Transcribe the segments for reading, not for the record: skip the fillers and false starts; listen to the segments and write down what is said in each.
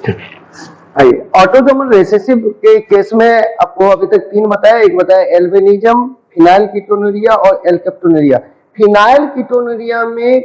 Autosomal recessive के case में आपको अभी तक 3 बताया, एक बताया एल्बिनिज्म, फिनाइल कीटोनुरिया और एल्केप्टोनुरिया। फिनाइल कीटोनुरिया में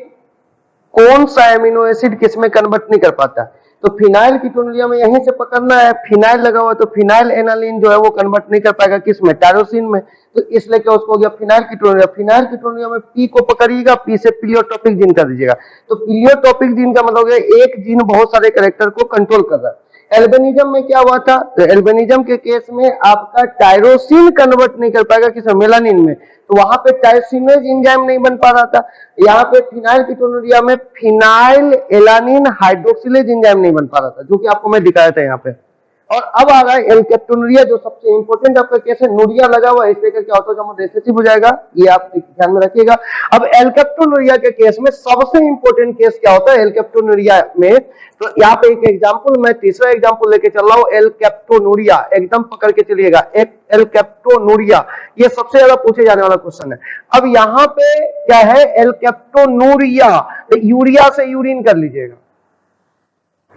कौन सा एमिनो एसिड किस में कन्वर्ट नहीं कर पाता, तो फिनाइल कीटोनुरिया में यहीं से पकड़ना है, फिनाइल लगा हुआ है तो फिनाइल एनालिन जो है वो कन्वर्ट नहीं कर पाएगा किस में, टायरोसिन में, तो इसलिए क्या उसको हो गया फिनाइल कीटोनुरिया। फिनाइल कीटोनुरिया में पी को पकड़िएगा, पी से प्लियोट्रोपिक जीन कर दीजिएगा, तो प्लियोट्रोपिक जीन का मतलब हो गया एक जीन बहुत सारे कैरेक्टर को कंट्रोल कर रहा है। एल्बिनिज्म में क्या हुआ था, तो एल्बिनिज्म के केस में आपका टायरोसिन कन्वर्ट नहीं कर पाएगा किस मेलानिन में, तो वहां पे टायरोसिनेज एंजाइम नहीं बन पा रहा था। यहाँ पे फिनाइल कीटोनुरिया में फिनाइल एलानिन हाइड्रोक्सिलेज एंजाइम नहीं बन पा रहा था, जो कि आपको मैं दिखाया था यहाँ पे। और अब आ रहा है एल्केप्टोनुरिया, जो सबसे इंपॉर्टेंट आपका केस है, नुरिया लगा हुआ है इसलिए करके ऑटोसोमल रिसेसिव हो जाएगा, ये आप ध्यान में रखिएगा। अब एल्केप्टोनुरिया के केस में सबसे इंपॉर्टेंट केस क्या होता है एल्केप्टोनुरिया में, तो यहाँ पे एक एग्जांपल, मैं तीसरा एग्जांपल लेके चल रहा हूँ, एल्केप्टोनुरिया, एकदम पकड़ के चलिएगा, एल्केप्टोनुरिया, ये सबसे ज्यादा पूछे जाने वाला क्वेश्चन है। अब यहाँ पे क्या है एल्केप्टोनुरिया, तो यूरिया से यूरिन कर लीजिएगा,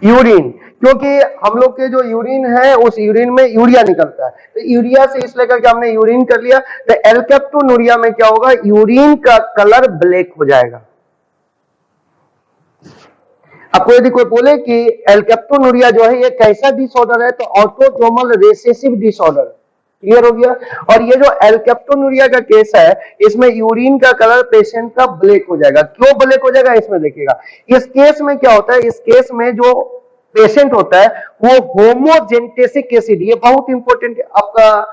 यूरिन, क्योंकि हम लोग के जो यूरिन है उस यूरिन में यूरिया निकलता है, तो यूरिया से इसलिए करके हमने यूरिन कर लिया, तो एल्केप्टोनुरिया में क्या होगा, यूरिन का कलर ब्लैक हो जाएगा। आपको यदि कोई बोले कि एल्केप्टोनुरिया जो है ये कैसा डिसऑर्डर है, तो ऑटोसोमल रिसेसिव डिसऑर्डर, क्लियर हो गया। और ये जो एल्केप्टोनुरिया का केस है इसमें यूरिन का कलर पेशेंट का ब्लैक हो जाएगा। क्यों ब्लैक हो जाएगा इसमें देखिएगा, इस केस में क्या होता है, इस केस में जो पेशेंट होता है वो होमोजेंटेसिक एसिड, ये बहुत इंपॉर्टेंट आपका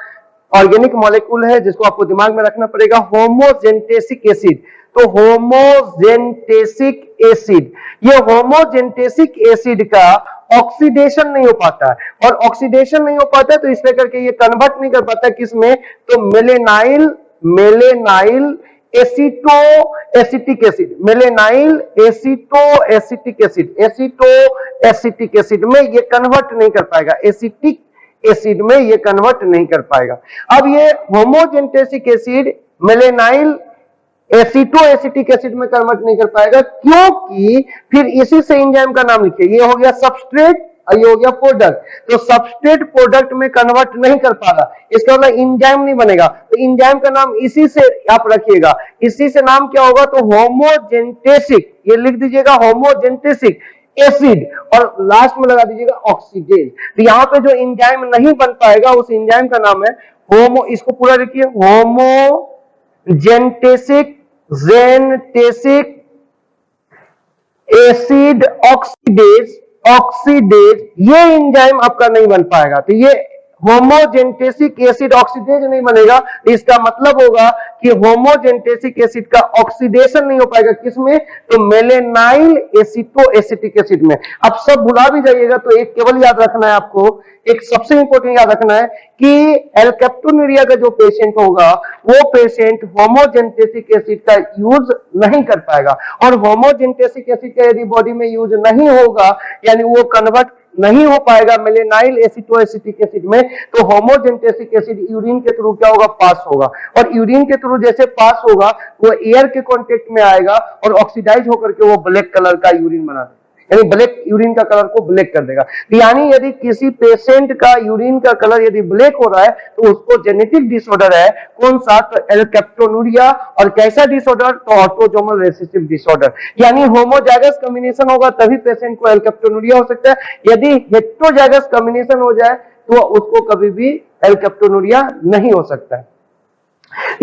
ऑर्गेनिक मॉलिक्यूल है जिसको आपको दिमाग में रखना पड़ेगा, होमोजेंटेसिक एसिड। तो होमोजेंटेसिक एसिड, ये होमोजेंटेसिक एसिड का ऑक्सीडेशन नहीं हो पाता है, और ऑक्सीडेशन नहीं हो पाता है तो इसलिए करके ये कन्वर्ट नहीं कर पाता किसमें, तो मेलेनाइल एसिटो acetic acid, मेलेनाइल एसिटो acetic acid, एसिटो acetic acid में ये कन्वर्ट नहीं कर पाएगा, एसिटिक एसिड में ये कन्वर्ट नहीं कर पाएगा। अब ये होमोजेंटेसिक एसिड मेलेनाइल एसिटो एसिटिक एसिड में कन्वर्ट नहीं कर पाएगा, क्योंकि फिर इसी से एंजाइम का नाम लिखिए, ये हो गया सबस्ट्रेट और ये हो गया प्रोडक्ट, तो सबस्ट्रेट प्रोडक्ट में कन्वर्ट नहीं कर पा रहा, इसका मतलब एंजाइम नहीं बनेगा, तो एंजाइम का नाम इसी से आप रखिएगा, इसी से नाम क्या होगा, तो होमोजेंटेसिक, ये लिख दीजिएगा होमोजेंटेसिक एसिड, और लास्ट में लगा दीजिएगा ऑक्सीडेज। तो यहाँ पे जो एंजाइम नहीं बन पाएगा उस एंजाइम का नाम है होमो, इसको पूरा लिखिए, होमोजेंटेसिक जेनटेसिक एसिड ऑक्सीडेज, ऑक्सीडेज, ये एंजाइम आपका नहीं बन पाएगा, तो ये होमोजेंटेसिक एसिड ऑक्सीडेज नहीं बनेगा, इसका मतलब होगा कि होमोजेंटेसिक एसिड का ऑक्सीडेशन नहीं हो पाएगा किसमें, तो मेलेनाइल एसिटो एसिटिक एसिड में। अब सब भुला भी जाइएगा तो एक केवल याद रखना है आपको, एक सबसे इंपॉर्टेंट याद रखना है कि एल्केप्टोनुरिया का जो पेशेंट होगा वो पेशेंट होमोजेंटेसिक एसिड का यूज नहीं कर पाएगा, और होमोजेंटेसिक एसिड का यदि बॉडी में यूज नहीं होगा यानी वो कन्वर्ट नहीं हो पाएगा मेलेनाइल एसिटो एसिटिक एसिड में, तो होमोजेंटेसिक एसिड यूरिन के थ्रू क्या होगा, पास होगा, और यूरिन के थ्रू जैसे पास होगा वो एयर के कांटेक्ट में आएगा और ऑक्सीडाइज होकर के वो ब्लैक कलर का यूरिन बना देगा, यानी ब्लैक यूरिन का कलर को ब्लैक कर देगा। यानी यदि किसी पेशेंट का यूरिन का कलर यदि ब्लैक हो रहा है तो उसको जेनेटिक डिसऑर्डर है, कौन सा, तो एल्केप्टोनुरिया, और कैसा डिसऑर्डर, तो ऑटोसोमल रिसेसिव डिसऑर्डर, यानी होमोजाइगस कॉम्बिनेशन होगा तभी पेशेंट को एल्केप्टोनुरिया हो सकता है, यदि हेटेरोजाइगस कॉम्बिनेशन हो जाए तो उसको कभी भी एल्केप्टोनुरिया नहीं हो सकता है।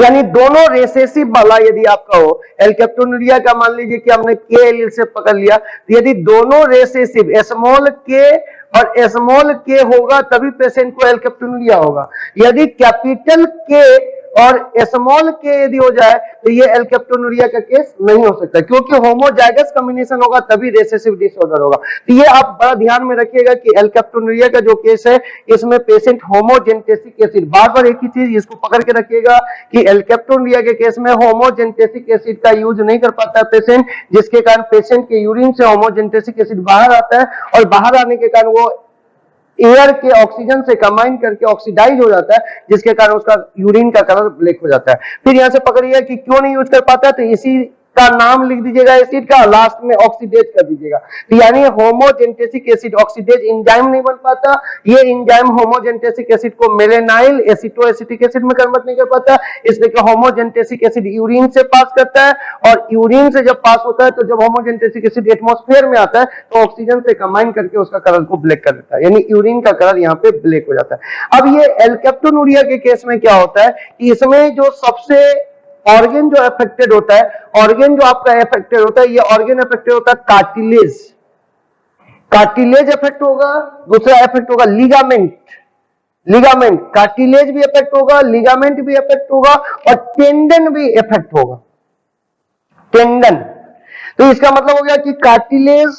यानी दोनों रेसेसिव वाला यदि आपका हो, एल्केप्टोनुरिया का मान लीजिए कि हमने के एलील से पकड़ लिया, तो यदि दोनों रेसेसिव स्मॉल के और स्मॉल के होगा तभी पेशेंट को एल्केप्टोनुरिया होगा, यदि कैपिटल के और स्मॉल के यदि हो जाए तो ये एल्केप्टोनुरिया का केस नहीं हो सकता, क्योंकि होमोजाइगस कॉम्बिनेशन होगा तभी रेसेसिव डिसऑर्डर होगा। तो ये आप बड़ा ध्यान में रखिएगा कि एल्केप्टोनुरिया का जो केस है इसमें पेशेंट होमोजेंटेसिक एसिड, बार बार एक ही चीज इसको पकड़ के रखिएगा कि एल्केप्टोनुरिया के केस में होमोजेंटेसिक एसिड का यूज नहीं कर पाता है पेशेंट, जिसके कारण पेशेंट के यूरिन से होमोजेंटेसिक एसिड बाहर आता है, और बाहर आने के कारण वो एयर के ऑक्सीजन से कंबाइन करके ऑक्सीडाइज हो जाता है, जिसके कारण उसका यूरिन का कलर ब्लैक हो जाता है। फिर यहां से पकड़िए कि क्यों नहीं यूज कर पाता है, तो इसी का नाम लिख दीजिएगा एसिड का, लास्ट में ऑक्सीडेज कर दीजिएगा। तो यानी होमोजेंटेसिक एसिड ऑक्सीडेज एंजाइम नहीं बन पाता, ये एंजाइम होमोजेंटेसिक एसिड को मेलेनाइल एसिटोएसिटिक एसिड में कन्वर्ट नहीं कर पाता, इसलिए कि होमोजेंटेसिक एसिड यूरिन से पास करता है, और यूरिन से जब पास होता है तो जब होमोजेंटेसिक एसिड एटमॉस्फेयर में आता है तो ऑक्सीजन से कंबाइन करके उसका कलर को ब्लैक कर देता है, यानी यूरिन का कलर यहाँ पे ब्लैक हो जाता है। अब ये एल्केप्टोनूरिया के केस में क्या होता है कि इसमें जो सबसे ऑर्गन जो अफेक्टेड होता है, ऑर्गन जो आपका अफेक्टेड होता है, ये ऑर्गन अफेक्टेड होता है कार्टिलेज, कार्टिलेज इफेक्ट होगा, दूसरा इफेक्ट होगा लिगामेंट, लिगामेंट कार्टिलेज भी इफेक्ट होगा, लिगामेंट भी इफेक्ट होगा, और टेंडन भी इफेक्ट होगा, टेंडन। तो इसका मतलब हो गया कि कार्टिलेज,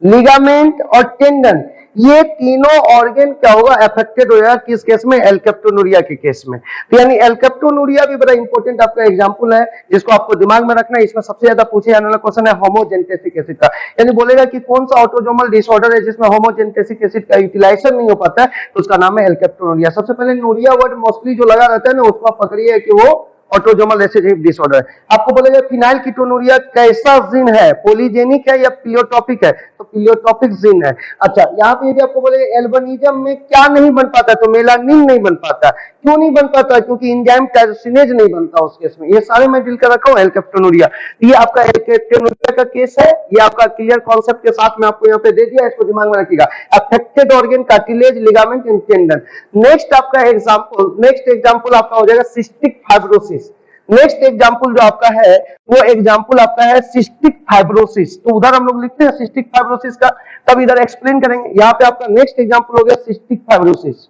लिगामेंट और टेंडन, ये तीनों ऑर्गन क्या होगा, अफेक्टेड हो जाएगा किस केस में, एल्केप्टोनूरिया के केस में। तो यानी एल्केप्टोनूरिया भी बड़ा इंपॉर्टेंट आपका एग्जांपल है जिसको आपको दिमाग में रखना है। इसमें सबसे ज्यादा पूछे जाने वाला क्वेश्चन है होमोजेंटेसिक एसिड का, यानी बोलेगा कि कौन सा ऑटोसोमल डिसऑर्डर है जिसमें होमोजेंटेसिक एसिड का यूटिलाइजेशन नहीं हो पाता है, तो उसका नाम है एल्केप्टोनूरिया। सबसे पहले नूरिया वर्ड मोस्टली जो लगा रहता है ना, उसको आप पकड़िए कि वो ऑटोसोमल रिसेसिव डिसऑर्डर है। आपको बोलेगा फिनाइल कीटोनूरिया कैसा जीन है, पॉलीजेनिक है या प्लियोट्रॉपिक है, तो प्लियोट्रॉपिक जीन है। अच्छा, यहाँ पे यदि आपको बोलेगा एल्बनिज्म में क्या नहीं बन पाता, तो मेलानिन नहीं बन पाता। क्यों नहीं बन पाता, क्योंकि एंजाइम टायरोसिनेज नहीं बनता उस केस में। ये सारे मैं डील कर रखा हूँ एल्केप्टोनूरिया। ये आपका एल्केप्टोनूरिया का केस है, ये आपका क्लियर कॉन्सेप्ट के साथ में आपको यहाँ पे दे दिया, इसको दिमाग में रखिएगा। Affected organ cartilage, ligament and tendon. Next आपका एग्जांपल आपका हो जाएगा सिस्टिक फाइब्रोसिस। नेक्स्ट एग्जांपल जो आपका है वो एग्जांपल आपका है सिस्टिक फाइब्रोसिस। तो उधर हम लोग लिखते हैं सिस्टिक फाइब्रोसिस का, तब इधर एक्सप्लेन करेंगे। यहाँ पे आपका नेक्स्ट एग्जांपल हो गया सिस्टिक फाइब्रोसिस।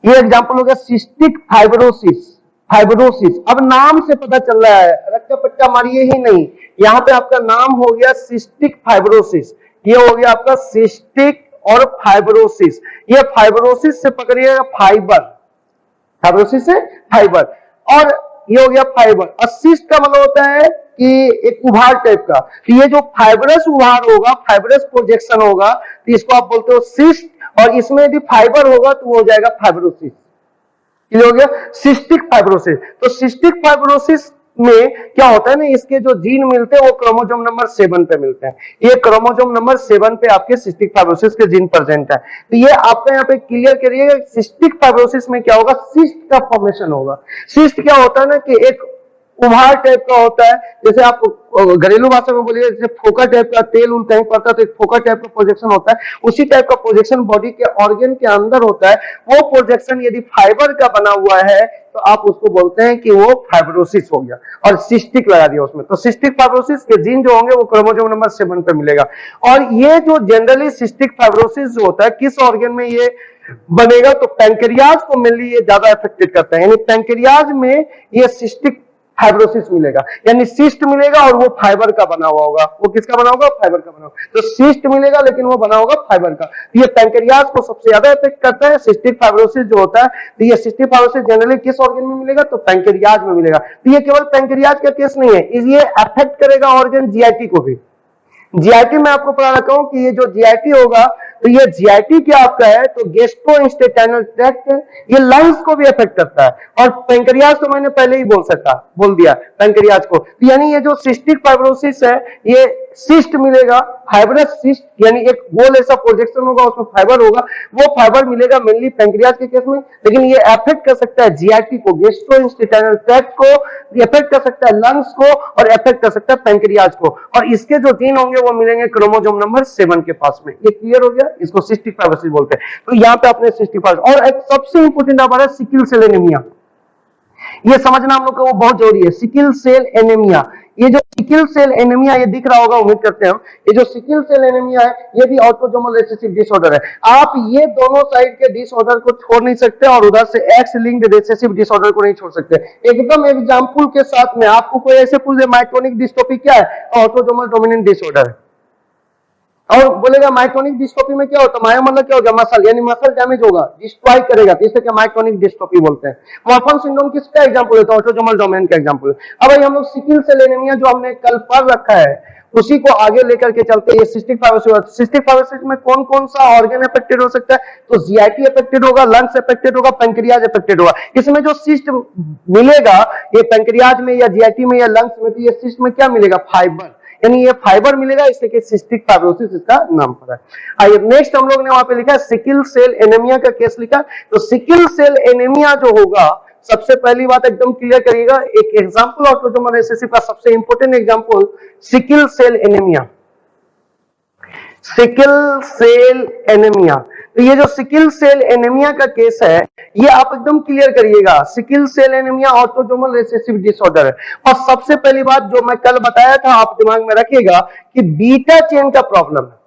ये एग्जांपल हो गया सिस्टिक फाइब्रोसिस। फाइब्रोसिस अब नाम से पता चल रहा है, रक्का पट्टा मारिए ही नहीं, यहाँ पे आपका नाम हो गया सिस्टिक फाइब्रोसिस। ये हो गया आपका सिस्टिक और फाइब्रोसिस। ये फाइब्रोसिस से पकड़िएगा फाइबर, फाइब्रोसिस से फाइबर, और ये हो गया फाइबर। और सिस्ट का मतलब होता है कि एक उभार टाइप का, तो ये जो फाइबरस उभार होगा, फाइबरस प्रोजेक्शन होगा, तो इसको आप बोलते हो सिस्ट, और इसमें यदि फाइबर होगा तो वो हो जाएगा फाइब्रोसिस। ये हो गया सिस्टिक फाइब्रोसिस। तो सिस्टिक फाइब्रोसिस में क्या होता है ना, इसके जो जीन मिलते हैं वो क्रोमोसोम नंबर 7 पे मिलते हैं। ये क्रोमोसोम नंबर 7 पे आपके सिस्टिक फाइब्रोसिस के जीन प्रेजेंट है। तो ये आपका यहाँ पे क्लियर करिएगा, सिस्टिक फाइब्रोसिस में क्या होगा, सिस्ट का फॉर्मेशन होगा। सिस्ट क्या होता है ना कि एक उभार टाइप का होता है, जैसे आप घरेलू भाषा में बोलिए जैसे फोका टाइप का, तेल उल कहीं पड़ता है तो एक फोका टाइप का प्रोजेक्शन होता है, उसी टाइप का प्रोजेक्शन बॉडी के ऑर्गन के अंदर होता है। वो प्रोजेक्शन यदि फाइबर का बना हुआ है तो आप उसको बोलते हैं कि वो फाइब्रोसिस हो गया, और सिस्टिक लगा दिया उसमें। तो सिस्टिक फाइब्रोसिस के जीन जो होंगे वो क्रोमोसोम नंबर 7 पे मिलेगा। और ये जो जनरली सिस्टिक फाइब्रोसिस जो होता है किस ऑर्गन में ये बनेगा, तो पैंक्रियाज को मेनली ये ज्यादा अफेक्टेड करता है, यानी पैंक्रियाज में ये सिस्टिक फाइब्रोसिस मिलेगा, यानी सिस्ट मिलेगा और वो फाइबर का बना हुआ होगा। वो किसका बना होगा, फाइबर का बना होगा। तो सिस्ट मिलेगा लेकिन वो बना होगा फाइबर का। ये पैंक्रियाज को सबसे ज्यादा इफेक्ट करता है सिस्टिक फाइब्रोसिस जो होता है। तो ये सिस्टिक फाइब्रोसिस जनरली किस ऑर्गन में मिलेगा, तो पैंक्रियाज में मिलेगा। तो ये केवल पैंक्रियाज का केस नहीं है, ये अफेक्ट करेगा ऑर्गन जीआईटी को भी। जीआईटी में आपको पता रखा हूं कि ये जो जीआईटी होगा, तो ये जीआईटी क्या आपका है, तो गैस्ट्रोइंटेस्टाइनल ट्रैक्ट, ये लंग्स को भी अफेक्ट करता है। और पैंक्रियाज तो मैंने पहले ही बोल दिया पैंक्रियाज को। तो यानी ये जो सिस्टिक फाइब्रोसिस है, ये सिस्ट मिलेगा, फाइबरस सिस्ट, यानी एक गोल ऐसा प्रोजेक्शन होगा उसमें फाइबर होगा, वो फाइबर मिलेगा मेनली पैंक्रियाज के केस में। लेकिन ये अफेक्ट कर सकता है जीआईटी को, गैस्ट्रोइंटेस्टाइनल ट्रैक्ट को, अफेक्ट कर सकता है लंग्स को, और अफेक्ट कर सकता है पैंक्रियाज को। और इसके जो जीन होंगे वो मिलेंगे क्रोमोसोम नंबर 7 के पास में। ये क्लियर हो गया, इसको सिस्टिक फाइब्रोसिस बोलते हैं। तो यहाँ पे अपने सिस्टिक फाइब्रोसिस, और एक सबसे इंपोर्टेंट हमारा सिकल सेल एनीमिया, ये समझना हम लोग को वो बहुत जरूरी है। सिकल सेल एनीमिया, ये जो सिकल सेल एनीमिया ये दिख रहा होगा, उम्मीद करते हैं, ये जो सिकल सेल एनीमिया है ये भी ऑटोसोमल रिसेसिव डिसऑर्डर है। आप ये दोनों साइड के डिसऑर्डर को छोड़ नहीं सकते और उधर से एक्स लिंक्ड रिसेसिव डिसऑर्डर को नहीं छोड़ सकते। एकदम एग्जांपल के साथ में आपको कोई ऐसे पूछे माइटोनिक डिस्ट्रोफी क्या है, ऑटोसोमल डोमिनेंट डिसऑर्डर है। और बोलेगा मायोटोनिक डिस्ट्रोफी में क्या होता है, मायो मतलब क्या होगा, मसल, यानी मसल डैमेज होगा, डिस्ट्रॉय करेगा, तो इसे क्या मायोटोनिक डिस्ट्रोफी बोलते हैं। मॉर्फन सिंड्रोम किसका एग्जांपल है, तो ऑटोसोमल डोमिनेंट का एग्जांपल है। अब भाई हम लोग सिकल सेल एनीमिया जो हमने कल पढ़ रखा है उसी को आगे लेकर के चलते हैं। सिस्टिक फाइब्रोसिस, सिस्टिक फाइब्रोसिस में कौन कौन सा ऑर्गन अफेक्टेड हो सकता है, तो जीआईटी अफेक्टेड होगा, लंग्स अफेक्टेड होगा, पैंक्रियाज अफेक्टेड होगा। इसमें जो सिस्ट मिलेगा ये पैंक्रियाज में या जीआईटी में या लंग्स में, तो ये सिस्ट में क्या मिलेगा, फाइबर, यानी ये फाइबर मिलेगा, इसलिए सिस्टिक फाइब्रोसिस इसका नाम पड़ा है। आइए नेक्स्ट हम लोग ने वहां पे लिखा है सिकल सेल एनीमिया का केस लिखा। तो सिकल सेल एनीमिया जो होगा, सबसे पहली बात एकदम क्लियर करिएगा, एक एग्जांपल ऑटोसोमल रिसेसिव का सबसे important example sickle cell anaemia, sickle cell anaemia. तो ये जो सिकल सेल एनीमिया का केस है ये आप एकदम क्लियर करिएगा, sickle cell anaemia autosomal recessive disorder है। और सबसे पहली बात जो मैं कल बताया था आप दिमाग में रखिएगा कि बीटा चेन का प्रॉब्लम है,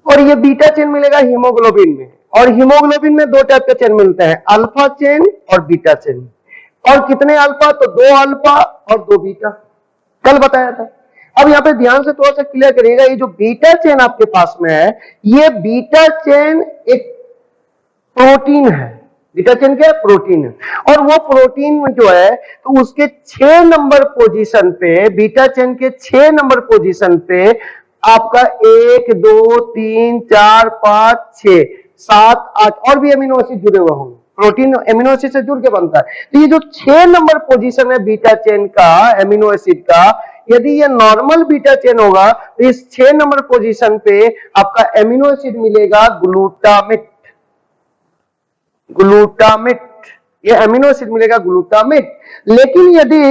और ये बीटा चेन मिलेगा हीमोग्लोबिन में, और हीमोग्लोबिन में दो टाइप के चेन मिलते हैं, अल्फा चेन और बीटा चेन। और कितने अल्फा, तो 2 अल्फा और 2 बीटा, कल बताया था। अब यहां पे ध्यान से थोड़ा सा क्लियर करिएगा, ये जो बीटा चेन आपके पास में है ये बीटा चेन एक प्रोटीन है, बीटा चेन क्या है, प्रोटीन है। और वो प्रोटीन जो है तो उसके 6 नंबर पोजीशन पे, बीटा चेन के 6 नंबर पोजीशन पे आपका 1 2 3 4 5 6 7 8 और भी अमीनो एसिड जुड़े हुए होंगे, प्रोटीन एमिनो एसिड से जुड़ के बनता है। तो ये जो 6 नंबर पोजीशन है बीटा चेन का एमिनो एसिड का, यदि ये नॉर्मल बीटा चेन होगा तो इस 6 नंबर पोजीशन पे आपका एमिनो एसिड मिलेगा ग्लूटामेट, ग्लूटामेट, ये एमिनो एसिड मिलेगा ग्लूटामेट। लेकिन यदि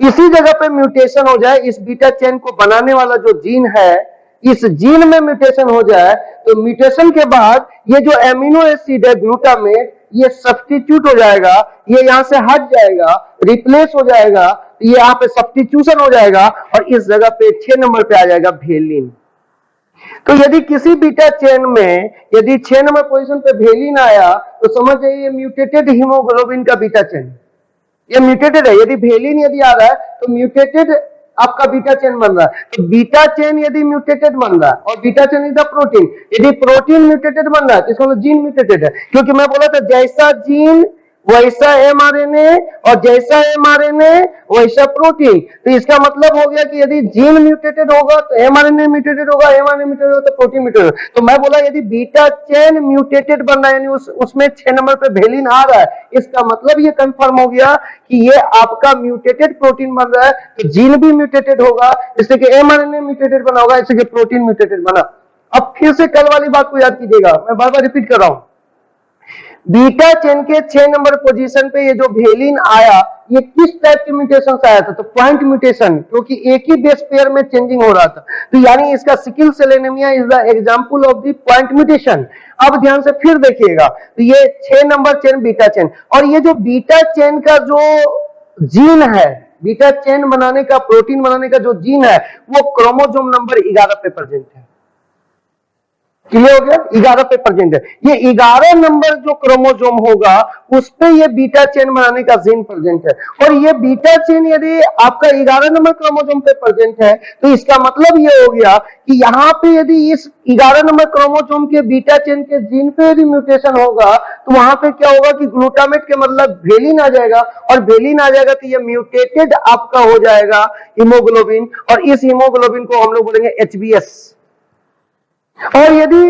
इसी जगह पे म्यूटेशन हो जाए, इस बीटा चेन को बनाने वाला जो जीन है इस जीन में म्यूटेशन हो जाए, तो म्यूटेशन के बाद ये जो एमिनो एसिड है ग्लूटामेट ये सब्स्टिट्यूट हो जाएगा, ये यहां से हट जाएगा, रिप्लेस हो जाएगा, ये यहां पे सब्स्टिट्यूशन हो जाएगा और इस जगह पे 6 नंबर पे आ जाएगा वेलिन। तो यदि किसी बीटा चेन में यदि 6 नंबर पोजीशन पे वेलिन आया तो समझ जाइए ये म्यूटेटेड हीमोग्लोबिन का बीटा चेन, ये म्यूटेटेड है। यदि वेलिन यदि आ रहा है तो म्यूटेटेड आपका बीटा चेन बन रहा है। तो बीटा चेन यदि म्यूटेटेड बन रहा है, और beta chain is the protein, यदि प्रोटीन म्यूटेटेड बन रहा है तो इसका मतलब जीन म्यूटेटेड है। क्योंकि मैं बोला था जैसा जीन वैसा एमआरएनए और जैसा एमआरएनए वैसा प्रोटीन। तो इसका मतलब हो गया कि यदि जीन म्यूटेटेड होगा तो एमआरएनए म्यूटेटेड होगा, एमआरएनए म्यूटेटेड होगा तो प्रोटीन म्यूटेटेड। तो मैं बोला यदि बीटा चेन म्यूटेटेड बन रहा है, यानी उसमें 6 नंबर पे वेलिन आ रहा है, इसका मतलब ये कंफर्म हो गया कि ये आपका म्यूटेटेड प्रोटीन बन रहा है, तो जीन भी म्यूटेटेड होगा, इसलिए कि एमआरएनए म्यूटेटेड बना होगा, इसलिए प्रोटीन म्यूटेटेड बना। अब फिर से कल वाली बात को याद कीजिएगा, मैं बार बार रिपीट कर रहा हूं। बीटा चेन के 6 नंबर पोजीशन पे ये जो वेलिन आया ये किस टाइप के म्यूटेशन से आया था, तो पॉइंट म्यूटेशन, क्योंकि एक ही बेस पेयर में चेंजिंग हो रहा था। तो यानी इसका sickle cell anaemia is the example of the point mutation. अब ध्यान से फिर देखिएगा, तो ये 6 नंबर चेन बीटा चेन, और ये जो बीटा चेन का जो जीन है, बीटा चेन बनाने का, प्रोटीन बनाने का जो जीन है वो क्रोमोसोम नंबर 11 पे प्रेजेंट है। क्लियर हो गया, 11 पे प्रेजेंट है। ये 11 नंबर जो क्रोमोसोम होगा उस पे ये बीटा चेन बनाने का जीन प्रेजेंट है। और ये बीटा चेन यदि आपका 11 नंबर क्रोमोसोम पे प्रेजेंट है तो इसका मतलब ये हो गया कि यहाँ पे यदि इस 11 नंबर क्रोमोसोम के बीटा चेन के जीन पे यदि म्यूटेशन होगा तो वहां पे क्या होगा कि ग्लूटामेट के मतलब वेलिन आ जाएगा, और वेलिन आ जाएगा तो ये म्यूटेटेड आपका हो जाएगा हीमोग्लोबिन, और इस हीमोग्लोबिन को हम लोग बोलेंगे एचबीएस। और यदि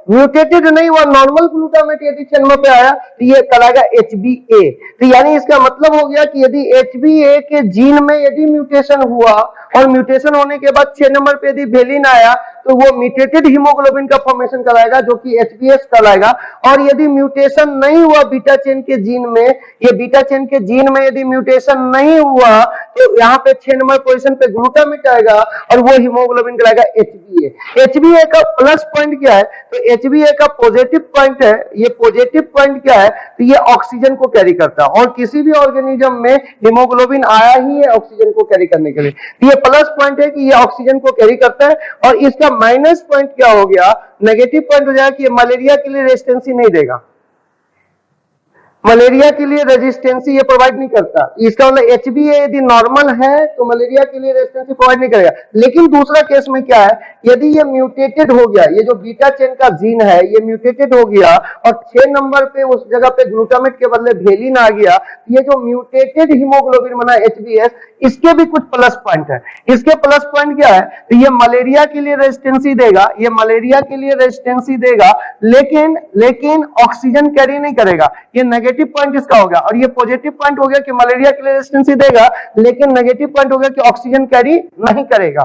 म्यूटेटेड नहीं हुआ, नॉर्मल ग्लूटामेट यदि चेन पे आया तो ये कहलाएगा HbA। तो यानी इसका मतलब हो गया कि यदि HbA के जीन में यदि म्यूटेशन हुआ और म्यूटेशन होने के बाद 6 नंबर पे यदि वेलिन आया तो वो म्यूटेटेड हीमोग्लोबिन का फॉर्मेशन कराएगा जो कि HbS कहलाएगा। और यदि म्यूटेशन नहीं हुआ बीटा चेन के जीन में, ये बीटा चेन के जीन में यदि म्यूटेशन नहीं हुआ तो यहाँ पे 6 नंबर पोजीशन पे ग्लूटामेट आएगा और वो हीमोग्लोबिन कहलाएगा HbA। HbA का प्लस पॉइंट क्या है, तो HbA का पॉजिटिव पॉइंट है, ये पॉजिटिव पॉइंट क्या है, तो ये ऑक्सीजन को कैरी करता है, और किसी भी ऑर्गेनिज्म में हीमोग्लोबिन आया ही है ऑक्सीजन को कैरी करने के लिए। तो ये प्लस पॉइंट है कि ये ऑक्सीजन को कैरी करता है। और इसका माइनस पॉइंट क्या हो गया, नेगेटिव पॉइंट हो जाएगा कि ये मलेरिया के लिए रेजिस्टेंसी नहीं देगा। मलेरिया के लिए रेजिस्टेंसी ये प्रोवाइड नहीं करता। इसका मतलब HbA यदि नॉर्मल है तो मलेरिया के लिए रेजिस्टेंसी प्रोवाइड नहीं करेगा। लेकिन दूसरा केस में क्या है, यदि ये म्यूटेटेड हो गया, ये जो बीटा चेन का जीन है ये म्यूटेटेड हो गया और 6 नंबर पे उस जगह पे ग्लूटामेट के बदले वेलिन आ गया, ये जो म्यूटेटेड हीमोग्लोबिन बना HbS, इसके भी कुछ प्लस पॉइंट है। इसके प्लस पॉइंट क्या है, तो ये मलेरिया के लिए रेजिस्टेंसी देगा, ये मलेरिया के लिए रेजिस्टेंसी देगा, लेकिन ऑक्सीजन कैरी नहीं करेगा। ये नेगेटिव पॉइंट इसका हो गया। और ये पॉजिटिव पॉइंट हो गया कि मलेरिया के लिए रेजिस्टेंसी देगा, लेकिन नेगेटिव पॉइंट हो गया कि ऑक्सीजन कैरी नहीं करेगा।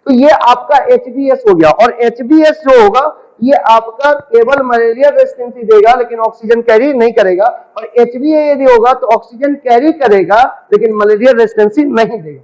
तो ये आपका HbS हो गया। और HbS जो होगा ये आपका केवल मलेरिया रेजिस्टेंसी देगा लेकिन ऑक्सीजन कैरी नहीं करेगा। और HbA यदि होगा तो ऑक्सीजन कैरी करेगा लेकिन मलेरिया रेजिस्टेंसी नहीं देगा।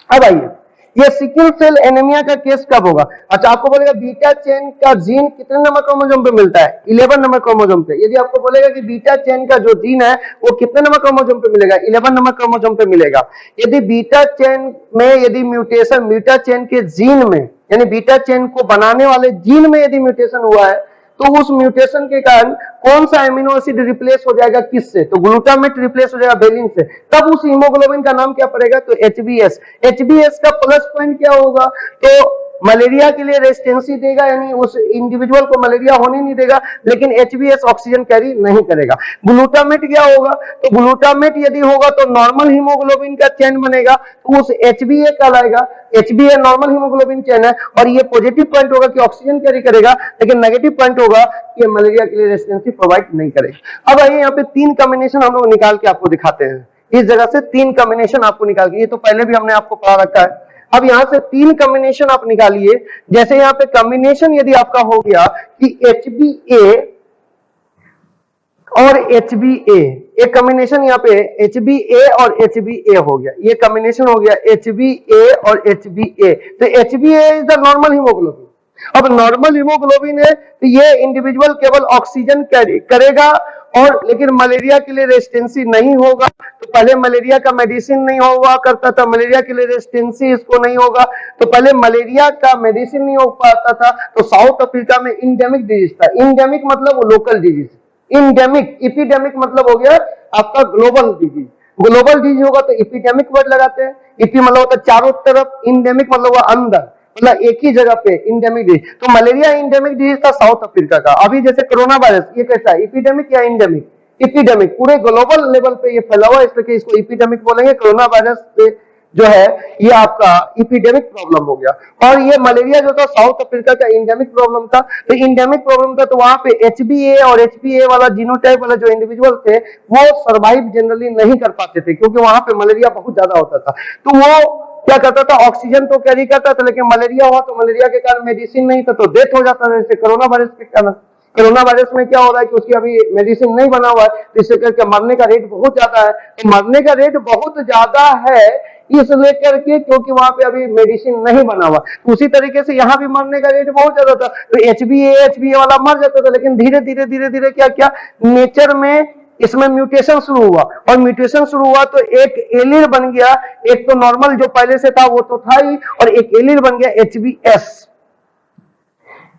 अब आइए, ये सिकल सेल एनीमिया का केस कब होगा? अच्छा, आपको बोलेगा बीटा चेन का जीन कितने नंबर क्रोमोसोम पे मिलता है? 11 नंबर क्रोमोसोम पे। यदि आपको बोलेगा कि बीटा चेन का जो जीन है वो कितने नंबर क्रोमोसोम पे मिलेगा? 11 नंबर क्रोमोसोम पे मिलेगा। यदि बीटा चेन में यदि म्यूटेशन बीटा चेन के जीन में, यानी बीटा चेन को बनाने वाले जीन में यदि म्यूटेशन हुआ है तो उस म्यूटेशन के कारण कौन सा एमिनो एसिड रिप्लेस हो जाएगा किससे? तो ग्लूटामेट रिप्लेस हो जाएगा वेलिन से। तब उस हीमोग्लोबिन का नाम क्या पड़ेगा? तो HbS। HbS का प्लस पॉइंट क्या होगा? तो मलेरिया के लिए रेजिस्टेंसी देगा, यानी उस इंडिविजुअल को मलेरिया होने नहीं देगा, लेकिन HbS ऑक्सीजन कैरी नहीं करेगा। ग्लूटामेट क्या होगा? तो ग्लूटामेट यदि होगा तो नॉर्मल हीमोग्लोबिन का चेन बनेगा, तो उस HbA कहलाएगा। HbA नॉर्मल हीमोग्लोबिन चेन है और ये पॉजिटिव पॉइंट होगा कि ऑक्सीजन कैरी करेगा, लेकिन नेगेटिव पॉइंट होगा कि मलेरिया के लिए रेजिस्टेंसी प्रोवाइड नहीं करेगा। अब आइए यहाँ पे 3 कॉम्बिनेशन हम लोग निकाल के आपको दिखाते हैं। इस जगह से 3 कॉम्बिनेशन आपको निकाल के, ये तो पहले भी हमने आपको पढ़ा रखा है। अब यहां से 3 कॉम्बिनेशन आप निकालिए। जैसे यहाँ पे कॉम्बिनेशन यदि आपका हो गया कि HbA और HbA, एक कॉम्बिनेशन यहाँ पे HbA और HbA हो गया, ये कॉम्बिनेशन हो गया HbA और HbA। तो HbA is the normal haemoglobin. अब नॉर्मल हीमोग्लोबिन है तो ये इंडिविजुअल केवल ऑक्सीजन कैरी करेगा और लेकिन मलेरिया के लिए रेजिस्टेंसी नहीं होगा। तो पहले मलेरिया का मेडिसिन नहीं हुआ करता था, मलेरिया के लिए रेजिस्टेंसी इसको नहीं होगा, तो पहले मलेरिया का मेडिसिन नहीं हो पाता था। तो साउथ अफ्रीका में इंडेमिक डिजीज था। इंडेमिक मतलब लोकल डिजीज, इंडेमिक। एपिडेमिक मतलब हो गया आपका ग्लोबल डिजीज। ग्लोबल डिजीज होगा तो एपिडेमिक वर्ड लगाते हैं। एपी मतलब होता है चारों तरफ, इंडेमिक मतलब हुआ अंदर, मतलब एक ही जगह पे इंडेमिक डिजीज। तो मलेरिया इंडेमिक डिजीज था साउथ अफ्रीका का। अभी जैसे कोरोना वायरस, ये कैसा है? एपिडेमिक या इंडेमिक? एपिडेमिक, पूरे ग्लोबल लेवल पे ये फैला हुआ, इसलिए इसको एपिडेमिक बोलेंगे। कोरोना वायरस पे जो है ये आपका एपिडेमिक प्रॉब्लम हो गया। और ये मलेरिया जो था साउथ अफ्रीका का इंडेमिक प्रॉब्लम था। तो इंडेमिक प्रॉब्लम था तो वहां पे HbA और HbA वाला जीनोटाइप वाला जो इंडिविजुअल थे वो सर्वाइव जनरली नहीं कर पाते थे, क्योंकि वहां पे मलेरिया बहुत ज्यादा होता था। तो वो क्या करता था? ऑक्सीजन तो कैरी करता था, लेकिन मलेरिया हुआ तो मलेरिया के कारण मेडिसिन नहीं था तो डेथ हो जाता था। जैसे कोरोना वायरस के कारण, कोरोना वायरस में क्या हो रहा है कि उसकी अभी मेडिसिन नहीं बना हुआ है, इससे करके मरने का रेट बहुत ज्यादा है। तो मरने का रेट बहुत ज्यादा है इसलिए करके क्योंकि वहां पे अभी मेडिसिन नहीं बना हुआ। उसी तरीके से यहाँ भी मरने का रेट बहुत ज्यादा था। तो HbA वाला मर जाता था, लेकिन धीरे धीरे धीरे धीरे क्या क्या नेचर में इसमें म्यूटेशन शुरू हुआ। और म्यूटेशन शुरू हुआ तो एक एलिल बन गया। एक तो नॉर्मल जो पहले से था वो तो था ही, और एक एलिल बन गया HbS।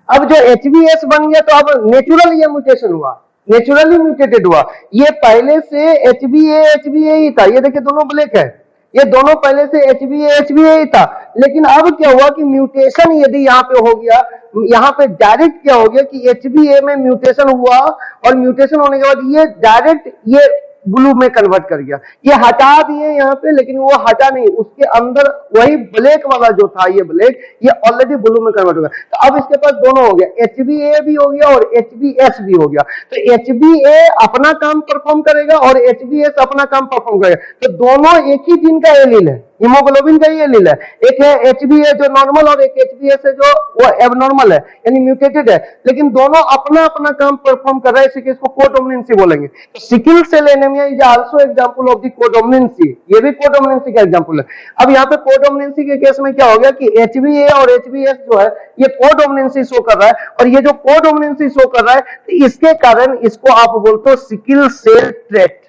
अब जो HbS बन गया तो अब नेचुरल ये म्यूटेशन हुआ, नेचुरली म्यूटेटेड हुआ। ये पहले से HbA ही था। ये देखिए दोनों ब्लैक है, ये दोनों पहले से HbA ही था। लेकिन अब क्या हुआ कि म्यूटेशन यदि यहाँ पे हो गया, यहाँ पे डायरेक्ट क्या हो गया कि HbA में म्यूटेशन हुआ, और म्यूटेशन होने के बाद ये डायरेक्ट ये ब्लू में कन्वर्ट कर गया। ये हटा दिए यहाँ पे, लेकिन वो हटा नहीं, उसके अंदर वही ब्लैक वाला जो था, ये ब्लैक ये ऑलरेडी ब्लू में कन्वर्ट हो गया। तो अब इसके पास दोनों हो गया, HbA भी हो गया और HbS भी हो गया। तो HbA अपना काम परफॉर्म करेगा और HbS अपना काम परफॉर्म करेगा। तो दोनों एक ही जीन का एलील है, हीमोग्लोबिन का ही एलील है। एक है HbA जो नॉर्मल और एक HbS है जो वो एबनॉर्मल है, यानी म्यूटेटेड है, लेकिन दोनों अपना अपना काम परफॉर्म कर रहे हैं, इसलिए इसको कोडोमिनेंसी बोलेंगे। तो sickle cell anaemia is also example of the codominancy. ये भी कोडोमिनेंसी का एग्जांपल है। अब यहाँ पे कोडोमिनेंसी के केस में क्या हो गया कि HbA और HbS जो है ये कोडोमिनेंसी शो कर रहा है, और ये जो कोडोमिनेंसी शो कर रहा है तो इसके कारण इसको आप बोलते हो sickle cell trait.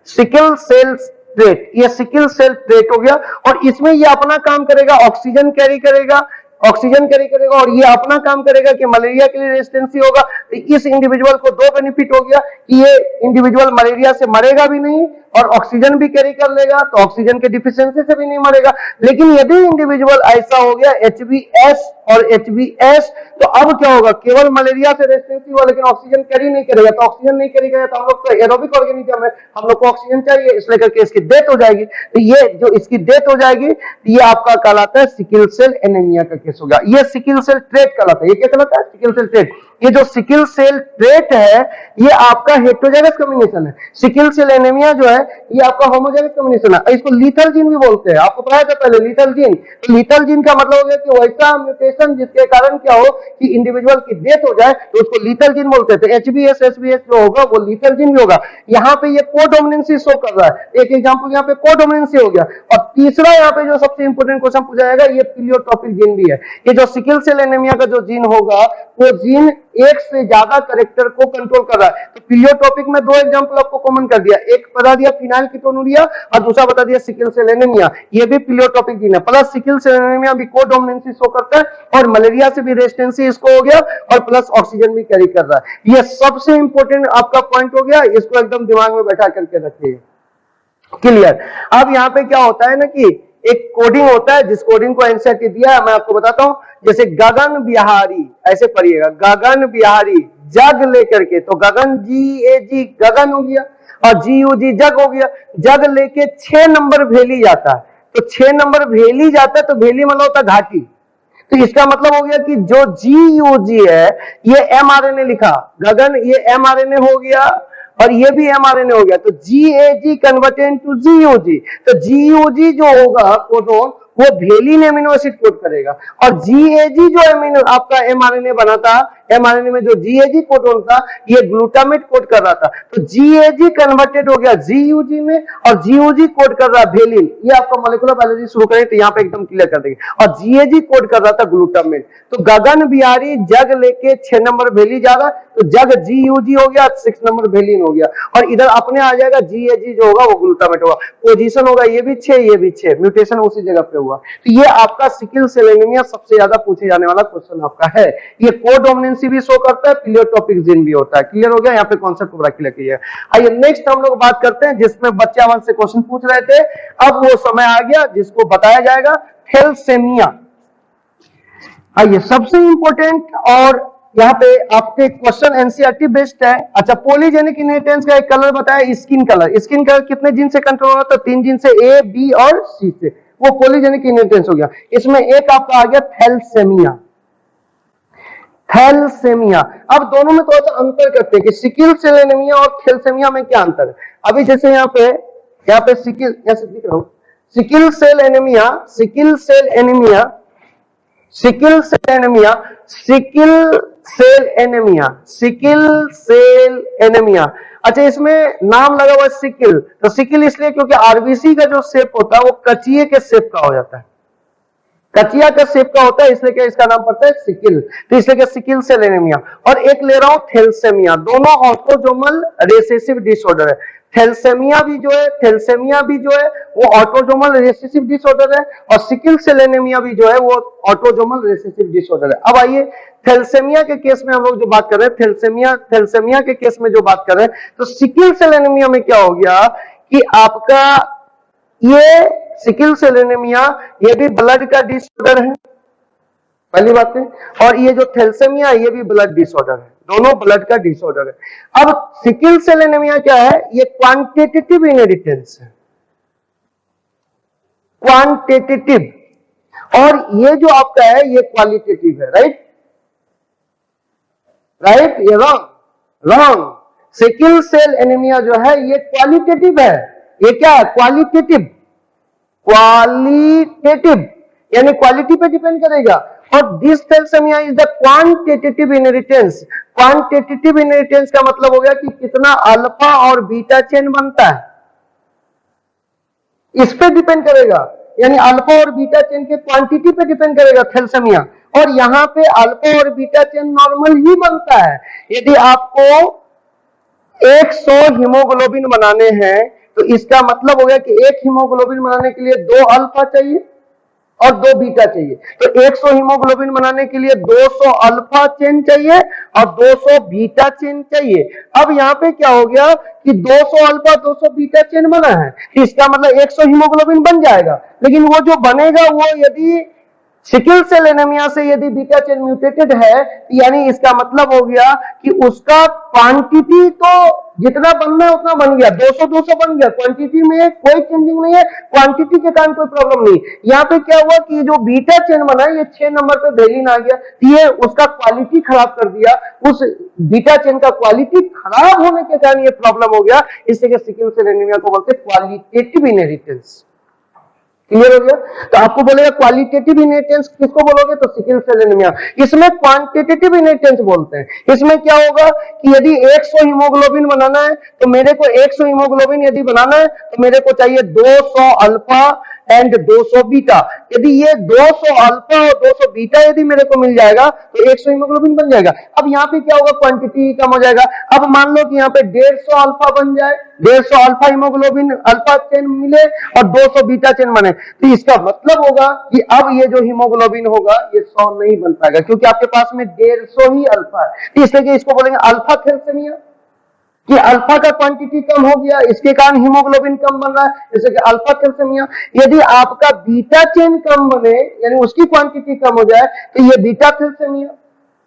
Sickle cell trait, ये सिकल सेल ट्रेट हो गया। और इसमें ये अपना काम करेगा, ऑक्सीजन कैरी करेगा ऑक्सीजन कैरी करेगा और ये अपना काम करेगा कि मलेरिया के लिए रेजिस्टेंसी होगा। तो इस इंडिविजुअल को दो बेनिफिट हो गया कि ये इंडिविजुअल मलेरिया से मरेगा भी नहीं और ऑक्सीजन भी कैरी कर लेगा, तो ऑक्सीजन के डिफिशियंसी से भी नहीं मरेगा। लेकिन यदि इंडिविजुअल ऐसा हो गया HbS और HbS, तो अब क्या होगा, केवल मलेरिया से रेजिस्टेंसी हुआ लेकिन ऑक्सीजन कैरी नहीं करेगा। तो ऑक्सीजन नहीं कैरी करेगा तो हम लोग तो एरोबिक ऑर्गेनिज्म है, हम लोग को ऑक्सीजन चाहिए, इसलिए करके इसकी डेथ हो जाएगी। तो ये जो इसकी डेथ हो जाएगी ये आपका कहलाता है सिकल सेल एनीमिया का केस होगा। ये सिकल सेल ट्रेट कहलाता है। ये क्या कहलाता है? Sickle cell trait. ये जो सिकल सेल ट्रेट है ये आपका हेटेरोजाइगस कॉम्बिनेशन है। सिकल सेल एनीमिया जो है ये आपका होमोजाइगस कॉम्बिनेशन है। इसको लीथल जीन भी बोलते हैं, आपको पढ़ाया था पहले लीथल जीन। तो लीथल जीन का मतलब हो गया कि वैसा म्यूटेशन जिसके कारण क्या हो कि इंडिविजुअल की डेथ हो जाए, तो उसको लीथल जीन बोलते हैं। तो HbS HbS जो होगा वो लीथल जीन भी होगा। यहाँ पे ये कोडोमिनेंसी शो कर रहा है। एक एग्जांपल यहाँ पे कोडोमिनेंसी हो गया। और तीसरा यहाँ पे जो सबसे इंपोर्टेंट क्वेश्चन पूछा जाएगा ये प्लियोट्रोपिक जीन भी है। ये जो सिकल सेल एनीमिया का जो जीन होगा वो जीन एक से ज्यादा कैरेक्टर को कंट्रोल कर रहा है। तो प्लियोट्रोपिक में दो एग्जांपल आपको कॉमन कर दिया, एक बता दिया फिनाइलकीटोनुरिया और दूसरा बता दिया सिकल सेल एनीमिया। ये भी प्लियोट्रोपिक जीन है। प्लस सिकल सेल एनीमिया भी कोडोमिनेंसी शो करता है और मलेरिया से भी रेजिस्टेंसी इसको हो गया और प्लस ऑक्सीजन भी कैरी कर रहा है। ये सबसे इंपोर्टेंट आपका पॉइंट हो गया, इसको एकदम दिमाग में बैठा करके रखिए। क्लियर। अब यहाँ पे क्या होता है ना कि एक कोडिंग होता है, जिस कोडिंग को एनसीईआरटी दिया है मैं आपको बताता हूं। जैसे गगन बिहारी, ऐसे पढ़िएगा, गगन बिहारी जग लेकर के, तो गगन GAG गगन हो गया और GUG जग हो गया। जग लेके 6 नंबर भेली जाता है, तो 6 नंबर भेली जाता है, तो भेली मतलब होता है घाटी। तो इसका मतलब हो गया कि जो GUG है ये mRNA लिखा, गगन ये mRNA हो गया और ये भी mRNA हो गया। तो GAG कन्वर्टेड टू GUG। तो GUG जो होगा कोडोन वो वेलिन एमिनो एसिड कोड करेगा और GAG जो एमिनो आपका mRNA बना था, mRNA में जो GAG कोडोन था ये ग्लूटामेट कोड कर रहा था। तो GAG कन्वर्टेड हो गया GUG में और GUG कोड कर रहा है वेलिन। ये आपका मॉलिक्यूलर बायोलॉजी शुरू करें तो यहाँ पे एकदम क्लियर कर देंगे। और GAG कोड कर रहा था ग्लूटामेट। तो गगन बिहारी जग लेके 6 नंबर वेली जा रहा है, तो जग GUG हो गया, 6 नंबर वेलिन हो गया और इधर अपने आ जाएगा GAG जो होगा वो ग्लूटामेट होगा। पोजीशन होगा ये भी 6 ये भी 6, म्यूटेशन उसी जगह पे हुआ। तो ये आपका सिकल सेल एनीमिया सबसे ज्यादा पूछे जाने वाला क्वेश्चन आपका है। ये कोडोमिनेंसी भी शो करता है, प्लियोट्रोपिक जीन भी होता है। क्लियर हो गया? यहाँ पे कॉन्सेप्ट पूरा क्लियर किया। आइए नेक्स्ट हम लोग बात करते हैं जिसमें बच्चे अवन से क्वेश्चन पूछ रहे थे। अब वो समय आ गया जिसको बताया जाएगा थैलेसेमिया। आइए सबसे इंपॉर्टेंट और यहाँ पे आपके क्वेश्चन एनसीईआरटी बेस्ड है। अच्छा, पॉलीजेनिक इनहेरिटेंस का एक कलर बताया, स्किन कलर। स्किन कलर कितने जीन से कंट्रोल हो रहा था? 3 जीन से, A, B और C से। वो पॉलीजेनिक इनहेरिटेंस हो गया। इसमें एक आपका आ गया थैलेसेमिया। थैलेसेमिया। अब दोनों में थोड़ा सा अंतर करते हैं कि सिकल सेल एनीमिया और थैलेसेमिया में क्या अंतर है। अभी जैसे यहाँ पे सिकल, ऐसे दिख रहा हूं, sickle cell anaemia, sickle cell anaemia, sickle cell anaemia, sickle cell anaemia, sickle cell anaemia. अच्छा, इसमें नाम लगा हुआ है सिकल। तो सिकल इसलिए क्योंकि आरबीसी का जो शेप होता है वो कचिए के शेप का हो जाता है, कचिया का शेप का होता है, इसलिए क्या इसका नाम पड़ता है सिकल। तो इसलिए क्या सिकल सेल एनीमिया। और एक ले रहा हूं थैलेसेमिया। दोनों ऑटोसोमल रिसेसिव डिसऑर्डर है। थैलेसेमिया भी जो है वो ऑटोसोमल रिसेसिव डिसऑर्डर है और सिकल सेल एनीमिया भी जो है वो ऑटोसोमल रिसेसिव डिसऑर्डर है। अब आइए थैलेसेमिया के केस में हम लोग जो बात कर रहे हैं, थैलेसेमिया के केस में जो बात कर रहे हैं, तो सिकल सेल एनीमिया में क्या हो गया कि आपका ये सिकल सेल एनीमिया ये भी ब्लड का डिसऑर्डर है, पहली बात है। और ये जो थैलेसेमिया ये भी ब्लड डिसऑर्डर है, दोनों ब्लड का डिसऑर्डर है। अब सिकल सेल एनीमिया क्या है? ये क्वांटिटेटिव इनहेरिटेंस है, क्वांटिटेटिव। और ये जो आपका है ये क्वालिटेटिव है। राइट? ये रॉन्ग। सिकल सेल एनीमिया जो है ये क्वालिटेटिव है। ये क्या है? क्वालिटेटिव यानी क्वालिटी पे डिपेंड करेगा। और this thalassaemia is the quantitative inheritance. Quantitative inheritance का मतलब हो गया कि कितना अल्फा और बीटा चेन बनता है, इस पे डिपेंड करेगा। यानी अल्फा और बीटा चेन के क्वांटिटी पे डिपेंड करेगा थैलेसेमिया। और यहां पे अल्फा और बीटा चेन नॉर्मल ही बनता है। यदि आपको 100 हीमोग्लोबिन बनाने हैं तो इसका मतलब हो गया कि एक हीमोग्लोबिन बनाने के लिए 2 अल्फा चाहिए और 2 बीटा चाहिए। तो 100 हीमोग्लोबिन बनाने के लिए 200 अल्फा चेन चाहिए और 200 बीटा चेन चाहिए। अब यहाँ पे क्या हो गया कि 200 अल्फा 200 बीटा चेन बना है, इसका मतलब 100 हीमोग्लोबिन बन जाएगा। लेकिन वो जो बनेगा वो यदि सिकल सेल एनीमिया से यदि बीटा चेन म्यूटेटेड है, यानी इसका मतलब हो गया कि उसका क्वांटिटी तो जितना बनना है उतना बन गया, 200 बन गया, क्वांटिटी में कोई चेंजिंग नहीं है, क्वांटिटी के कारण कोई प्रॉब्लम नहीं। यहाँ पे क्या हुआ कि जो बीटा चेन बना है ये 6 नंबर पे वेलिन आ गया, ये उसका क्वालिटी खराब कर दिया, उस बीटा चेन का क्वालिटी खराब होने के कारण ये प्रॉब्लम हो गया। इसलिए सिकल सेल एनीमिया को बोलते क्वालिटेटिव इनहेरिटेंस। क्लियर हो गया? तो आपको बोलेगा क्वालिटेटिव इनहेरिटेंस किसको बोलोगे, तो सिकल सेल एनीमिया। इसमें क्वांटिटेटिव इनहेरिटेंस बोलते हैं। इसमें क्या होगा कि यदि 100 हीमोग्लोबिन बनाना है तो मेरे को 100 हीमोग्लोबिन यदि बनाना है तो मेरे को चाहिए 200 अल्फा एंड 200 बीटा। यदि ये 200 अल्फा और 200 बीटा यदि मेरे को मिल जाएगा तो 100 हीमोग्लोबिन बन जाएगा। अब यहाँ पे क्या होगा, क्वांटिटी कम हो जाएगा। अब मान लो कि यहाँ पे 150 अल्फा बन जाए, 150 अल्फा हीमोग्लोबिन अल्फा चेन मिले और 200 बीटा चेन बने, तो इसका मतलब होगा कि अब ये जो हीमोग्लोबिन होगा ये 100 नहीं बन पाएगा, क्योंकि आपके पास में 150 ही अल्फा है। इसलिए इसको बोलेंगे अल्फा थैलेसीमिया, कि अल्फा का क्वांटिटी कम हो गया, इसके कारण हीमोग्लोबिन कम बन रहा है, जैसे कि अल्फा थैलेसीमिया। यदि आपका बीटा चेन कम बने, यानी उसकी क्वांटिटी कम हो जाए, तो ये बीटा थैलेसीमिया,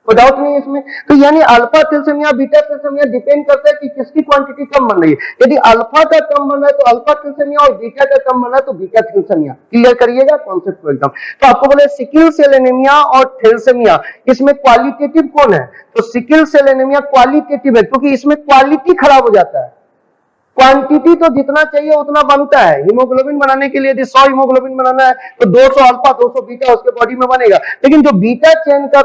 कोई डाउट नहीं है इसमें। तो यानी alpha thalassaemia beta thalassaemia depend करता है कि किसकी क्वांटिटी कम बन रही है। यदि अल्फा का कम बन रहा है तो अल्फा थैलेसीमिया, और बीटा का कम बन रहा है तो बीटा थैलेसीमिया। क्लियर करिएगा कॉन्सेप्ट को एकदम। तो आपको बोले सिकल सेल एनीमिया और थैलेसीमिया, इसमें क्वालिटेटिव कौन है, तो सिकल सेल एनीमिया क्वालिटेटिव है, क्योंकि इसमें क्वालिटी खराब हो जाता है। क्वांटिटी तो जितना चाहिए उतना बनता है। हीमोग्लोबिन बनाने के लिए यदि 100 हीमोग्लोबिन बनाना है तो 200 अल्फा 200 बीटा उसके बॉडी में बनेगा। लेकिन जो बीटा चेन का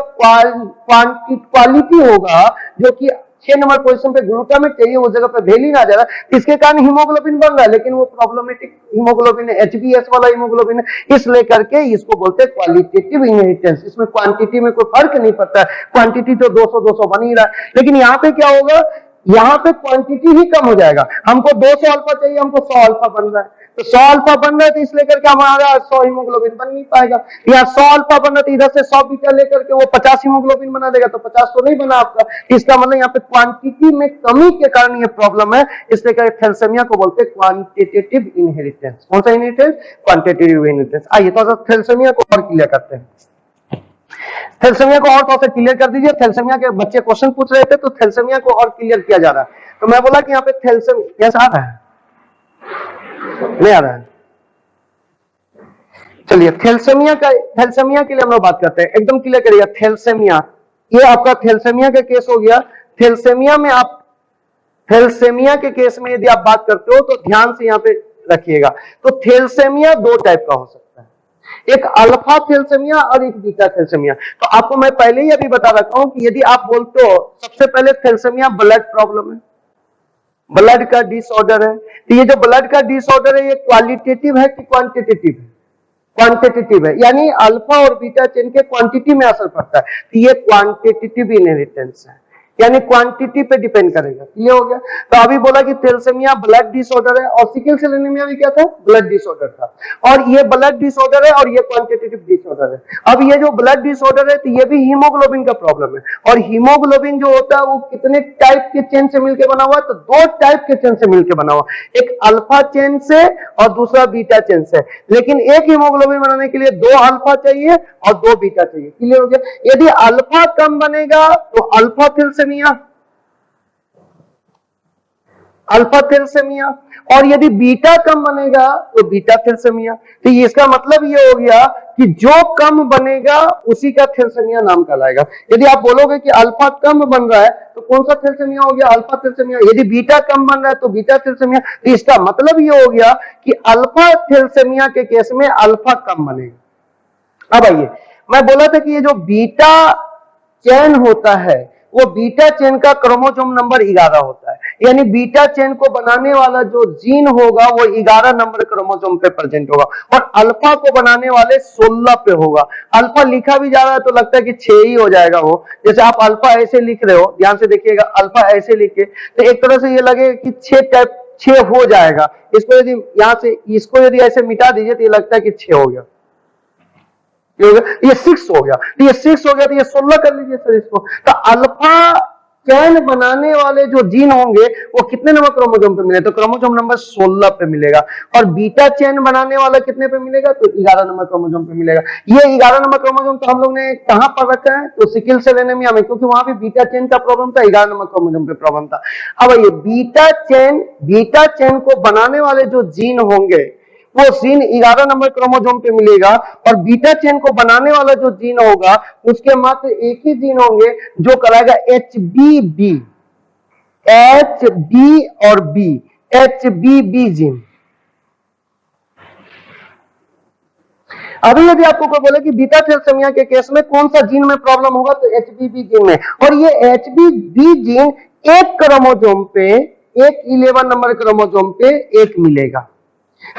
क्वालिटी होगा, जो कि 6 नंबर पोजीशन पे ग्लूटामेट चाहिए, उस जगह पे वेलिन आ जाएगा, इसके कारण हीमोग्लोबिन बन रहा है, लेकिन वो प्रॉब्लमेटिक हीमोग्लोबिन है, एचबीएस वाला हीमोग्लोबिन है, इसलिए करके इसको बोलते हैं क्वालिटेटिव इनहेरिटेंस। इसमें क्वांटिटी में कोई फर्क नहीं पड़ता है, क्वांटिटी तो 200 बन ही रहा है। लेकिन यहाँ पे क्या होगा, यहाँ पे क्वांटिटी ही कम हो जाएगा। हमको 200 अल्फा चाहिए, हमको 100 अल्फा बन रहा है, तो 100 अल्फा बन रहा है, तो इसलिए करके हमारा 100 हीमोग्लोबिन बन नहीं पाएगा। यहाँ 100 अल्फा बन रहा है तो इधर से 100 बीटा लेकर के वो 50 हीमोग्लोबिन बना देगा, तो 50 तो नहीं बना आपका। इसका मतलब यहाँ पे क्वांटिटी में कमी के कारण ये प्रॉब्लम है, इसलिए करके थैलेसीमिया को बोलते हैं क्वांटिटेटिव इनहेरिटेंस। कौन सा इनहेरिटेंस, क्वांटिटेटिव इनहेरिटेंस। आइए तो थैलेसीमिया को और क्लियर करते हैं। थैलेसीमिया को और थोड़ा सा क्लियर कर दीजिए। थैलेसीमिया के बच्चे क्वेश्चन पूछ रहे थे, तो थैलेसीमिया को और क्लियर किया जा रहा है। तो मैं बोला कि यहाँ पे थैलेसीमिया कैसा आ रहा है, नहीं आ रहा है। चलिए थैलेसीमिया के लिए हम लोग बात करते हैं, एकदम क्लियर करिएगा। थैलेसीमिया, ये आपका थैलेसीमिया का केस हो गया। थैलेसीमिया में आप, थैलेसीमिया के केस में यदि आप बात करते हो तो ध्यान से यहाँ पे रखिएगा। तो थैलेसीमिया 2 टाइप का हो सकता है, एक अल्फा थैलेसीमिया और एक बीटा थैलेसीमिया। तो आपको मैं पहले ही अभी बता रखा हूं कि यदि आप बोलते हो, सबसे पहले थैलेसीमिया ब्लड प्रॉब्लम है, ब्लड का डिसऑर्डर है। तो ये जो ब्लड का डिसऑर्डर है ये क्वालिटेटिव है कि क्वांटिटेटिव है, क्वांटिटेटिव है, यानी अल्फा और बीटा चेन के क्वांटिटी में असर पड़ता है। तो ये क्वांटिटेटिव इनहेरिटेंस है, यानी क्वांटिटी पे डिपेंड करेगा। ये हो गया। तो अभी बोला कि थैलेसीमिया ब्लड डिसऑर्डर है, और सिकल सेल एनीमिया भी क्या था, ब्लड डिसऑर्डर था। और ये ब्लड डिसऑर्डर है और ये क्वांटिटेटिव डिसऑर्डर है। अब ये जो ब्लड डिसऑर्डर है तो ये भी हीमोग्लोबिन का प्रॉब्लम है, और हीमोग्लोबिन जो होता है वो कितने टाइप के चेन से मिलकर बना हुआ है, तो 2 टाइप के चेन से मिलकर बना हुआ, एक अल्फा चेन से और दूसरा बीटा चेन से। लेकिन एक हीमोग्लोबिन बनाने के लिए 2 अल्फा चाहिए और 2 बीटा चाहिए। क्लियर हो गया। यदि अल्फा कम बनेगा तो अल्फा थैलेसीमिया, अल्फा थैलेसीमिया, और यदि बीटा कम बनेगा तो बीटा थैलेसीमिया। तो इसका मतलब ये हो गया कि जो कम बनेगा उसी का थैलेसीमिया नाम कहलाएगा। यदि आप बोलोगे कि अल्फा कम बन रहा है तो कौन सा थैलेसीमिया हो गया, अल्फा थैलेसीमिया। यदि बीटा कम बन रहा है तो बीटा थैलेसीमिया। तो इसका मतलब ये हो गया कि अल्फा थैलेसीमिया के केस में अल्फा कम बनेगा। अब आइए, मैं बोला था कि ये जो बीटा चेन होता है वो बीटा चेन का क्रोमोसोम नंबर 11 होता है, यानी बीटा चेन को बनाने वाला जो जीन होगा वो 11 नंबर क्रोमोसोम पे प्रेजेंट होगा, और अल्फा को बनाने वाले 16 पे होगा। अल्फा लिखा भी जा रहा है तो लगता है कि 6 ही हो जाएगा वो, जैसे आप अल्फा ऐसे लिख रहे हो, ध्यान से देखिएगा, अल्फा ऐसे लिखे तो एक तरह से ये लगेगा कि 6 हो जाएगा। इसको यदि यहां से इसको यदि ऐसे मिटा दीजिए तो ये लगता है कि 6 हो गया। ये हो गया, ये 6 हो गया, तो ये 6 हो गया, तो ये 16 कर लीजिए सर इसको। तो अल्फा चैन बनाने वाले जो जीन होंगे वो कितने नंबर क्रोमोसोम पे मिले, तो क्रोमोसोम नंबर 16 पे मिलेगा। और बीटा चैन बनाने वाला कितने पे मिलेगा, तो 11 नंबर क्रोमोसोम पे मिलेगा। ये 11 नंबर क्रोमोसोम तो हम लोग ने कहां पर रखा है, तो सिकल सेल एनीमिया में, क्योंकि वहां भी बीटा चैन का प्रॉब्लम था, 11 नंबर क्रोमोसोम पे प्रॉब्लम था। अब ये बीटा चैन को बनाने वाले जो जीन होंगे वो जीन 11 नंबर क्रोमोसोम पे मिलेगा। और बीटा चेन को बनाने वाला जो जीन होगा उसके मात्र एक ही जीन होंगे जो कहलाएगा HBB, HB और B, HBB जीन। अभी यदि आपको कोई बोले कि बीटा थैलेसीमिया के केस में कौन सा जीन में प्रॉब्लम होगा, तो HBB जीन में। और ये HBB जीन एक क्रोमोसोम पे, एक 11 नंबर क्रोमोसोम पे एक मिलेगा।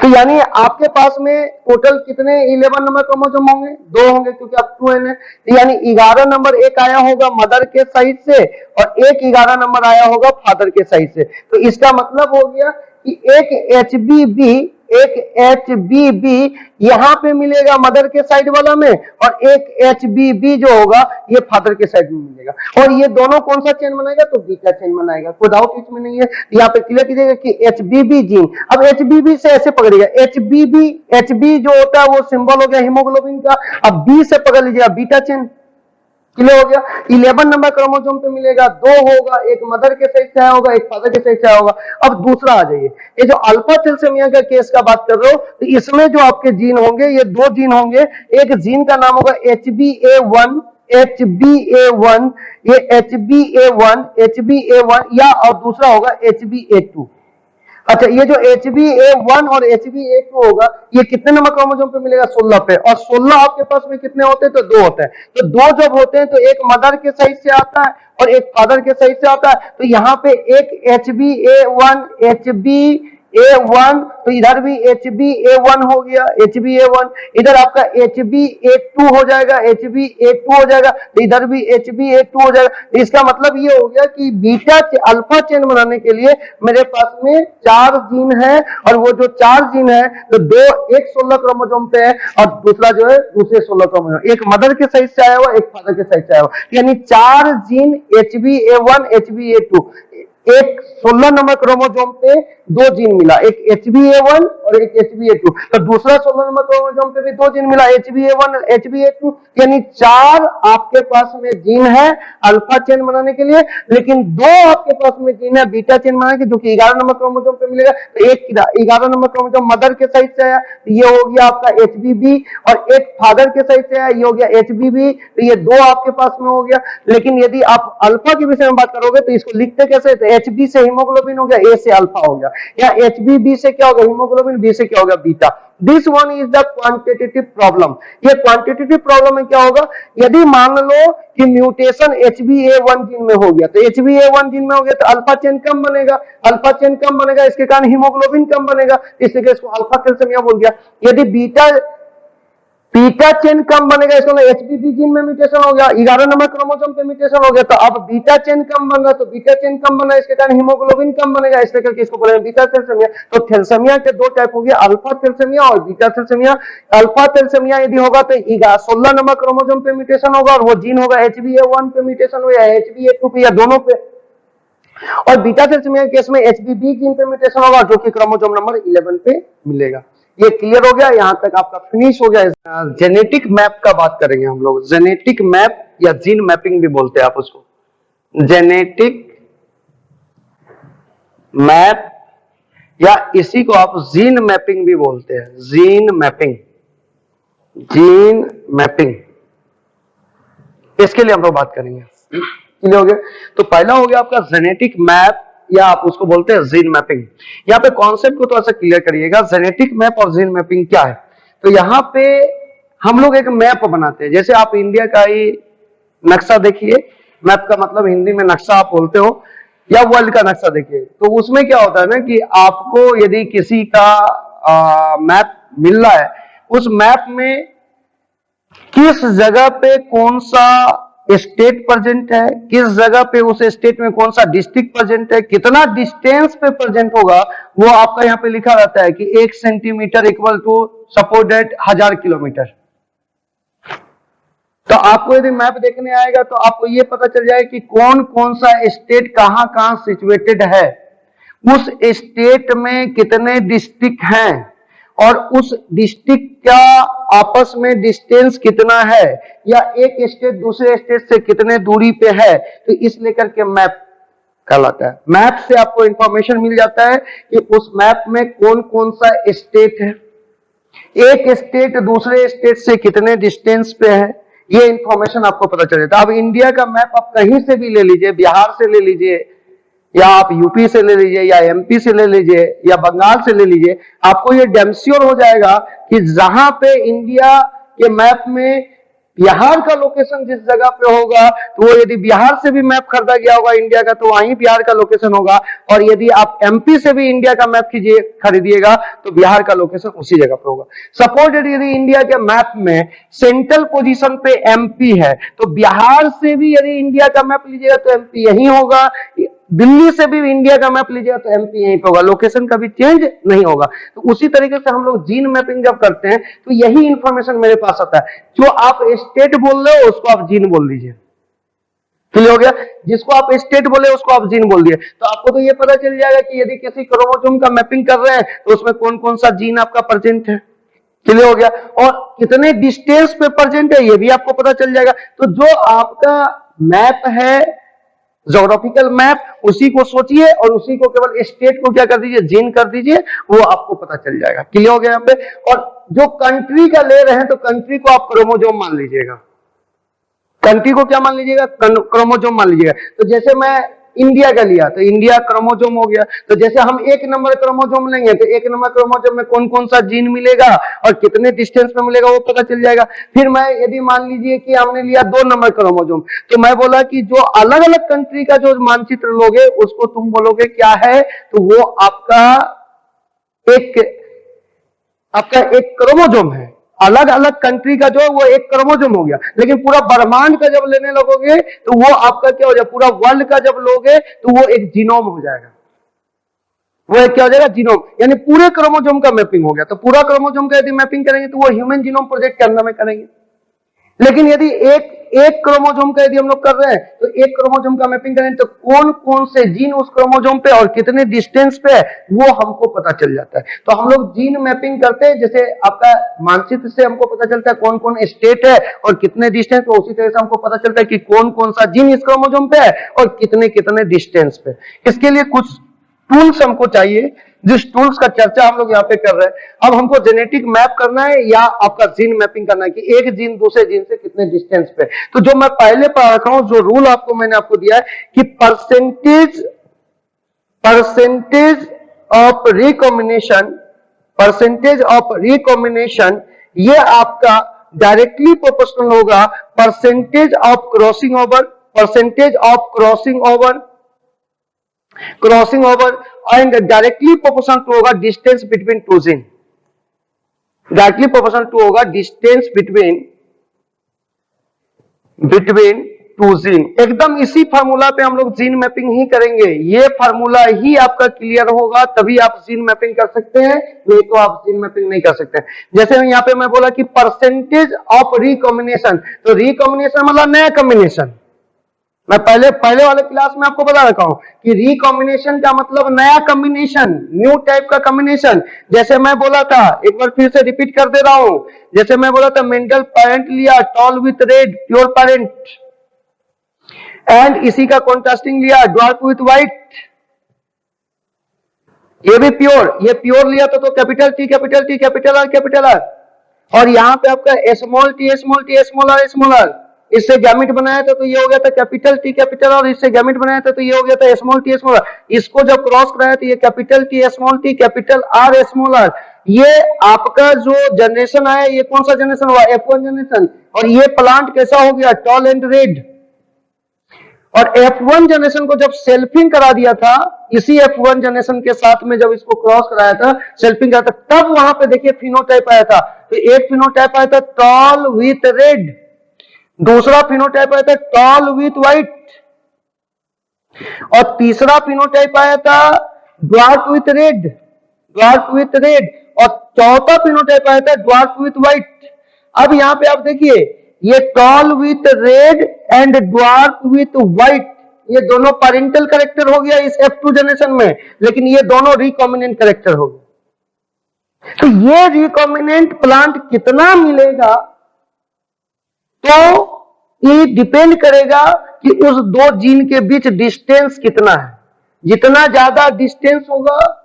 तो यानी आपके पास में टोटल कितने 11 नंबर क्रोमोसोम होंगे, 2 होंगे, क्योंकि आप 2n है। तो यानी 11 नंबर एक आया होगा मदर के साइड से और एक 11 नंबर आया होगा फादर के साइड से। तो इसका मतलब हो गया कि एक HBB यहां पे मिलेगा मदर के साइड वाला में, और एक HBB जो होगा ये फादर के साइड में मिलेगा। और ये दोनों कौन सा चेन बनाएगा, तो बीटा चेन बनाएगा, कोई डाउट इसमें नहीं है। यहाँ पे क्लियर कीजिएगा कि HBB जीन। अब HBB से ऐसे पकड़िएगा, HB जो होता है वो सिंबल हो गया हीमोग्लोबिन का। अब B से पकड़ लीजिएगा बीटा चेन, क्लियर हो गया। 11 नंबर क्रोमोसोम पे मिलेगा, 2 होगा, एक मदर के साइड से आया होगा, एक फादर के साइड से आया होगा। अब दूसरा आ जाइए, ये जो अल्फा थैलेसीमिया का केस का बात कर रहे हो, तो इसमें जो आपके जीन होंगे ये 2 जीन होंगे। एक जीन का नाम होगा HBA1, ये HBA1 या और दूसरा होगा HBA2। अच्छा, ये जो HBA1 और HBA2 होगा ये कितने नंबर क्रोमोसोम पे मिलेगा, 16 पे। और 16 आपके पास में कितने होते हैं, तो 2 होते हैं। तो 2 जब होते हैं तो एक मदर के साइड से आता है और एक फादर के साइड से आता है। तो यहाँ पे एक HBA1, तो इधर भी HBA1 हो गया, HBA1, इधर आपका HBA2 हो जाएगा, HBA2 हो जाएगा, तो इधर भी HBA2 हो जाएगा। तो इसका मतलब ये हो गया कि बीटा अल्फा चेन बनाने के लिए मेरे पास में 4 जीन है, और वो जो 4 जीन है तो एक 16 क्रोमोसोम पे है और दूसरा जो है दूसरे 16 क्रोमोसोम, एक मदर के साइड से आया हुआ, एक फादर के साइड से आया हुआ, यानी 4 जीन HBA1, HBA2। एक 16 नंबर क्रोमोसोम पे 2 जीन मिला, एक HBA1 और एक HBA2। तो दूसरा 16 नंबर क्रोमोसोम पे भी 2 जीन मिला, HBA1 और HBA2, यानी 4 आपके पास में जीन है अल्फा चेन बनाने के लिए, लेकिन 2 आपके पास में जीन है बीटा चेन बनाने के, जो कि 11 नंबर क्रोमोसोम पे मिलेगा। तो एक 11 नंबर क्रोमोसोम मदर के साइड से आया, तो ये हो गया आपका HBB, और एक फादर के साइड से आया, ये हो गया HBB। तो ये 2 आपके पास में हो गया। लेकिन यदि आप अल्फा के विषय में बात करोगे तो इसको लिखते कैसे, तो HB से हीमोग्लोबिन हो गया, A से अल्फा हो गया, या HBB से क्या होगा हीमोग्लोबिन, B से क्या होगा beta. This one is the quantitative problem. ये क्वांटिटेटिव प्रॉब्लम में क्या होगा, यदि मान लो कि म्यूटेशन HBA1 जीन में हो गया, तो HBA1 जीन में हो गया तो अल्फा चेन कम बनेगा, इसके कारण हीमोग्लोबिन कम बनेगा, इसलिए इसको अल्फा थैलेसीमिया बोल गया। यदि बीटा चेन कम बनेगा, इसको HBB जीन में म्यूटेशन हो गया, 11 नंबर क्रोमोसोम पे म्यूटेशन हो गया, तो अब बीटा चेन कम बन रहा, तो बीटा चेन कम बना, इसके कारण हीमोग्लोबिन कम बनेगा, इसलिए करके इसको बोलेंगे बीटा थैलेसीमिया। तो थैलेसीमिया के 2 टाइप हो गया, अल्फा थैलेसीमिया और बीटा थैलेसीमिया। अल्फा थैलेसीमिया यदि होगा तो 16 नंबर क्रोमोसोम पे म्यूटेशन होगा, और वो जीन होगा HBA1 पे म्यूटेशन हो या HBA2 पे या दोनों पे। और बीटा थैलेसीमिया के केस में HBB जीन पे म्यूटेशन होगा, जो कि क्रोमोसोम नंबर 11 पे मिलेगा। ये क्लियर हो गया, यहां तक आपका फिनिश हो गया। जेनेटिक मैप का बात करेंगे हम लोग, जेनेटिक मैप या जीन मैपिंग भी बोलते हैं आप उसको, जेनेटिक मैप या इसी को आप जीन मैपिंग भी बोलते हैं, जीन मैपिंग, इसके लिए हम लोग बात करेंगे। क्लियर हो गया। तो पहला हो गया आपका जेनेटिक मैप या आप उसको बोलते हैं जीन मैपिंग। यहाँ पे कॉन्सेप्ट को थोड़ा सा क्लियर करिएगा, जेनेटिक मैप और जीन मैपिंग क्या है। तो यहाँ पे हम लोग एक मैप बनाते हैं, जैसे आप इंडिया का ही नक्शा देखिए, मैप का मतलब हिंदी में नक्शा आप बोलते हो, या वर्ल्ड का नक्शा देखिए, तो उसमें क्या होता है ना कि आपको यदि किसी का मैप मिल रहा है, उस मैप में किस जगह पे कौन सा स्टेट प्रेजेंट है, किस जगह पे उस स्टेट में कौन सा डिस्ट्रिक्ट प्रेजेंट है, कितना डिस्टेंस पे प्रेजेंट होगा, वो आपका यहाँ पे लिखा रहता है कि 1 centimetre equal to suppose that 1000 kilometre. तो आपको यदि मैप देखने आएगा तो आपको ये पता चल जाएगा कि कौन कौन सा स्टेट कहां कहां सिचुएटेड है, उस स्टेट में कितने डिस्ट्रिक्ट हैं और उस डिस्ट्रिक्ट का आपस में डिस्टेंस कितना है, या एक स्टेट दूसरे स्टेट से कितने दूरी पे है, तो इस लेकर के मैप कहलाता है। मैप से आपको इंफॉर्मेशन मिल जाता है कि उस मैप में कौन कौन सा स्टेट है, एक स्टेट दूसरे स्टेट से कितने डिस्टेंस पे है, ये इंफॉर्मेशन आपको पता चल जाता है। अब इंडिया का मैप आप कहीं से भी ले लीजिए, बिहार से ले लीजिए या आप यूपी से ले लीजिए या एमपी से ले लीजिए या बंगाल से ले लीजिए, आपको ये डैम श्योर हो जाएगा कि जहां पे इंडिया के मैप में बिहार का लोकेशन जिस जगह पे होगा, तो वो यदि बिहार से भी मैप खरीदा गया होगा इंडिया का, तो वहीं बिहार का लोकेशन होगा। और यदि आप एमपी से भी इंडिया का मैप कीजिए खरीदिएगा, तो बिहार का लोकेशन उसी जगह पे होगा। सपोज यदि इंडिया के मैप में सेंट्रल पोजीशन पे एमपी है, तो बिहार से भी यदि इंडिया का मैप लीजिएगा तो एमपी यही होगा, दिल्ली से भी इंडिया का मैप लीजिएगा तो एमपी यहीं पे होगा, लोकेशन कभी चेंज नहीं होगा। तो उसी तरीके से हम लोग जीन मैपिंग जब करते हैं तो यही इंफॉर्मेशन मेरे पास आता है। जो आप स्टेट बोल रहे हो उसको आप जीन बोल दीजिए, क्लियर हो गया। जिसको आप स्टेट बोले उसको आप जीन बोल दिए, तो आपको तो ये पता चल जाएगा कि यदि किसी क्रोमोसोम का मैपिंग कर रहे हैं तो उसमें कौन कौन सा जीन आपका प्रेजेंट है, क्लियर हो गया। और कितने डिस्टेंस पे प्रेजेंट है ये भी आपको पता चल जाएगा। तो जो आपका मैप है ज्योग्राफिकल मैप, उसी को सोचिए और उसी को केवल स्टेट को क्या कर दीजिए, जीन कर दीजिए, वो आपको पता चल जाएगा, क्लियर हो गया यहाँ पे। और जो कंट्री का ले रहे हैं तो कंट्री को आप क्रोमोसोम मान लीजिएगा, कंट्री को क्या मान लीजिएगा, क्रोमोसोम मान लीजिएगा। तो जैसे मैं इंडिया का लिया तो इंडिया क्रोमोसोम हो गया, तो जैसे हम एक नंबर क्रोमोसोम लेंगे तो एक नंबर क्रोमोसोम में कौन कौन सा जीन मिलेगा और कितने डिस्टेंस में मिलेगा वो पता चल जाएगा। फिर मैं यदि मान लीजिए कि हमने लिया 2 नंबर क्रोमोसोम, तो मैं बोला कि जो अलग अलग कंट्री का जो मानचित्र लोगे उसको तुम बोलोगे क्या है, तो वो आपका एक क्रोमोसोम है। अलग अलग कंट्री का जो है वो एक क्रोमोसोम हो गया, लेकिन पूरा ब्रह्मांड का जब लेने लगोगे तो वो आपका क्या हो जाएगा, पूरा वर्ल्ड का जब लोगे तो वो एक जीनोम हो जाएगा, वो एक क्या हो जाएगा, जीनोम, यानी पूरे क्रोमोसोम का मैपिंग हो गया। तो पूरा क्रोमोसोम का यदि मैपिंग करेंगे तो वो ह्यूमन जीनोम प्रोजेक्ट के अंदर में करेंगे। लेकिन यदि एक क्रोमोसोम का यदि हम लोग कर रहे हैं तो एक क्रोमोसोम का मैपिंग करें तो कौन कौन से जीन उस क्रोमोसोम पे और कितने डिस्टेंस पे है वो हमको पता चल जाता है। तो हम लोग जीन मैपिंग करते हैं, जैसे आपका मानचित्र से हमको पता चलता है कौन कौन स्टेट है और कितने डिस्टेंस पे, उसी तरह से हमको पता चलता है कि कौन कौन सा जीन इस क्रोमोसोम पे है और कितने कितने डिस्टेंस पे। इसके लिए कुछ टूल्स हमको चाहिए, जिस टूल्स का चर्चा हम लोग यहाँ पे कर रहे हैं। अब हमको जेनेटिक मैप करना है या आपका जीन मैपिंग करना है कि एक जीन दूसरे जीन से कितने डिस्टेंस पे। तो जो मैं पहले पढ़ा रखा हूं, जो रूल मैंने आपको दिया है कि परसेंटेज ऑफ रिकॉम्बिनेशन ये आपका डायरेक्टली प्रोपोर्शनल होगा percentage of crossing over and directly proportional to होगा distance between two gene, directly proportional to होगा डिस्टेंस बिटवीन टू जीन। एकदम इसी फार्मूला पे हम लोग जीन मैपिंग ही करेंगे, ये फार्मूला ही आपका क्लियर होगा तभी आप जीन मैपिंग कर सकते हैं, नहीं तो आप जीन मैपिंग नहीं कर सकते। जैसे यहाँ पे मैं बोला कि परसेंटेज ऑफ रिकॉम्बिनेशन, तो रिकॉम्बिनेशन मतलब नया कॉम्बिनेशन। मैं पहले वाले क्लास में आपको बता रखा हूं कि रिकॉम्बिनेशन का मतलब नया कॉम्बिनेशन, न्यू टाइप का कॉम्बिनेशन। जैसे मैं बोला था, एक बार फिर से रिपीट कर दे रहा हूं, जैसे मैं बोला था मेंडल पेरेंट लिया tall with red pure parent, and इसी का कॉन्ट्रास्टिंग लिया ड्वार्फ विथ व्हाइट, ये भी प्योर, ये प्योर लिया तो कैपिटल टी कैपिटल आर, और यहाँ पे आपका स्मॉल आर, इससे गैमेट बनाया था तो ये हो गया था कैपिटल टी कैपिटल और इससे गैमेट बनाया था तो ये हो गया था स्मॉल टी स्मॉल आर। इसको जब क्रॉस कराया तो ये capital T capital R small R. ये आपका जो जनरेशन आया ये कौन सा जनरेशन हुआ, F1 जनरेशन। और ये प्लांट कैसा हो गया, टॉल एंड रेड। और F1 जनरेशन को जब सेल्फिंग करा दिया था, इसी F1 जनरेशन के साथ में जब इसको क्रॉस कराया था, सेल्फिंग करा था, तब वहां पे देखिए फिनोटाइप आया था। तो एक फिनोटाइप आया था टॉल विथ रेड, दूसरा फिनोटाइप आया था टॉल विथ व्हाइट, और तीसरा फिनोटाइप आया था ड्वार्फ विथ रेड, और चौथा फिनोटाइप आया था ड्वार्फ विथ व्हाइट। अब यहां पे आप देखिए ये tall with red and dwarf with white, ये दोनों पैरेंटल कैरेक्टर हो गया इस F2 जनरेशन में, लेकिन ये दोनों रिकॉम्बिनेंट कैरेक्टर हो गए। तो ये रिकॉम्बिनेंट प्लांट कितना मिलेगा, तो ये डिपेंड करेगा कि उस दो जीन के बीच डिस्टेंस कितना है। जितना ज्यादा डिस्टेंस होगा,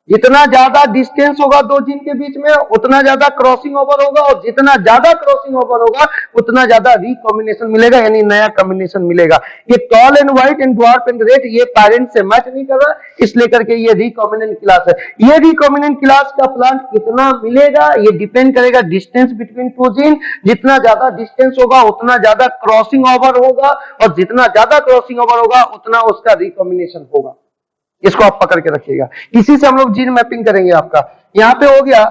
जितना ज्यादा डिस्टेंस होगा दो जीन के बीच में, उतना ज्यादा क्रॉसिंग ओवर होगा, और जितना ज्यादा क्रॉसिंग ओवर होगा उतना ज्यादा रिकॉम्बिनेशन मिलेगा, यानी नया कॉम्बिनेशन मिलेगा। ये tall and white and dwarf and red ये पेरेंट से मैच नहीं कर रहा, इसलिए करके ये रिकॉम्बिनेंट क्लास है। ये रिकॉम्बिनेंट क्लास का प्लांट कितना मिलेगा, ये डिपेंड करेगा डिस्टेंस बिटवीन टू जीन। जितना ज्यादा डिस्टेंस होगा उतना ज्यादा क्रॉसिंग ओवर होगा, और जितना ज्यादा क्रॉसिंग ओवर होगा उतना उसका रिकॉम्बिनेशन होगा। इसको आप पकड़ के रखिएगा, इसी से हम लोग जीन मैपिंग करेंगे। आपका यहां पे हो गया,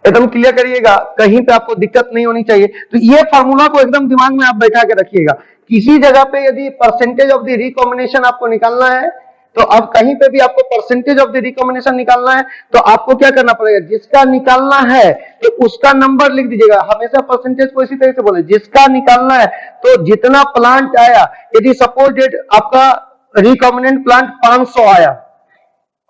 एकदम क्लियर करिएगा, कहीं पे आपको दिक्कत नहीं होनी चाहिए। तो ये फार्मूला को एकदम दिमाग में आप बैठा के रखिएगा। किसी जगह पे यदि परसेंटेज ऑफ द रिकॉम्बिनेशन आपको निकालना है, तो अब कहीं पे भी आपको परसेंटेज ऑफ द रिकॉम्बिनेशन निकालना है, तो आपको क्या करना पड़ेगा, जिसका निकालना है तो उसका नंबर लिख दीजिएगा। हमेशा परसेंटेज को इसी तरह से बोले, जिसका निकालना है तो जितना प्लांट आया, यदि सपोज डेट आपका रिकॉम्बिनेंट प्लांट 500 आया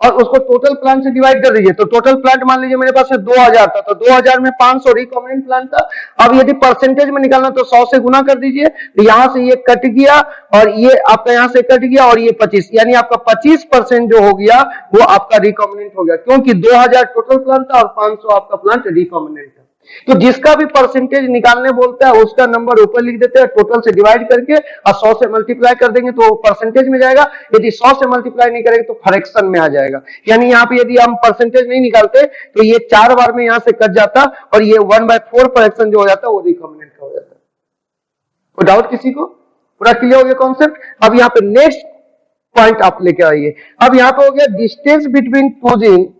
और उसको टोटल प्लांट से डिवाइड कर दीजिए, तो टोटल प्लांट मान लीजिए मेरे पास 2000 था, तो 2000 में 500 रिकॉम्बिनेंट प्लांट था। अब यदि परसेंटेज में निकालना तो 100 से गुना कर दीजिए, तो यहां से ये कट गया और ये आपका यहां से कट गया और ये 25, यानी आपका 25% जो हो गया वो आपका रिकॉम्बिनेंट हो गया, क्योंकि 2000 टोटल प्लांट था और 500 आपका प्लांट रिकॉम्बिनेंट था। तो जिसका भी परसेंटेज निकालने बोलता है उसका नंबर ऊपर लिख देते हैं, टोटल से डिवाइड करके और 100 से मल्टीप्लाई कर देंगे तो परसेंटेज में जाएगा। यदि 100 से मल्टीप्लाई नहीं करेंगे तो फ्रैक्शन में आ जाएगा। यानी यहाँ पे यदि हम परसेंटेज नहीं निकालते तो ये 4 बार में यहां से कट जाता और ये 1/4 फ्रैक्शन जो हो जाता वो रिकॉम्बिनेंट का हो जाता। कोई डाउट किसी को? पूरा क्लियर हो गया कॉन्सेप्ट? अब यहाँ पे नेक्स्ट पॉइंट आप लेके आइए। अब यहाँ पे हो गया डिस्टेंस बिटवीन टू जीन।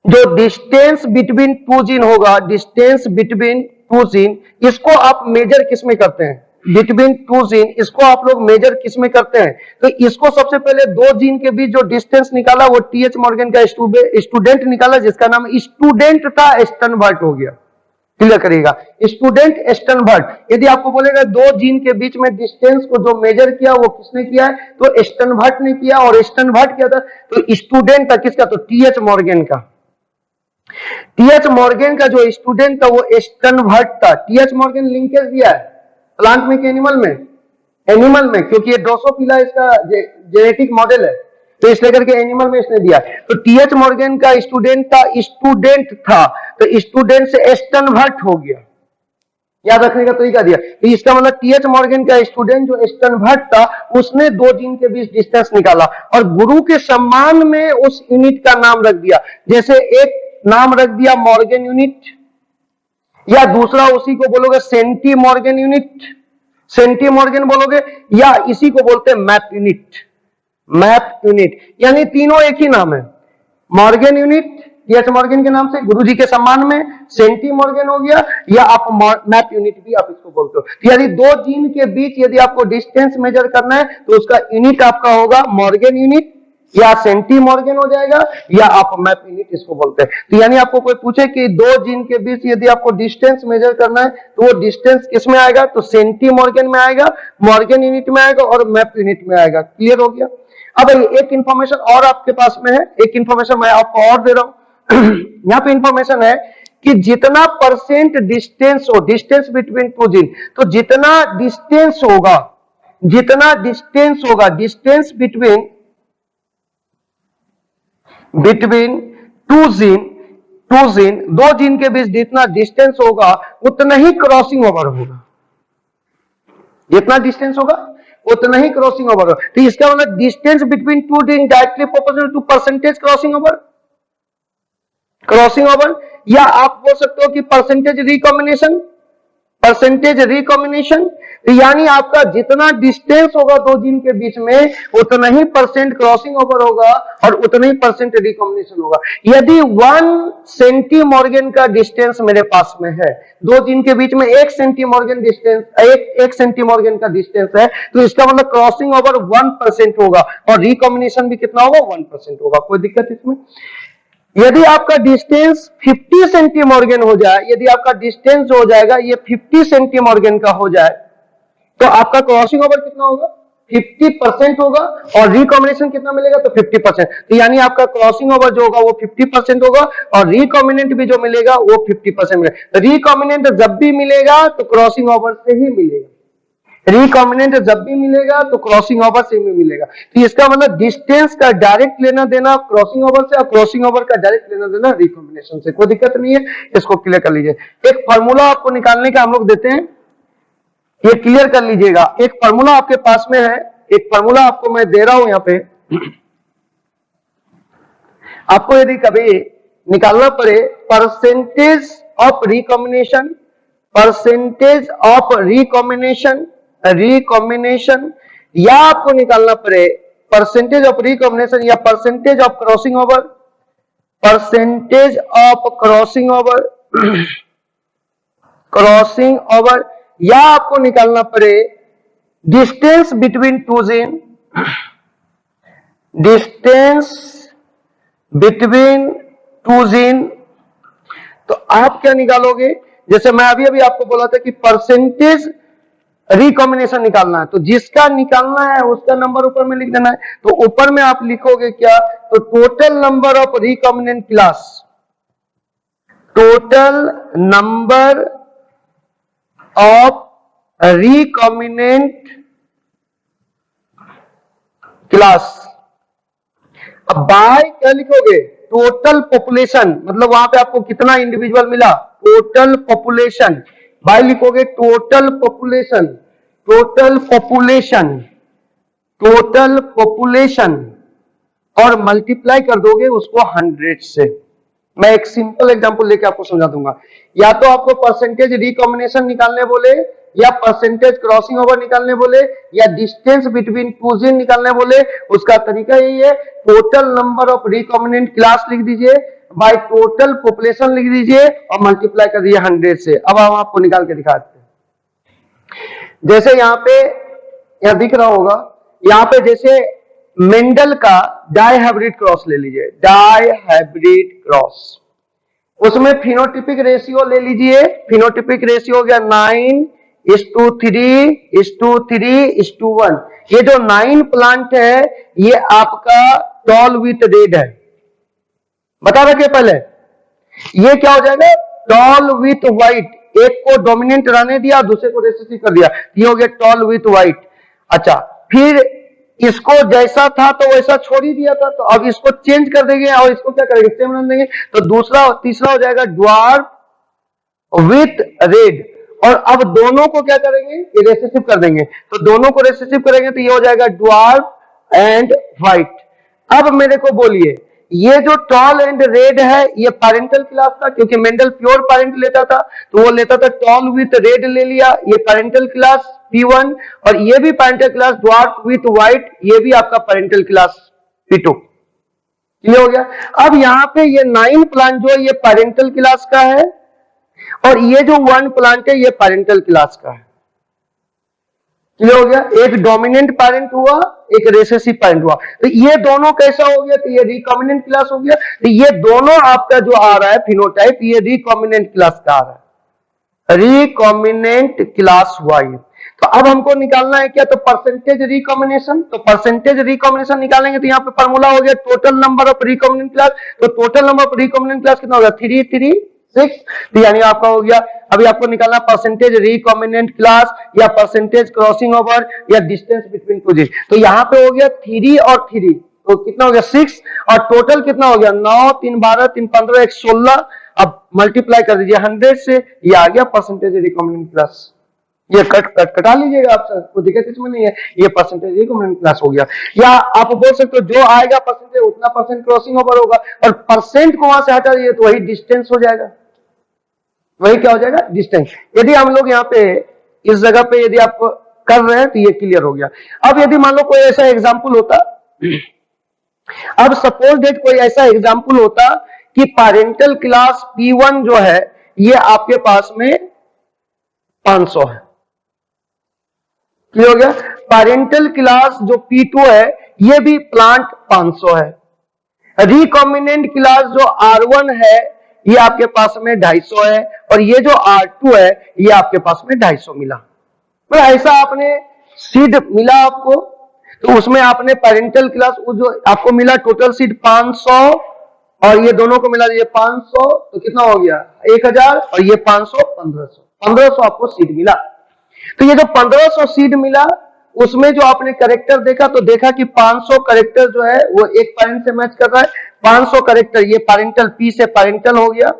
जो डिस्टेंस बिटवीन टू जीन होगा, डिस्टेंस बिटवीन टू जीन, इसको आप मेजर किस में करते हैं? बिटवीन टू जीन, इसको आप लोग मेजर किस में करते हैं? तो इसको सबसे पहले दो जीन के बीच जो डिस्टेंस निकाला वो TH मॉर्गन का स्टूडेंट निकाला, जिसका नाम स्टूडेंट था, स्टर्नबर्ट हो गया। क्लियर करिएगा, स्टूडेंट स्टर्नबर्ट। यदि आपको बोलेगा दो जीन के बीच में डिस्टेंस को जो मेजर किया वो किसने किया है, तो स्टर्नबर्ट ने किया। और स्टर्नबर्ट क्या था, तो स्टूडेंट था किसका, तो TH मॉर्गन का। TH मॉर्गन का जो स्टूडेंट था वो स्टर्नबर्ट था। TH मॉर्गन लिंकेज दिया है प्लांट में कि एनिमल में? एनिमल में, क्योंकि ये ड्रोसोफिला इसका जेनेटिक मॉडल है, तो इसलिए करके एनिमल में इसने दिया। तो TH मॉर्गन का स्टूडेंट था, तो स्टूडेंट से स्टर्नबर्ट हो गया। याद रखने का तरीका दिया, तो इसका मतलब TH मॉर्गन का स्टूडेंट जो स्टर्नबर्ट था उसने दो जीन के बीच डिस्टेंस निकाला और गुरु के सम्मान में उस यूनिट का नाम रख दिया। जैसे एक नाम रख दिया मॉर्गन यूनिट, या दूसरा उसी को बोलोगे centimorgan unit, centimorgan बोलोगे, या इसी को बोलते हैं मैप यूनिट। मैप यूनिट यानी तीनों एक ही नाम है। मॉर्गन यूनिट TH मॉर्गन के नाम से गुरुजी के सम्मान में, सेंटी मॉर्गन हो गया, या आप मैप यूनिट भी आप इसको बोलते हो। यदि दो जीन के बीच यदि आपको डिस्टेंस मेजर करना है तो उसका यूनिट आपका होगा मॉर्गन यूनिट, या सेंटी मॉर्गन हो जाएगा, या आप मैप यूनिट इसको बोलते हैं। तो यानी आपको कोई पूछे कि दो जीन के बीच यदि आपको डिस्टेंस मेजर करना है तो वो डिस्टेंस किस में आएगा, तो सेंटी मॉर्गन में आएगा, मॉर्गन यूनिट में आएगा और मैप यूनिट में आएगा। क्लियर हो गया? अब एक इंफॉर्मेशन और आपके पास में है, एक इंफॉर्मेशन मैं आपको और दे रहा हूं। यहाँ पे इंफॉर्मेशन है कि जितना परसेंट डिस्टेंस हो, डिस्टेंस बिटवीन टू जीन, तो जितना डिस्टेंस होगा, डिस्टेंस बिटवीन टू जीन, दो जीन के बीच जितना डिस्टेंस होगा उतना ही क्रॉसिंग ओवर होगा। जितना डिस्टेंस होगा उतना ही क्रॉसिंग ओवर होगा। तो इसका मतलब distance between two gene directly proportional to percentage crossing over, या आप बोल सकते हो कि परसेंटेज रिकॉम्बिनेशन। यानी आपका जितना डिस्टेंस होगा दो जीन के बीच में उतना ही परसेंट क्रॉसिंग ओवर होगा और उतना ही परसेंट रिकॉम्बिनेशन होगा। यदि 1 सेंटी मॉर्गन का डिस्टेंस मेरे पास में है, दो जीन के बीच में 1 सेंटी मॉर्गन का डिस्टेंस है, तो इसका मतलब क्रॉसिंग ओवर 1% होगा और रिकॉम्बिनेशन भी कितना होगा, 1% होगा। कोई दिक्कत इसमें? यदि आपका डिस्टेंस 50 सेंटीमॉर्गन हो जाए, यदि आपका डिस्टेंस हो जाएगा ये 50 सेंटीमॉर्गन का हो जाए, तो आपका क्रॉसिंग ओवर कितना होगा? 50% होगा, और रिकॉम्बिनेशन कितना मिलेगा? तो 50%। तो यानी आपका क्रॉसिंग ओवर जो होगा वो 50% होगा, और रिकॉम्बिनेंट भी जो मिलेगा वो 50% मिलेगा। तो रिकॉम्बिनेंट जब भी मिलेगा तो क्रॉसिंग ओवर से ही मिलेगा, रिकॉम्बिनेंट जब भी मिलेगा तो क्रॉसिंग ओवर से ही मिलेगा। तो इसका मतलब डिस्टेंस का डायरेक्ट लेना देना क्रॉसिंग ओवर से, और क्रॉसिंग ओवर का डायरेक्ट लेना देना रिकॉम्बिनेशन से। कोई दिक्कत नहीं है, इसको क्लियर कर लीजिए। एक फॉर्मूला आपको निकालने का हम लोग देते हैं, ये क्लियर कर लीजिएगा। एक फॉर्मूला आपके पास में है, एक फॉर्मूला आपको मैं दे रहा हूं यहां पे। आपको यदि कभी निकालना पड़े percentage of recombination, percentage of recombination, recombination, या आपको निकालना पड़े परसेंटेज ऑफ रिकॉम्बिनेशन या percentage of crossing over, percentage of crossing over, crossing over, या आपको निकालना पड़े distance between two gene, distance between two gene, तो आप क्या निकालोगे? जैसे मैं अभी अभी आपको बोला था कि परसेंटेज रिकॉम्बिनेशन निकालना है, तो जिसका निकालना है उसका नंबर ऊपर में लिख देना है। तो ऊपर में आप लिखोगे क्या? तो total number of recombinant class, total number of recombinant class. अब बाय क्या लिखोगे? टोटल पॉपुलेशन, मतलब वहां पे आपको कितना इंडिविजुअल मिला, टोटल पॉपुलेशन। बाय लिखोगे total population, total population, total population, और मल्टीप्लाई कर दोगे उसको 100 से। मैं एक सिंपल एग्जांपल लेके आपको समझा दूंगा। या तो आपको परसेंटेज रिकॉम्बिनेशन निकालने बोले, या परसेंटेज क्रॉसिंग ओवर निकालने बोले, या डिस्टेंस बिटवीन टू जीन निकालने बोले, उसका तरीका यही है, total number of recombinant class लिख दीजिए, बाय टोटल पॉपुलेशन लिख दीजिए, और मल्टीप्लाई कर दीजिए 100 से। अब हम आपको निकाल के दिखाते हैं। जैसे यहाँ पे, यहाँ दिख रहा होगा, यहाँ पे जैसे मेंडल का डाइहाइब्रिड क्रॉस ले लीजिए, डाइहाइब्रिड क्रॉस, उसमें फिनोटिपिक रेशियो ले लीजिए। फिनोटिपिक रेशियो हो गया 9:3:1। ये जो 9 प्लांट है ये आपका टॉल विथ रेड है, बता रखे पहले। ये क्या हो जाएगा? Tall with white. एक को डोमिनेंट रहने दिया, दूसरे को रेसेसिव कर दिया, ये हो गया टॉल विथ व्हाइट। अच्छा, फिर इसको जैसा था तो वैसा छोड़ ही दिया था, तो अब इसको चेंज कर देंगे और इसको क्या करेंगे? सेम रन देंगे, तो दूसरा तीसरा हो जाएगा ड्वार्फ विथ रेड। और अब दोनों को क्या करेंगे? ये रेसेसिव कर देंगे, तो दोनों को रेसेसिव करेंगे तो ये हो जाएगा ड्वार्फ एंड व्हाइट। अब मेरे को बोलिए, ये जो टॉल एंड रेड है ये पैरेंटल क्लास था, क्योंकि मेंडल प्योर पैरेंट लेता था, तो वो लेता था टॉल विथ रेड ले लिया, ये पैरेंटल क्लास P1, और ये भी parental class dwarf with white, ये भी आपका पैरेंटल क्लास P2। क्लियर हो गया? अब यहाँ पे ये 9 प्लांट जो है ये पैरेंटल क्लास का है, और ये जो 1 प्लांट है ये पैरेंटल क्लास का है। क्लियर हो गया? एक डोमिनेंट पैरेंट हुआ, एक रेसेसिव पैरेंट हुआ, तो ये दोनों कैसा हो गया? तो ये रिकॉम्बिनेंट क्लास हो गया। तो ये दोनों आपका जो आ रहा है फिनोटाइप, ये रिकॉम्बिनेंट क्लास का आ रहा है, रिकॉम्बिनेंट क्लास वाई। तो अब हमको निकालना है क्या? तो परसेंटेज रिकॉम्बिनेशन। तो परसेंटेज रिकॉम्बिनेशन निकालेंगे तो यहाँ पे फॉर्मूला हो गया total number of recombinant class. तो total number of recombinant class कितना होगा? 3, 3, 6। तो यानी आपका हो गया, अभी आपको निकालना परसेंटेज रिकॉम्बिनेंट क्लास, या परसेंटेज क्रॉसिंग ओवर, या डिस्टेंस बिटवीन टू जीन। तो यहाँ पे हो गया 3 और 3, तो कितना हो गया? 6। और टोटल कितना हो गया? 9, 3, 12, 3, 15, 1, 16। अब मल्टीप्लाई कर दीजिए 100 से, ये आ गया परसेंटेज रिकॉम्बिनेंट क्लास। ये कटा लीजिएगा आप, कोई दिक्कत इसमें नहीं है, ये परसेंटेज रिकॉम्बिनेंट क्लास हो गया। या आप बोल सकते हो जो आएगा परसेंटेज उतना परसेंट क्रॉसिंग ओवर होगा, और परसेंट को वहां से हटा दिए तो वही डिस्टेंस हो जाएगा। वही क्या हो जाएगा? डिस्टेंस। यदि हम लोग यहाँ पे इस जगह पे यदि आप कर रहे हैं तो ये क्लियर हो गया। अब यदि मान लो कोई ऐसा एग्जाम्पल होता, अब सपोज डेट कोई ऐसा एग्जाम्पल होता कि पैरेंटल क्लास P1 जो है ये आपके पास में 500 है। क्लियर हो गया? पैरेंटल क्लास जो P2 है ये भी प्लांट 500 है। रिकॉम्बिनेंट क्लास जो R1 है ये आपके पास में 250 है और ये जो R2 है ये आपके पास में 250 मिला। तो ऐसा आपने सीड मिला आपको, तो उसमें आपने पेरेंटल क्लास जो आपको मिला टोटल सीड 500 और ये दोनों को मिला ये 500, तो कितना हो गया 1000 और ये 500 1500 आपको सीड मिला। तो ये जो 1500 सीड मिला उसमें जो आपने करेक्टर देखा तो देखा कि 500 करेक्टर जो है वो एक पेरेंट से मैच कर रहा है। 500 करेक्टर ये पेरेंटल पी से पेरेंटल हो गया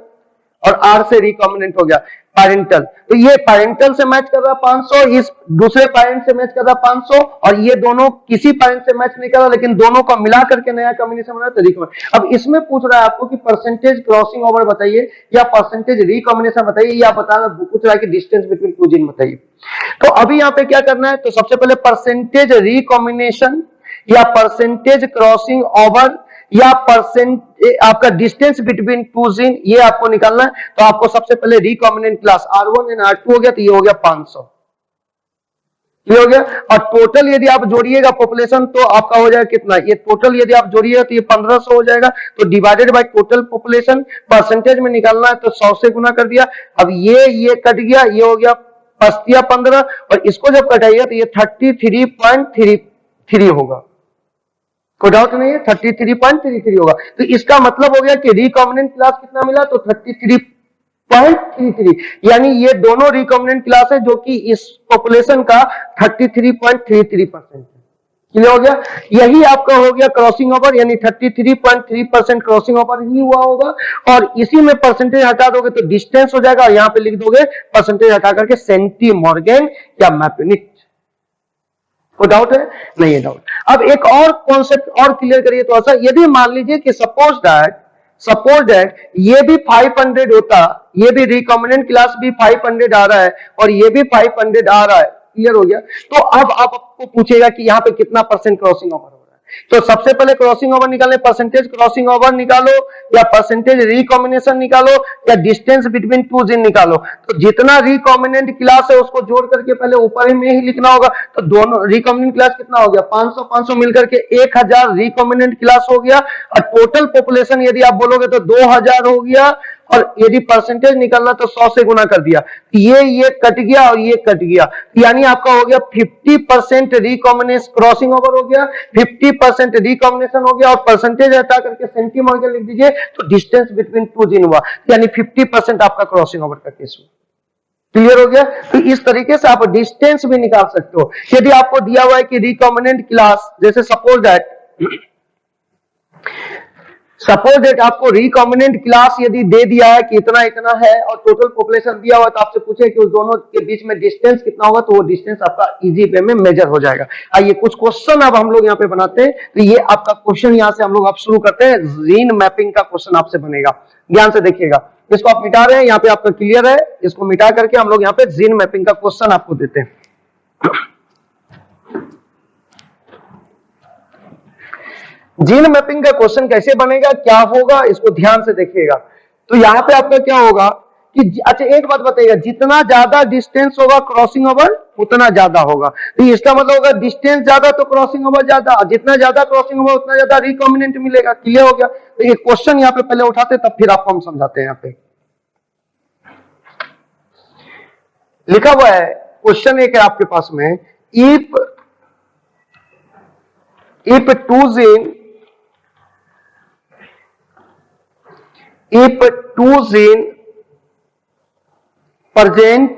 और आर से रिकॉम्बिनेंट हो गया पेरेंटल, तो ये पेरेंटल से मैच कर रहा है 500, इस दूसरे पेरेंट से मैच कर रहा है 500 और ये दोनों किसी पेरेंट से मैच नहीं कर रहा लेकिन दोनों का मिला करके नया कॉम्बिनेशन बना तो रिकॉम्बिनेशन। अब इसमें पूछ रहा है आपको कि परसेंटेज क्रॉसिंग ओवर बताइए या परसेंटेज रिकॉम्बिनेशन बताइए या पूछ रहा है कि डिस्टेंस बिटवीन टू जीन बताइए। तो अभी यहाँ पे क्या करना है, तो सबसे पहले परसेंटेज रिकॉम्बिनेशन या परसेंटेज क्रॉसिंग ओवर या परसेंट आपका डिस्टेंस बिटवीन टू जीन ये आपको निकालना है। तो आपको सबसे पहले recombinant class R1 and R2 हो गया, तो ये हो गया 500, ये हो गया। और टोटल यदि आप जोड़िएगा पॉपुलेशन तो आपका हो जाएगा कितना, ये टोटल यदि आप जोड़िएगा तो ये 1500 हो जाएगा। तो divided by total population percentage में निकालना है तो 100 से गुना कर दिया। अब ये कट गया, ये हो गया 15 और इसको जब कटाइएगा तो ये 33.33 होगा, कोई डाउट नहीं है 33.33 होगा। तो इसका मतलब हो गया कि रिकॉम्बिनेंट क्लास कितना मिला, तो 33.33, यानी ये दोनों रिकॉम्बिनेंट क्लास है जो कि इस पॉपुलेशन का 33.33% है। क्लियर हो गया, यही आपका हो गया क्रॉसिंग ओवर, यानी 33.3% क्रॉसिंग ओवर ही हुआ होगा। और इसी में परसेंटेज हटा दोगे तो डिस्टेंस हो जाएगा और यहां पे लिख दोगे परसेंटेज हटा करके सेंटीमॉर्गन या मैपिनिक। कोई डाउट है, नहीं है डाउट। अब एक और कॉन्सेप्ट और क्लियर करिए तो ऐसा, यदि मान लीजिए कि सपोज दैट ये भी 500 होता, ये भी रिकॉम्बिनेंट क्लास भी 500 आ रहा है और ये भी 500 आ रहा है, क्लियर हो गया। तो अब आपको पूछेगा कि यहाँ पे कितना परसेंट क्रॉसिंग ओवर हो रहा है। तो सबसे पहले क्रॉसिंग ओवर निकालने, परसेंटेज क्रॉसिंग ओवर निकालो या परसेंटेज रिकॉम्बिनेशन निकालो या डिस्टेंस बिटवीन टू जीन निकालो। तो जितना रिकॉम्बिनेंट क्लास है उसको जोड़ करके पहले ऊपर में ही लिखना होगा। तो दोनों रिकॉम्बिनेंट क्लास कितना हो गया 500 मिलकर के 1000 रिकॉम्बिनेंट क्लास हो गया और टोटल पॉपुलेशन यदि आप बोलोगे तो 2000 हो गया और यदि परसेंटेज निकालना तो 100 से गुना कर दिया। ये कट गया और ये कट गया, यानी आपका हो गया 50% रिकॉम्बिनेशन क्रॉसिंग ओवर हो गया, 50% रिकॉम्बिनेशन हो गया और परसेंटेज हटा करके सेंटीमीटर लिख दीजिए तो डिस्टेंस बिटवीन टू जीन हुआ, यानी 50% आपका क्रॉसिंग ओवर का केस हुआ। क्लियर हो गया। तो इस तरीके से आप डिस्टेंस भी निकाल सकते हो। यदि आपको दिया हुआ है कि रिकॉम्बिनेंट क्लास, जैसे सपोज दैट आपको रिकॉम्बिनेंट क्लास यदि दे दिया है कि इतना इतना है और टोटल पॉपुलेशन दिया हुआ है, तो आपसे पूछे कि उस दोनों के बीच में डिस्टेंस कितना होगा, तो वो डिस्टेंस आपका इजी वे में मेजर हो जाएगा। आइए कुछ क्वेश्चन अब हम लोग यहाँ पे बनाते हैं। तो ये आपका क्वेश्चन यहाँ से हम लोग आप शुरू करते हैं। जीन मैपिंग का क्वेश्चन आपसे बनेगा, ध्यान से देखिएगा। इसको आप मिटा रहे हैं, यहाँ पे आपका क्लियर है, इसको मिटा करके हम लोग यहाँ पे जीन मैपिंग का क्वेश्चन आपको देते हैं। जीन मैपिंग का क्वेश्चन कैसे बनेगा, क्या होगा, इसको ध्यान से देखिएगा। तो यहाँ पे आपका क्या होगा कि अच्छा एक बात बताइएगा, जितना ज्यादा डिस्टेंस होगा क्रॉसिंग ओवर उतना ज्यादा होगा। तो इसका मतलब होगा डिस्टेंस ज्यादा तो क्रॉसिंग ओवर ज्यादा, जितना ज्यादा क्रॉसिंग ओवर उतना ज्यादा रिकॉम्बिनेंट मिलेगा। क्लियर हो गया। तो ये क्वेश्चन यहाँ पे पहले उठाते तब फिर आपको हम समझाते हैं। यहाँ पे लिखा हुआ है, क्वेश्चन एक है आपके पास में, if two gene present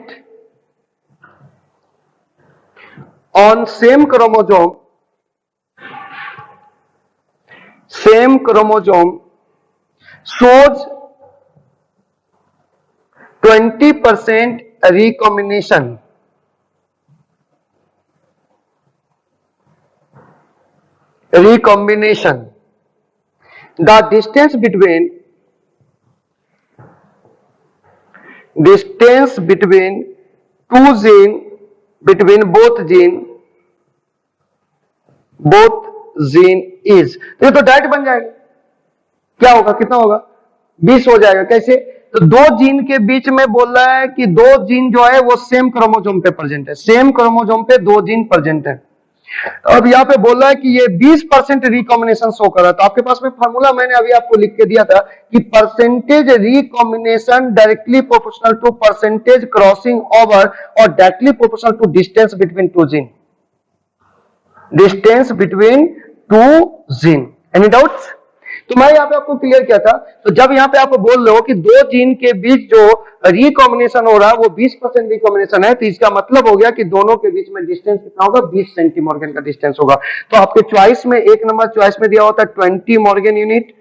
on same chromosome shows 20% recombination. The distance between two gene, between both gene is, ये तो डायरेक्ट बन जाएगा। क्या होगा, कितना होगा 20 हो जाएगा। कैसे, तो दो जीन के बीच में बोल रहा है कि दो जीन जो है वो सेम क्रोमोसोम पे प्रेजेंट है, सेम क्रोमोसोम पे दो जीन प्रेजेंट है। अब यहाँ पे बोल रहा है कि ये 20% रिकॉम्बिनेशन शो कर रहा है। तो आपके पास में फार्मूला मैंने अभी आपको लिख के दिया था कि percentage recombination directly proportional to percentage crossing over और directly proportional to distance between two gene, distance between two gene. Any doubts? तो मैं यहाँ पे आपको क्लियर किया था। तो जब यहाँ पे आप बोल रहे हो कि दो जीन के बीच जो रिकॉम्बिनेशन हो रहा है वो 20% रिकॉम्बिनेशन है, तो इसका मतलब हो गया कि दोनों के बीच में डिस्टेंस कितना होगा, 20 सेंटीमॉर्गन का डिस्टेंस होगा। तो आपके चॉइस में, एक नंबर चॉइस में दिया होता है 20 morgan unit,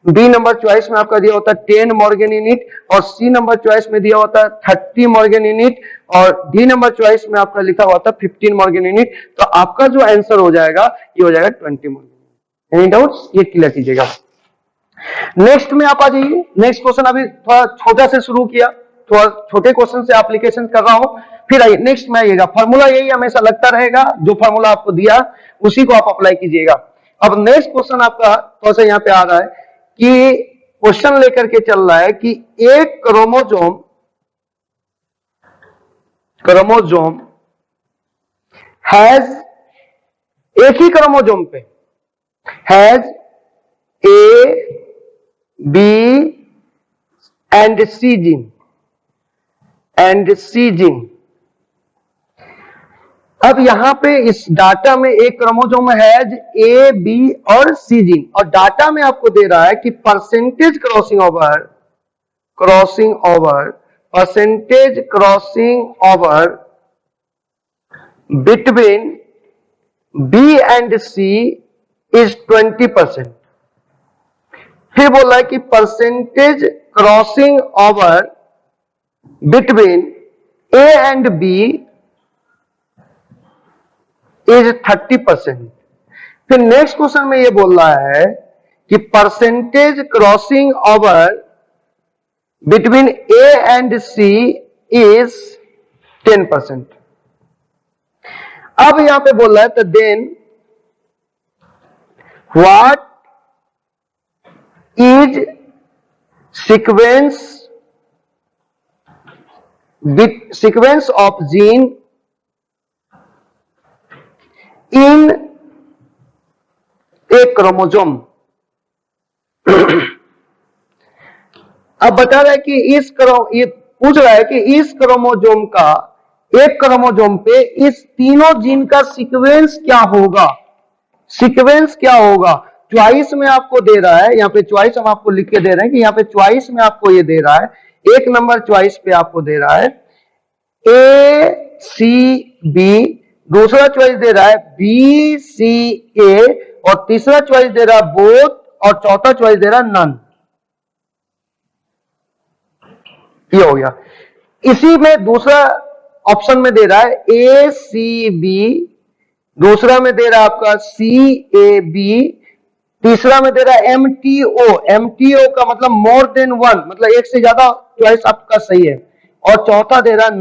B number choice में आपका दिया होता है 10 मॉर्गन यूनिट, और सी नंबर चॉइस में दिया होता है 30 मॉर्गन यूनिट, और डी नंबर चॉइस में आपका लिखा हुआ था 15 मॉर्गन यूनिट। तो आपका जो आंसर हो जाएगा ये हो जाएगा 20 मॉर्गन। Any doubts? ये क्लियर कीजिएगा। नेक्स्ट में आप आ जाइए। नेक्स्ट क्वेश्चन अभी थोड़ा छोटा से शुरू किया, थोड़ा छोटे क्वेश्चन से एप्लीकेशन कर रहा हूं। फिर आइए नेक्स्ट में आइएगा। फॉर्मूला यही हमेशा लगता रहेगा, जो फॉर्मूला आपको दिया उसी को आप अप्लाई कीजिएगा। अब नेक्स्ट क्वेश्चन आपका थोड़ा सा यहाँ पे आ रहा है कि क्वेश्चन लेकर के चल रहा है कि एक क्रोमोजोम हैज, एक ही क्रोमोजोम पे has A, B and C gene अब यहां पे इस डाटा में एक क्रोमोजोम हैज A, B और C जीन, और डाटा में आपको दे रहा है कि percentage crossing over between B and C is 20%। फिर बोल रहा है कि percentage crossing over between A and B is 30%। फिर नेक्स्ट क्वेश्चन में ये बोल रहा है कि percentage crossing over between A and C is 10%। अब यहां पे बोल रहा है तो then what is sequence of gene in a chromosome। अब बता रहा है कि ये पूछ रहा है कि इस क्रोमोजोम का, एक क्रोमोजोम पे इस तीनों जीन का सीक्वेंस क्या होगा, चॉइस में आपको दे रहा है। यहाँ पे चॉइस हम आपको लिख के दे रहे हैं कि यहाँ पे चॉइस में आपको ये दे रहा है, एक नंबर चॉइस पे आपको दे रहा है A C B, दूसरा चॉइस दे रहा है B C A, और तीसरा चॉइस दे रहा है बोथ, और चौथा चॉइस दे रहा है नन। ये हो गया। इसी में दूसरा ऑप्शन में दे रहा है A C B, दूसरा में दे रहा है आपका C A B, तीसरा में दे रहा है MTO का मतलब मोर देन वन, मतलब एक से ज्यादा चॉइस आपका सही है, और चौथा दे रहा है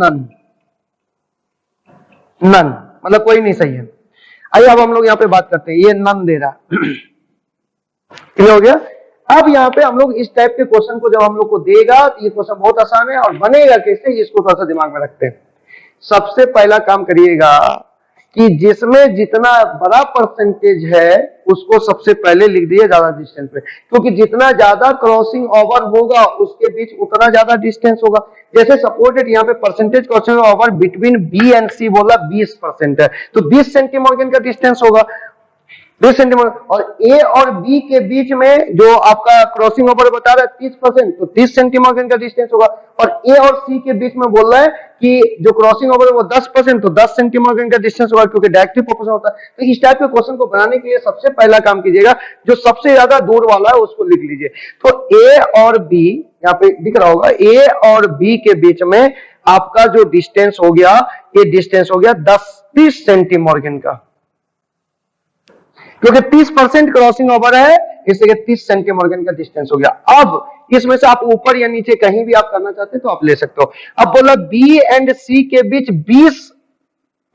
नन मतलब कोई नहीं सही है। आइए अब हम लोग यहाँ पे बात करते हैं। ये नन दे रहा है, क्लियर हो गया। अब यहाँ पे हम लोग इस टाइप के क्वेश्चन को जब हम लोग को देगा तो ये क्वेश्चन बहुत आसान है, और बनेगा कैसे इसको थोड़ा सा दिमाग में रखते हैं। सबसे पहला काम करिएगा कि जिसमें जितना बड़ा परसेंटेज है उसको सबसे पहले लिख दिए ज्यादा डिस्टेंस पे, क्योंकि जितना ज्यादा क्रॉसिंग ओवर होगा उसके बीच उतना ज्यादा डिस्टेंस होगा। जैसे सपोर्टेड यहाँ पे percentage crossing over between B and C बोला 20% है, तो 20 सेंटीमॉर्गन का डिस्टेंस होगा, 20 सेंटीमीटर। और ए और बी के बीच में जो आपका क्रॉसिंग ओवर बता रहा है 30%, तो 30 सेंटीमीटर का डिस्टेंस होगा। और ए और सी के बीच में बोल रहा है कि जो क्रॉसिंग ओवर है वो 10%, तो 10 सेंटीमीटर का डिस्टेंस होगा, क्योंकि डायरेक्टिव प्रोपोर्शन होता है। तो इस टाइप के क्वेश्चन को बनाने के लिए सबसे पहला काम कीजिएगा, जो सबसे ज्यादा दूर वाला है उसको लिख लीजिए। तो ए और बी यहाँ पे दिख रहा होगा, ए और बी के बीच में आपका जो डिस्टेंस हो गया, ये डिस्टेंस हो गया 30 सेंटीमीटर का, क्योंकि 30% क्रॉसिंग ओवर है, इसलिए 30 सेंटीमीटर का डिस्टेंस हो गया। अब इसमें से आप ऊपर या नीचे कहीं भी आप करना चाहते हैं तो आप ले सकते हो। अब बोला बी एंड सी के बीच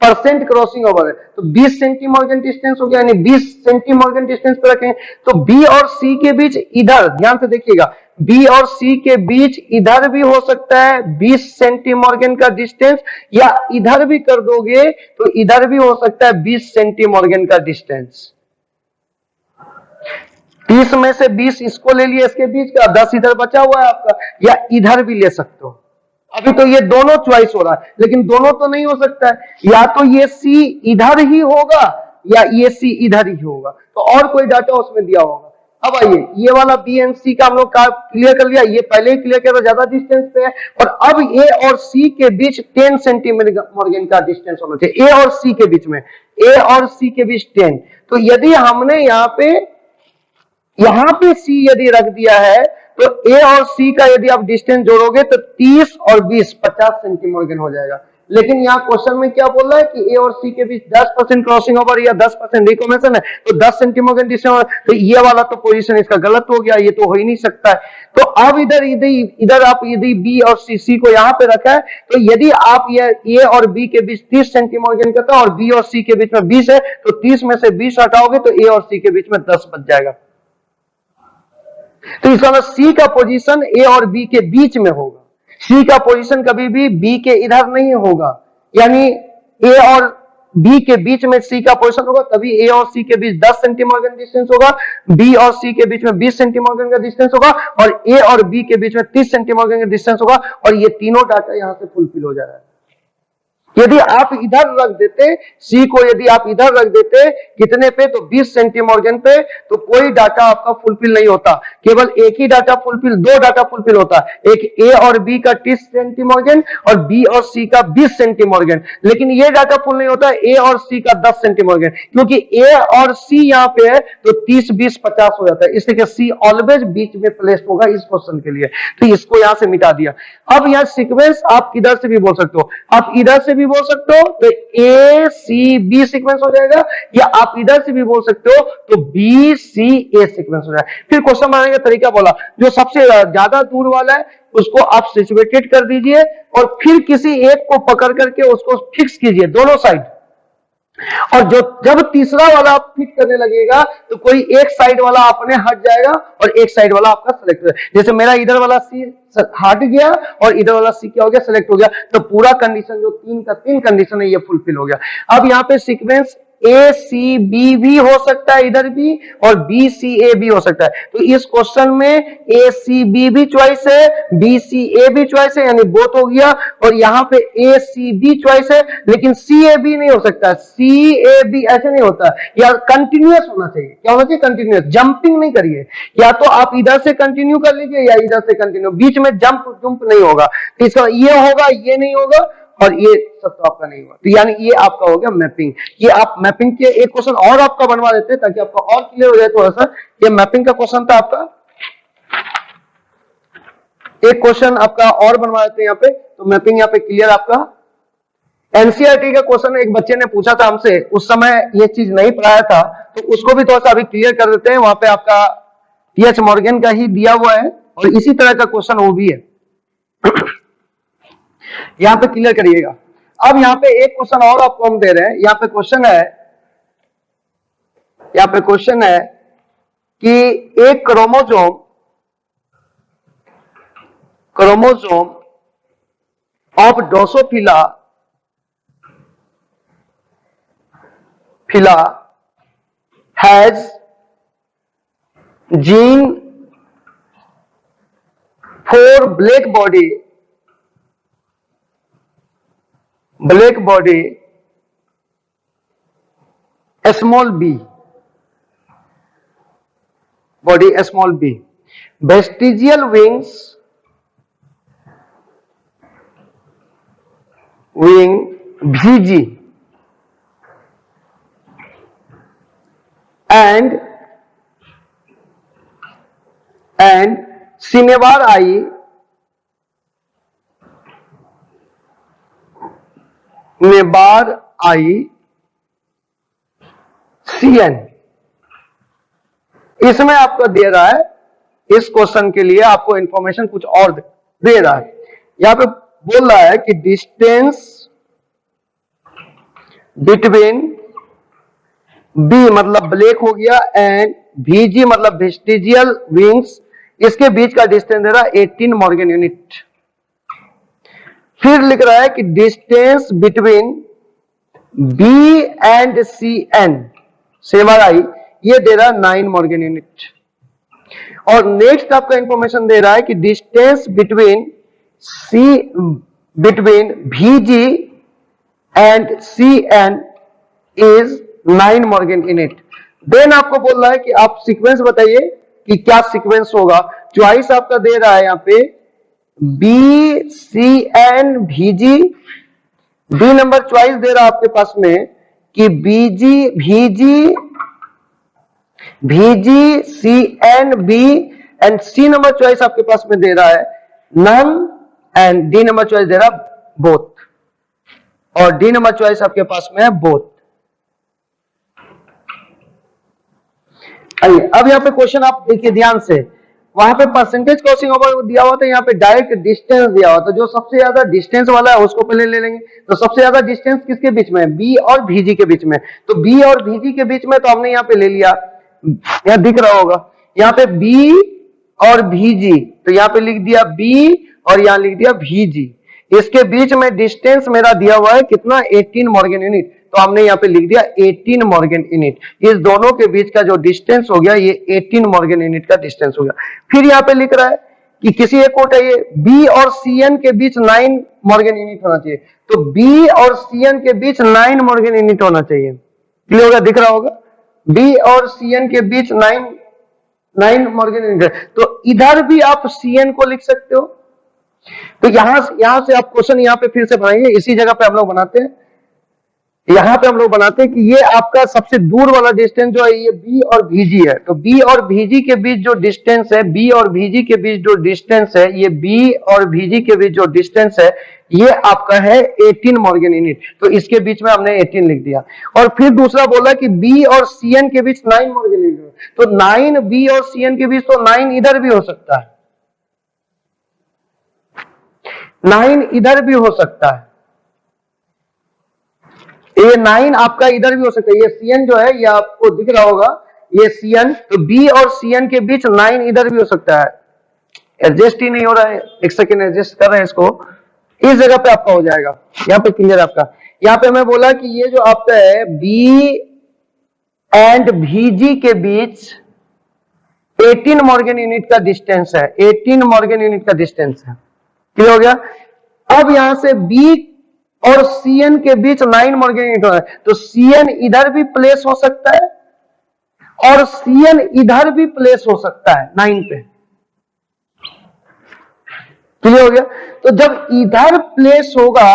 परसेंट क्रॉसिंग ओवर है, तो 20 सेंटीमॉर्गन डिस्टेंस हो गया, यानी 20 सेंटीमॉर्गन डिस्टेंस पे रखें। तो बी और सी के बीच इधर ध्यान से देखिएगा, बी और सी के बीच इधर भी हो सकता है 20 सेंटीमॉर्गन का डिस्टेंस, या इधर भी कर दोगे तो इधर भी हो सकता है 20 सेंटीमॉर्गन का डिस्टेंस। 30 में से 20 इसको ले लिया इसके बीच का, 10 इधर बचा हुआ है आपका, या इधर भी ले सकते हो। अभी तो ये दोनों चॉइस हो रहा है, लेकिन दोनों तो नहीं हो सकता है, या तो ये सी इधर ही होगा या ये सी इधर ही होगा, तो और कोई डाटा उसमें दिया होगा। अब आइए, ये वाला बी एंड सी का हम लोग क्लियर कर लिया, ये पहले ही क्लियर किया था, ज्यादा डिस्टेंस पे है। और अब ए और सी के बीच 10 सेंटीमॉर्गन का डिस्टेंस होना चाहिए, ए और सी के बीच में, ए और सी के बीच 10। तो यदि हमने यहां पे सी यदि रख दिया है, तो ए और सी का यदि आप डिस्टेंस जोड़ोगे तो 30 और 20 50 सेंटीमॉर्गन हो जाएगा। लेकिन यहाँ क्वेश्चन में क्या बोल रहा है कि ए और सी के बीच 10% क्रॉसिंग ओवर या 10% रिकॉम्बिनेशन है, तो 10 सेंटीमॉर्गन डिस्टेंस, तो ये वाला तो पोजीशन इसका गलत हो गया, ये तो हो ही नहीं सकता है। तो अब इधर आप यदि बी और सी को यहाँ पे रखा है, तो यदि आप ये ए और बी के बीच 30 सेंटीमॉर्गन का था और बी और सी के बीच में 20 है, तो 30 में से 20 हटाओगे तो ए और सी के बीच में 10 बच जाएगा। तो इसका मतलब सी का पोजीशन ए और बी के बीच में होगा, सी का पोजीशन कभी भी बी के इधर नहीं होगा, यानी ए और बी के बीच में सी का पोजीशन होगा, तभी ए और सी के बीच 10 सेंटीमॉर्गन डिस्टेंस होगा, बी और सी के बीच में 20 सेंटीमॉर्गन का डिस्टेंस होगा, और ए और बी के बीच में 30 सेंटीमॉर्गन का डिस्टेंस होगा, और ये तीनों डाटा यहां से फुलफिल हो जा रहा है। यदि आप इधर रख देते सी को, यदि आप इधर रख देते कितने पे, तो 20 सेंटीमॉर्गन पे, तो कोई डाटा आपका फुलफिल नहीं होता, केवल एक ही डाटा फुलफिल, दो डाटा फुलफिल होता है, एक ए और बी का 30 सेंटीमॉर्गन और बी और सी का 20 सेंटीमॉर्गन। लेकिन ये डाटा फुल नहीं होता ए और सी का 10 सेंटीमॉर्गन, क्योंकि ए और सी यहाँ पे है, तो 30 20 50 हो जाता है, इसलिए सी ऑलवेज बीच में प्लेस्ड होगा इस क्वेश्चन के लिए। तो इसको यहां से मिटा दिया। अब यहाँ सीक्वेंस आप किधर से भी बोल सकते हो, आप इधर से भी बोल सकते हो तो ए सी बी सीक्वेंस हो जाएगा, या आप इधर से भी बोल सकते हो तो बी सी ए सीक्वेंस हो जाएगा। फिर क्वेश्चन बनाने का तरीका बोला, जो सबसे ज्यादा दूर वाला है उसको आप सिचुएटेड कर दीजिए, और फिर किसी एक को पकड़ करके उसको फिक्स कीजिए दोनों साइड, और जो जब तीसरा वाला आप फिट करने लगेगा तो कोई एक साइड वाला अपने हट जाएगा और एक साइड वाला आपका सेलेक्ट हो जाएगा। जैसे मेरा इधर वाला सी हट गया और इधर वाला सी क्या हो गया, सेलेक्ट हो गया, तो पूरा कंडीशन जो 3 का 3 कंडीशन है ये फुलफिल हो गया। अब यहाँ पे सीक्वेंस ए सी बी भी हो सकता है इधर भी, और बी सी ए भी हो सकता है। तो इस क्वेश्चन में ए सी बी भी चॉइस है, बी सी ए भी चॉइस है, यानी बोथ हो गया, और यहाँ पे ए सी बी चॉइस है, लेकिन सी ए बी नहीं हो सकता, सी ए बी ऐसे नहीं होता, या कंटिन्यूअस होना चाहिए। क्या होना चाहिए? कंटिन्यूअस, जंपिंग नहीं करिए, या तो आप इधर से कंटिन्यू कर लीजिए या इधर से कंटिन्यू, बीच में जंप नहीं होगा। इसका ये होगा, ये नहीं होगा, और ये सब तो आपका नहीं हुआ, तो यानी ये आपका हो गया मैपिंग। ये आप मैपिंग के एक क्वेश्चन और आपका बनवा देते हैं ताकि आपका और क्लियर हो जाए थोड़ा सा। ये मैपिंग का क्वेश्चन था आपका, एक क्वेश्चन आपका और बनवा देते हैं यहाँ पे, तो मैपिंग यहाँ पे क्लियर आपका। एनसीईआरटी का क्वेश्चन एक बच्चे ने पूछा था हमसे, उस समय ये चीज नहीं पढ़ाया था, तो उसको भी थोड़ा सा अभी क्लियर कर देते हैं। वहां पे आपका टीएच मॉर्गन का ही दिया हुआ है, और इसी तरह का क्वेश्चन वो भी है, यहां पे क्लियर करिएगा। अब यहां पे एक क्वेश्चन और आपको हम दे रहे हैं। यहाँ पे क्वेश्चन है कि एक chromosome of Drosophila has gene for black body small b, vestigial wing VG, and cinebar eye CN। इसमें आपको दे रहा है, इस क्वेश्चन के लिए आपको इंफॉर्मेशन कुछ और दे रहा है। यहां पे बोल रहा है कि डिस्टेंस बिटवीन बी मतलब ब्लैक हो गया एंड VG मतलब वेस्टिजियल विंग्स, इसके बीच का डिस्टेंस दे रहा है 18 मॉर्गन यूनिट। फिर लिख रहा है कि distance between B and CN सेवराई, ये दे रहा है 9 मॉर्गन यूनिट। और नेक्स्ट आपका इंफॉर्मेशन दे रहा है कि distance between VG and CN is 9 morgan unit. Then आपको बोल रहा है कि आप सीक्वेंस बताइए कि क्या सीक्वेंस होगा। चॉइस आपका दे रहा है यहां पे BCN VG। B number choice दे रहा है आपके पास में कि VG CN B, and C number choice आपके पास में दे रहा है none, and D number choice दे रहा बोथ, और डी नंबर चॉइस आपके पास में है बोथ। आइए अब यहाँ पे क्वेश्चन आप देखिए ध्यान से, वहां पे परसेंटेज क्रॉसिंग ओवर दिया हुआ था, यहाँ पे डायरेक्ट डिस्टेंस दिया हुआ, तो जो सबसे ज्यादा डिस्टेंस वाला है उसको पहले ले लेंगे। तो सबसे ज्यादा डिस्टेंस किसके बीच में है? बी और VG के बीच में। तो बी और VG के बीच में तो हमने यहाँ पे ले लिया, यहाँ दिख रहा होगा यहाँ पे बी और VG, तो यहाँ पे लिख दिया बी और यहाँ लिख दिया VG। इसके बीच में डिस्टेंस मेरा दिया हुआ है कितना? 18 मॉर्गन यूनिट, तो हमने यहाँ पे लिख दिया 18 मॉर्गन यूनिट। इस दोनों के बीच का जो डिस्टेंस हो गया ये 18 मॉर्गन यूनिट का डिस्टेंस हो गया। फिर यहाँ पे लिख रहा है कि किसी एक को चाहिए बी और CN के बीच 9 मॉर्गन यूनिट होना चाहिए, तो बी और CN के बीच 9 मॉर्गन यूनिट होना चाहिए। क्लियर होगा? दिख रहा होगा बी और CN के बीच 9 मॉर्गन यूनिट। तो इधर भी आप CN को लिख सकते हो। तो यहां से आप क्वेश्चन यहाँ पे फिर से बनाएंगे, इसी जगह पे हम लोग बनाते हैं, यहां पे हम लोग बनाते हैं कि ये आपका सबसे दूर वाला डिस्टेंस जो है ये बी और VG है। तो बी और VG के बीच जो डिस्टेंस है, बी और VG के बीच जो डिस्टेंस है, ये बी और VG के बीच जो डिस्टेंस है ये आपका है 18 मॉर्गन यूनिट। तो इसके बीच में हमने 18 लिख दिया। और फिर दूसरा बोला कि बी और CN के बीच 9 मॉर्गन यूनिट, तो 9 बी और CN के बीच, तो 9 इधर भी हो सकता है, 9 इधर भी हो सकता है, ये 9 आपका इधर भी हो सकता है। ये CN जो है ये आपको दिख रहा होगा, ये CN, तो B और CN के बीच 9 इधर भी हो सकता है। एडजस्ट ही नहीं हो रहा है, एक सेकेंड एडजस्ट कर रहे हैं इसको, इस जगह पे आपका हो जाएगा। यहाँ पे क्लियर आपका, यहाँ पे मैं बोला कि ये जो आपका है B एंड VG के बीच 18 मॉर्गन यूनिट का डिस्टेंस है, 18 मॉर्गन यूनिट का डिस्टेंस है। क्लियर हो गया? अब यहां से B और CN के बीच 9 मॉर्गन यूनिट हो रहा है, तो CN इधर भी प्लेस हो सकता है और CN इधर भी प्लेस हो सकता है 9 पे। क्लियर हो गया? तो जब इधर प्लेस होगा,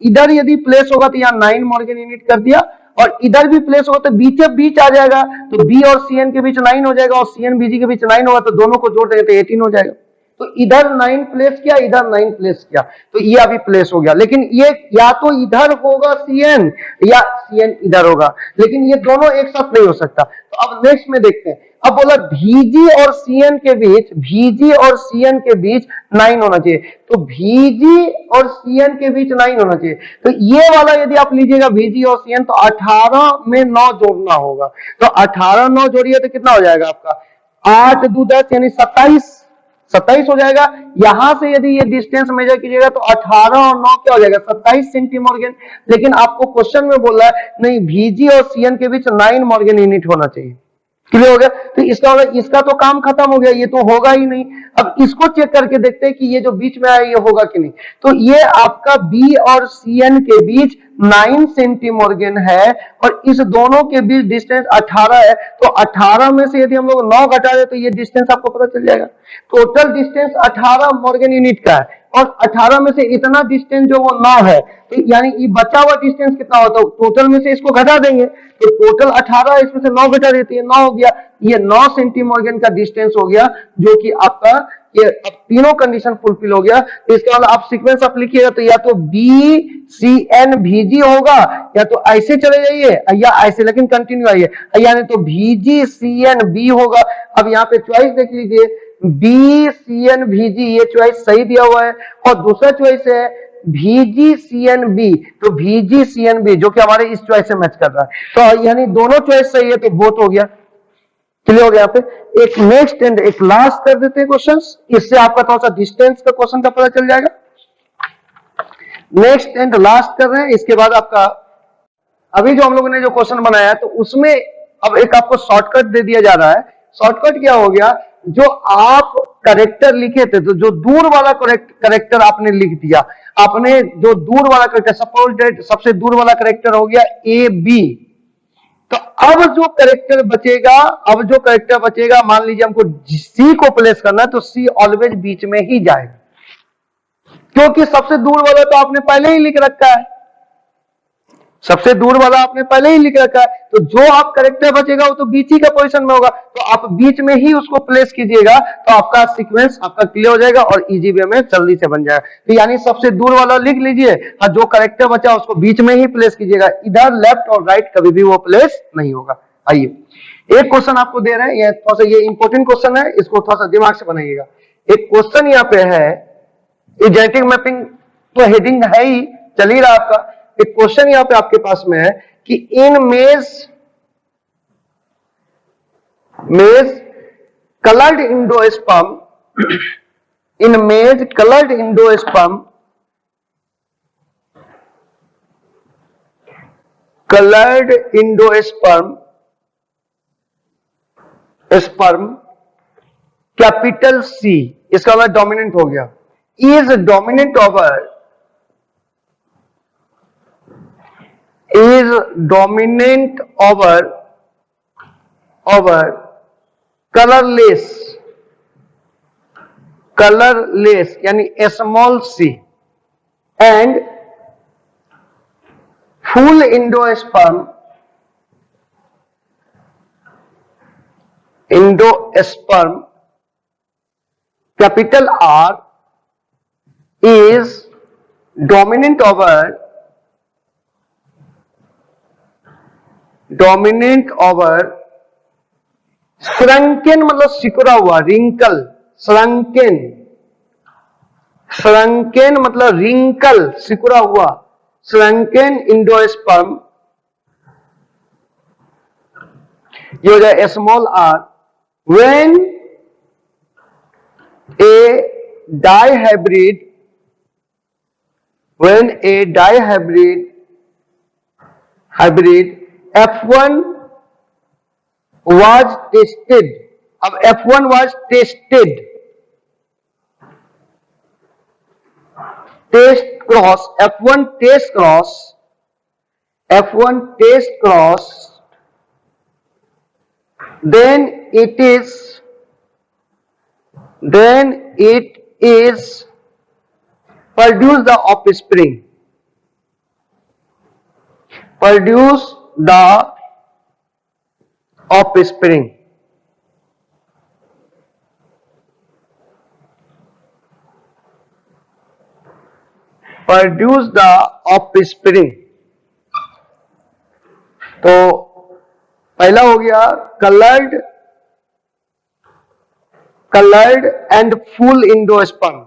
इधर यदि प्लेस होगा तो यहां 9 मॉर्गन यूनिट कर दिया, और इधर भी प्लेस होगा तो बीच बीच आ जाएगा, तो B और CN के बीच 9 हो जाएगा, और CN VG के बीच 9 होगा, तो दोनों को जोड़ देंगे तो 18 हो जाएगा। तो इधर 9 प्लेस किया, इधर 9 प्लेस किया, तो ये अभी प्लेस हो गया। लेकिन ये या तो इधर होगा CN या CN इधर होगा, लेकिन ये दोनों एक साथ नहीं हो सकता। तो अब नेक्स्ट में देखते हैं। अब बोला VG और CN के बीच, VG और CN के बीच 9 होना चाहिए, तो VG और CN के बीच 9 होना चाहिए। तो ये वाला यदि आप लीजिएगा VG और CN, तो 18 में 9 जोड़ना होगा, तो 18 9 जोड़िए तो कितना हो जाएगा आपका? 8 2 10 यानी 27 हो जाएगा। यहां से यदि ये डिस्टेंस मेजर कीजिएगा तो 18 और 9 क्या हो जाएगा? 27 सेंटीमॉर्गन। लेकिन आपको क्वेश्चन में बोला है नहीं, VG और CN के बीच 9 मॉर्गन यूनिट होना चाहिए। क्लियर हो गया? तो इसका तो काम खत्म हो गया, ये तो होगा ही नहीं। अब इसको चेक करके देखते हैं कि ये जो बीच में आया ये होगा कि नहीं। तो ये आपका B और CN के बीच 9 सेंटीमॉर्गन है, और इस दोनों के बीच डिस्टेंस 18 है, तो 18 में से यदि हम लोग 9 घटा दे तो ये डिस्टेंस आपको पता चल जाएगा। टोटल डिस्टेंस 18 मॉर्गन यूनिट का है, और 18 में से इतना डिस्टेंस जो वो 9 है, तो यानी ये बचा हुआ डिस्टेंस कितना होता है? टोटल में से इसको घटा देंगे, तो टोटल 18, इसमें से 9 घटा देते हैं, 9 हो गया। ये 9 सेंटीमॉर्गन का डिस्टेंस हो गया, जो कि आपका ये अब तीनों कंडीशन फुलफिल हो गया। तो इसके बाद आप सीक्वेंस आप लिखिएगा, तो या तो BCN VG होगा, या तो ऐसे चले जाइए या ऐसे, लेकिन कंटिन्यू आइए, यानी तो VGCN B होगा। अब यहाँ पे चॉइस देख लीजिए, BCN VG, ये चॉइस सही दिया हुआ है, और दूसरा चॉइस है VGCNB, तो VGCNB जो कि हमारे इस चॉइस से मैच कर रहा है, तो यानी दोनों चॉइस सही है, तो बोथ हो गया, क्लियर हो गया। यहाँ पे एक नेक्स्ट एंड एक लास्ट कर देते हैं क्वेश्चंस, इससे आपका थोड़ा सा डिस्टेंस का क्वेश्चन का पता चल जाएगा। नेक्स्ट एंड लास्ट कर रहे हैं, इसके बाद आपका अभी जो हम लोगों ने जो क्वेश्चन बनाया है, तो उसमें अब एक आपको शॉर्टकट दे दिया जा रहा है। शॉर्टकट क्या हो गया, जो आप करेक्टर लिखे थे, तो जो दूर वाला करेक्टर आपने लिख दिया, आपने जो दूर वाला करेक्टर, सपोज दैट सबसे दूर वाला करेक्टर हो गया ए बी, तो अब जो करेक्टर बचेगा, मान लीजिए हमको सी को प्लेस करना है, तो सी ऑलवेज बीच में ही जाएगा, क्योंकि सबसे दूर वाला तो आपने पहले ही लिख रखा है, सबसे दूर वाला आपने पहले ही लिख रखा है, तो जो आप करेक्टर बचेगा वो तो बीच ही का पोजीशन में होगा, तो आप बीच में ही उसको प्लेस कीजिएगा, तो आपका सीक्वेंस आपका क्लियर हो जाएगा और इजी वे में जल्दी से बन जाएगा। तो यानी सबसे दूर वाला लिख लीजिए और जो करेक्टर बचा उसको बीच में ही प्लेस कीजिएगा, इधर लेफ्ट और राइट कभी भी वो प्लेस नहीं होगा। आइए एक क्वेश्चन आपको दे रहे हैं, ये थोड़ा सा ये इंपॉर्टेंट क्वेश्चन है, इसको थोड़ा सा दिमाग से बनाइएगा। एक क्वेश्चन यहाँ पे है, जेनेटिक मैपिंग तो हेडिंग है ही, चल ही रहा आपका। एक क्वेश्चन यहां पे आपके पास में है कि in maize coloured endosperm, in maize coloured endosperm, sperm capital C, इसका मतलब डोमिनेंट हो गया, इज डोमिनेंट over colorless यानी small c and full endosperm capital R is dominant over shrunken मतलब सिकुड़ा हुआ, रिंकल, shrunken मतलब रिंकल सिकुड़ा हुआ, shrunken endosperm, ये हो जाए small r, when a dihybrid F1 was tested, अब F1 was tested, F1 test cross, then it is produce the offspring, तो पहला हो गया कलर्ड एंड फुल इंडोस्पर्म,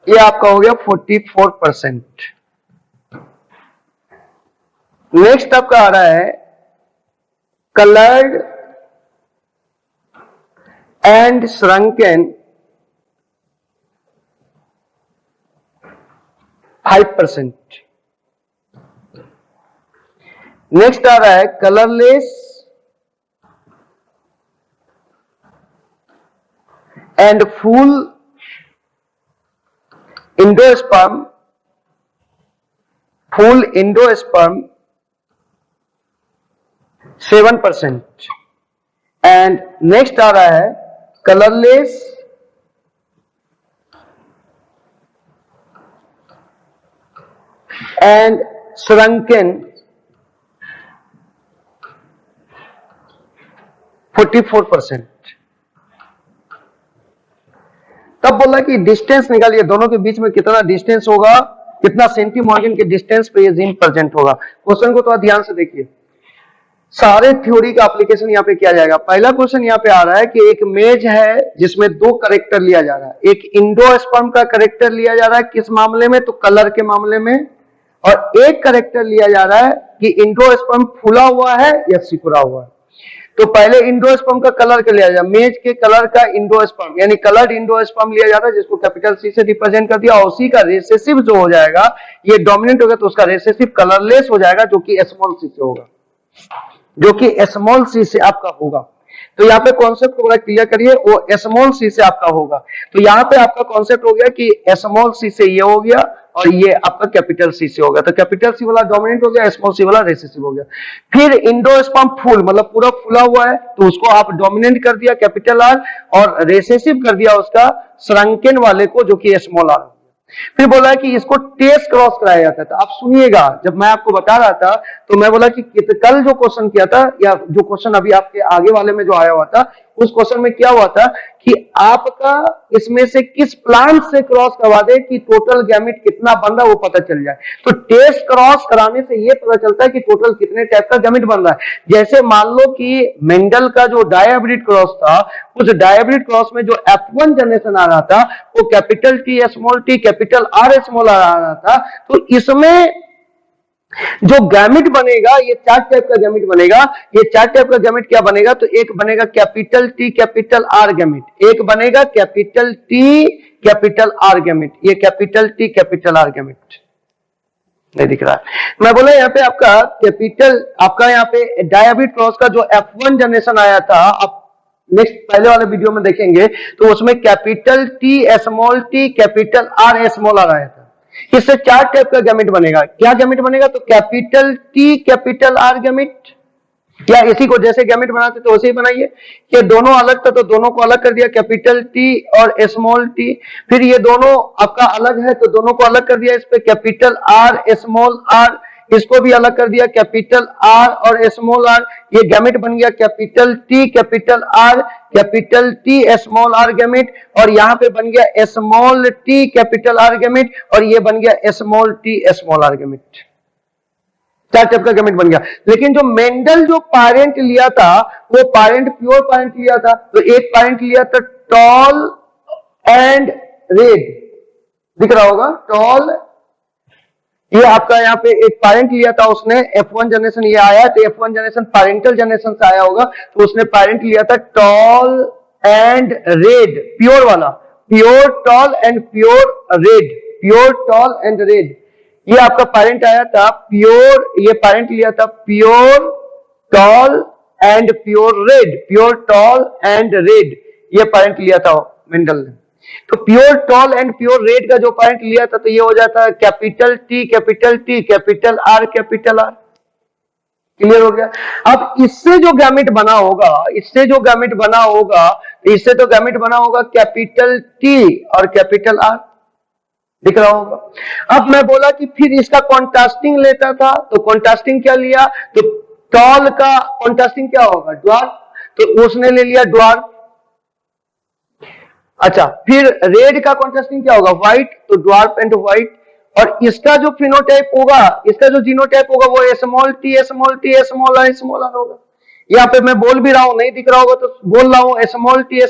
ये आपका हो गया 44%। नेक्स्ट आपका आ रहा है कलर्ड एंड श्रंकन 5%। नेक्स्ट आ रहा है colourless and full endosperm 7%। And next आ रहा है कलरलेस एंड shrunken 44%। तब बोला कि डिस्टेंस निकालिए, दोनों के बीच में कितना डिस्टेंस होगा, कितना सेंटीमॉर्गन के डिस्टेंस पे ये जीन प्रेजेंट होगा। क्वेश्चन को थोड़ा ध्यान से देखिए। सारे थ्योरी का एप्लीकेशन यहाँ पे किया जाएगा। पहला क्वेश्चन यहाँ पे आ रहा है कि एक मेज है जिसमें दो करेक्टर लिया जा रहा है। एक इंडोस्पर्म का करेक्टर लिया जा रहा है किस मामले में, तो कलर के मामले में, और एक करेक्टर लिया जा रहा है कि इंडोस्पर्म फूला हुआ है या सिकुड़ा हुआ है। तो पहले इंडोस्पर्म का कलर का लिया जाए, मेज के कलर का इंडोस्पर्म यानी कलर्ड इंडोस्पर्म लिया जाता है जिसको कैपिटल सी से रिप्रेजेंट कर दिया, और उसी का रेसेसिव जो हो जाएगा, ये डोमिनेंट होगा तो उसका रेसेसिव कलरलेस हो जाएगा जो कि स्मॉल सी से होगा, जो कि स्मॉल सी से आपका होगा। तो यहाँ पे कॉन्सेप्ट को बड़ा क्लियर करिए, वो स्मॉल सी से आपका होगा। तो यहाँ पे आपका कॉन्सेप्ट हो गया कि स्मॉल सी से ये हो गया और ये आपका कैपिटल सी से होगा। तो कैपिटल सी वाला डोमिनेंट हो गया, स्मॉल सी वाला रेसेसिव हो गया। फिर इंडोस्पर्म फुल मतलब पूरा फूला हुआ है तो उसको आप डोमिनेंट कर दिया कैपिटल आर, और रेसेसिव कर दिया उसका श्रंकेन वाले को जो कि स्मॉल आर। फिर बोला है कि इसको टेस्ट क्रॉस कराया जाता है। तो आप सुनिएगा, जब मैं आपको बता रहा था तो मैं बोला कि कल जो क्वेश्चन किया था या जो क्वेश्चन अभी आपके आगे वाले में जो आया हुआ था, उस क्वेश्चन में क्या हुआ था कि आपका इसमें से किस प्लांट से क्रॉस करवा दे कि टोटल गैमेट कितना बन रहा है वो पता चल जाए। तो टेस्ट क्रॉस कराने से ये पता चलता है कि टोटल कितने टाइप का गैमेट बन रहा है। जैसे मान लो कि मेंडल का जो डायहाइब्रिड क्रॉस था, उस डायहाइब्रिड क्रॉस में जो F1 जनरेशन आ रहा था वो capital T small T capital R small आ रहा था। तो इसमें जो गैमेट बनेगा ये चार टाइप का गैमेट बनेगा। ये चार टाइप का गैमेट क्या बनेगा, तो एक बनेगा capital T capital R gamete, एक बनेगा capital T capital R gamete, ये capital T capital R gamete नहीं दिख रहा है। मैं बोला यहाँ पे आपका कैपिटल, आपका यहाँ पे डायहाइब्रिड क्रॉस का जो F1 जनरेशन आया था, आप नेक्स्ट पहले वाले वीडियो में देखेंगे तो उसमें capital T small T capital R small R आया था। इससे चार टाइप का गैमेट बनेगा। क्या गैमेट बनेगा, तो capital T capital R gamete, या इसी को जैसे गैमेट बनाते तो वैसे ही बनाइए। ये दोनों अलग था तो दोनों को अलग कर दिया, कैपिटल टी और स्मॉल टी। फिर ये दोनों आपका अलग है तो दोनों को अलग कर दिया, इस पे कैपिटल आर स्मॉल आर, इसको भी अलग कर दिया कैपिटल आर और स्मॉल आर। ये गैमेट बन गया capital T capital R capital T small R gamete, और यहाँ पे बन गया small T capital R gamete, और ये बन गया small T small R gamete. चार टाइप का गैमेट बन गया। लेकिन जो मेंडल जो पेरेंट लिया था वो पेरेंट प्योर पेरेंट लिया था। तो एक पेरेंट लिया था टॉल एंड रेड, दिख रहा होगा टॉल, ये आपका यहाँ पे एक पेरेंट लिया था उसने, F1 जनरेशन ये आया तो F1 जनरेशन पेरेंटल जनरेशन से आया होगा, तो उसने पेरेंट लिया था टॉल एंड रेड, प्योर वाला, pure tall and pure red, pure tall and red, ये आपका पेरेंट आया था प्योर। ये पेरेंट लिया था pure tall and pure red, pure tall and red, ये पेरेंट लिया था मेंडल ने। तो pure tall and pure red का जो पॉइंट लिया था तो ये हो जाता है capital T capital R capital R. Clear हो गया। अब इससे जो गैमेट बना होगा, इससे जो गैमेट बना होगा, इससे तो गैमेट बना होगा कैपिटल टी और कैपिटल आर, दिख रहा होगा। अब मैं बोला कि फिर इसका कॉन्ट्रास्टिंग लेता था, तो कॉन्ट्रास्टिंग क्या लिया, तो टॉल का कॉन्ट्रास्टिंग क्या होगा, ड्वार्फ, तो उसने ले लिया ड्वार्फ। अच्छा, फिर रेड का कॉन्ट्रास्टिंग क्या होगा, व्हाइट, तो ड्वार्फ एंड व्हाइट। और इसका जो फिनोटाइप होगा, इसका जो जीनोटाइप होगा वो स्मॉल टी स्मॉल आर होगा। यहाँ पे मैं बोल भी रहा हूं, नहीं दिख रहा होगा तो बोल रहा हूं स्मॉल टी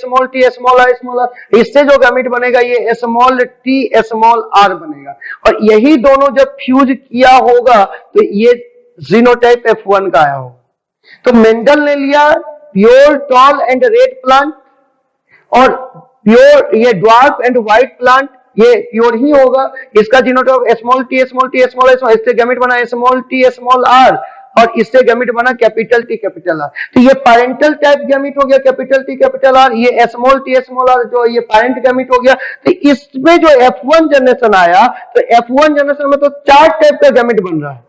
स्मॉल आर। इससे जो गैमेट बनेगा ये स्मॉल टी स्मॉल आर बनेगा। और यही दोनों जब फ्यूज किया होगा तो ये जीनोटाइप F1 का आया होगा। तो मेंडल ने लिया pure tall and red plant, और प्योर ये ड्वार्फ एंड व्हाइट प्लांट, ये प्योर ही होगा। इसका जीनोटाइप स्मॉल टी स्मॉल, इससे गैमेट बना स्मॉल टी स्मॉल आर, और इससे गैमेट बना कैपिटल टी कैपिटल आर। तो ये पैरेंटल टाइप गैमेट हो गया कैपिटल टी कैपिटल आर, ये स्मॉल टी स्मॉल आर जो ये पैरेंट गैमेट हो गया। तो इसमें जो F1 जनरेशन आया, तो F1 जनरेशन में तो चार टाइप का गैमेट बन रहा है।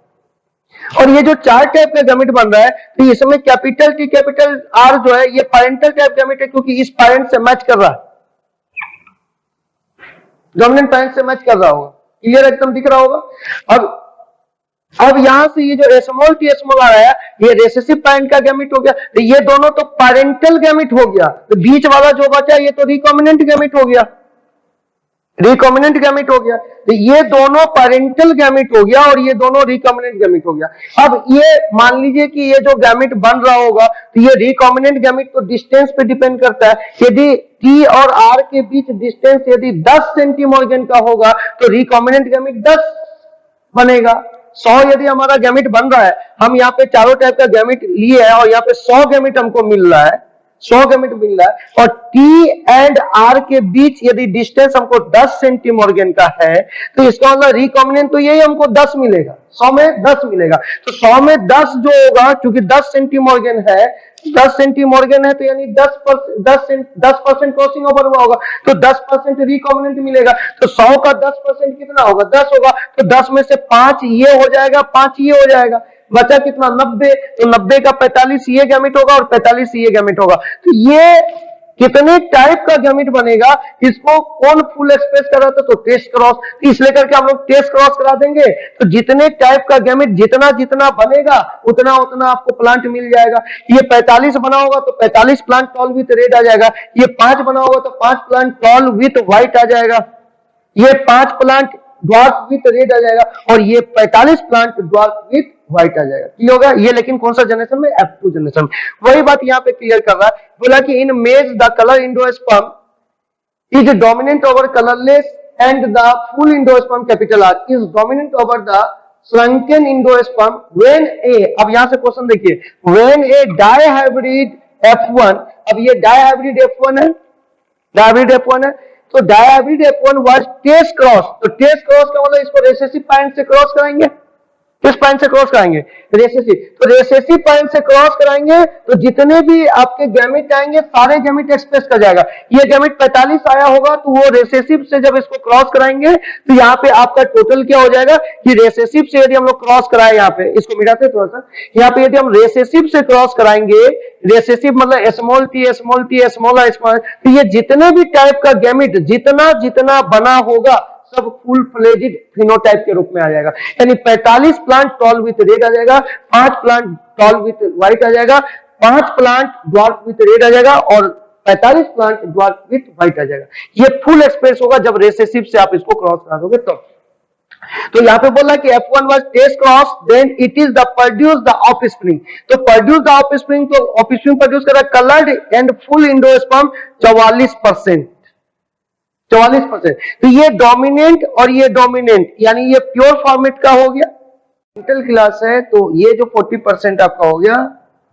और ये जो चार टाइप का गैमेट बन रहा है, तो इसमें कैपिटल टी कैपिटल आर जो है ये पैरेंटल टाइप गैमेट है, क्योंकि इस पैरेंट से मैच कर रहा है, डोमिनेंट पैरेंट से मैच कर रहा होगा। क्लियर एकदम दिख रहा होगा। अब यहां से ये जो स्मॉल टी स्मॉल आ रहा है, ये रेसेसिव पैरेंट का गैमेट हो गया। तो ये दोनों तो पैरेंटल गैमेट हो गया, तो बीच वाला जो बचा ये तो रिकॉम्बिनेंट गैमेट हो गया। रिकॉम्बिनेंट गैमेट हो गया। तो ये दोनों पेरेंटल गैमेट हो गया और ये दोनों रिकॉम्बिनेंट गैमेट हो गया। अब ये मान लीजिए कि ये जो गैमेट बन रहा होगा तो ये रिकॉम्बिनेंट गैमेट तो डिस्टेंस पे डिपेंड करता है। यदि टी और आर के बीच डिस्टेंस यदि 10 सेंटीमॉर्गन का होगा तो रिकॉम्बिनेंट गैमेट 10 बनेगा। 100 यदि हमारा गैमेट बन रहा है, हम यहाँ पे चारों टाइप का गैमेट लिए है और यहाँ पे 100 गैमेट हमको मिल रहा है, 100 गैमेट मिल रहा है, और टी एंड आर के बीच यदि डिस्टेंस हमको 10 सेंटीमॉर्गन का है तो इसका मतलब रिकॉम्बिनेंट तो यही हमको 10 मिलेगा, 100 में 10 मिलेगा। तो 100 में 10 जो होगा, क्योंकि 10 सेंटीमॉर्गन है, 10 सेंटीमॉर्गन है तो यानी 10% क्रॉसिंग ओवर हुआ होगा तो 10% रिकॉम्बिनेंट मिलेगा। तो 100 का 10% कितना होगा, 10 होगा। तो 10 में से 5 ये हो जाएगा, 5 ये हो जाएगा, बचा कितना, 90। तो 90 का 45 ये गैमेट होगा और 45 ये गैमेट होगा। तो ये कितने टाइप का गैमेट बनेगा, इसको कौन फुल एक्सप्रेस कर रहा था, तो टेस्ट क्रॉस। तो इसलिए करके हम लोग टेस्ट क्रॉस करा देंगे तो जितने टाइप का गैमेट जितना जितना बनेगा उतना उतना आपको प्लांट मिल जाएगा। ये 45 बना होगा तो 45 प्लांट टॉल विथ रेड आ जाएगा। ये 5 बना होगा तो 5 प्लांट टॉल विथ व्हाइट आ जाएगा। ये 5 प्लांट ड्वार्फ विथ रेड आ जाएगा और ये 45 प्लांट ड्वार्फ विथ व्हाइट आ जाएगा। क्लियर होगा ये, लेकिन कौन सा जनरेशन में, F2 जनरेशन। वही बात यहाँ पे क्लियर कर रहा है, बोला कि in maize the colour endosperm is dominant over colourless and the full endosperm capital R is dominant over the shrunken endosperm when a. अब यहां से क्वेश्चन देखिए, व्हेन ए डायहाइब्रिड F1, अब ये डायहाइब्रिड F1 है, डायहाइब्रिड F1 है, तो dihybrid F1 was test cross. तो टेस्ट क्रॉस का मतलब इसको रेसेसिव पॉइंट से क्रॉस कराएंगे, किस पॉइंट से क्रॉस कराएंगे, रेसेसिव। तो रेसेसिव पॉइंट से क्रॉस कराएंगे तो जितने भी आपके गैमेट आएंगे सारे गैमेट एक्सप्रेस कर जाएगा। ये गैमेट 45 आया होगा तो वो रेसेसिव से जब इसको क्रॉस कराएंगे तो यहाँ पे आपका टोटल क्या हो जाएगा कि रेसेसिव से यदि हम लोग क्रॉस कराए, यहाँ पे इसको मिटाते थोड़ा सा, यहाँ पे यदि हम रेसेसिव से क्रॉस कराएंगे, रेसेसिव मतलब small T small T small I small, तो ये जितने भी टाइप का गैमेट जितना जितना बना होगा सब फुल फ्लेजेड फिनोटाइप के रूप में आ जाएगा। यानी 45 प्लांट टॉल विथ रेड आ जाएगा, 5 प्लांट टॉल विथ व्हाइट आ जाएगा, 5 प्लांट ड्वार्फ विथ रेड आ जाएगा और 45 प्लांट ड्वार्फ विथ व्हाइट आ जाएगा। ये फुल एक्सप्रेस होगा जब रेसेसिव से आप इसको क्रॉस करा दोगे तो यहाँ पे बोला कि F1 was test cross then it is the produce the offspring. तो प्रोड्यूस द ऑफस्प्रिंग, तो ऑफस्प्रिंग प्रोड्यूस कर रहा है कलर्ड एंड फुल एंडोस्पर्म 44%। तो ये डोमिनेंट और ये डोमिनेंट, यानी ये प्योर फॉर्मेट का हो गया, पेरेंटल क्लास है, तो ये जो 40% आपका हो गया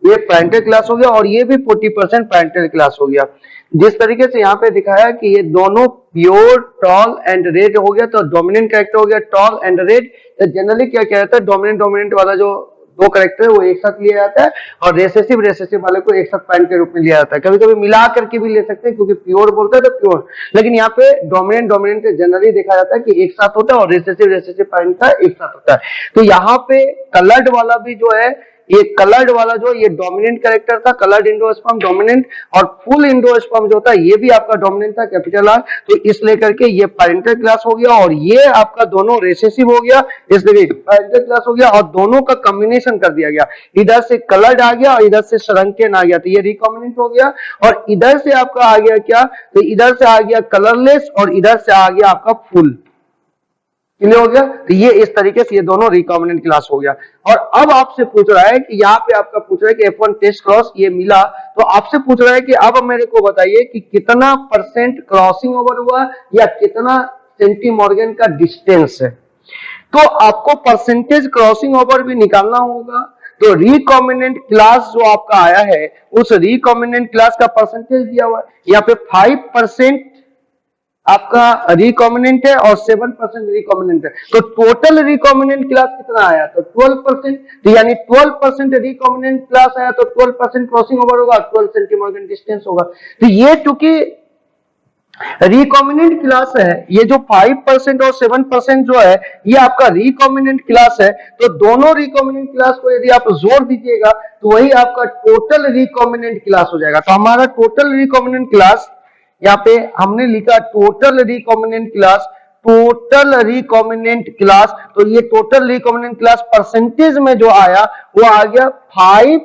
ये पेरेंटल क्लास हो गया और ये भी 40% पेरेंटल क्लास हो गया। जिस तरीके से यहाँ पे दिखाया कि ये दोनों प्योर टॉल एंड रेड हो गया तो डोमिनेंट कैरेक्टर हो गया टॉल एंड रेड। जनरली क्या कहता है, डोमिनेंट वाला जो दो कैरेक्टर है वो एक साथ लिया जाता है और रेसेसिव वाले को एक साथ पैन के रूप में लिया जाता है। कभी कभी मिला करके भी ले सकते हैं क्योंकि प्योर बोलते हैं तो प्योर, लेकिन यहाँ पे डोमिनेंट जनरली देखा जाता है कि एक साथ होता है और रेसेसिव पैन का एक साथ होता है। तो यहाँ पे कलर्ड वाला भी जो है, ये कलर्ड वाला जो ये डोमिनेंट कैरेक्टर था, कलर्ड एंडोस्पर्म डोमिनेंट, और फुल एंडोस्पर्म जो था ये भी आपका डोमिनेंट था कैपिटल आर। तो इस लेकर के ये पेरेंटल क्लास हो गया और ये आपका दोनों रेसेसिव हो गया, इसलिए पेरेंटल क्लास हो गया और दोनों का कॉम्बिनेशन कर दिया गया। इधर से कलर्ड आ गया और इधर से श्रंकेन आ गया, तो ये रिकॉम्बिनेंट हो गया। और इधर से आपका आ गया क्या, तो इधर से आ गया कलरलेस और इधर से आ गया आपका फुल। क्लियर हो गया। तो ये इस तरीके से ये दोनों रिकॉम्बिनेंट क्लास हो गया। और अब आपसे पूछ रहा है कि यहाँ पे आपका पूछ रहा है कि F1 टेस्ट क्रॉस ये मिला, तो आपसे पूछ रहा है कि अब मेरे को बताइए कि कितना % क्रॉसिंग ओवर हुआ या कितना सेंटीमॉर्गन का डिस्टेंस है। तो आपको परसेंटेज क्रॉसिंग ओवर भी निकालना होगा। तो रिकॉम्बिनेंट क्लास जो आपका आया है उस रिकॉम्बिनेंट क्लास का परसेंटेज दिया हुआ है, यहाँ पे 5% आपका रिकॉम्बिनेंट है और 7% रिकॉम्बिनेंट है। तो टोटल रिकॉम्बिनेंट क्लास कितना आया, तो 12%। तो यानी 12% रिकॉम्बिनेंट क्लास आया तो 12% क्रॉसिंग ओवर होगा, 12 सेंटीमॉर्गन डिस्टेंस होगा। तो ये चूंकि रिकॉम्बिनेंट क्लास है, ये जो 5% और 7% जो है ये आपका रिकॉम्बिनेंट क्लास है, तो दोनों रिकॉम्बिनेंट क्लास को यदि आप जोड़ दीजिएगा तो वही आपका टोटल रिकॉम्बिनेंट क्लास हो जाएगा। तो हमारा टोटल रिकॉम्बिनेंट क्लास यहाँ पे हमने लिखा टोटल रिकॉम्बिनेंट क्लास, तो ये टोटल रिकॉम्बिनेंट क्लास परसेंटेज में जो आया वो आ गया 5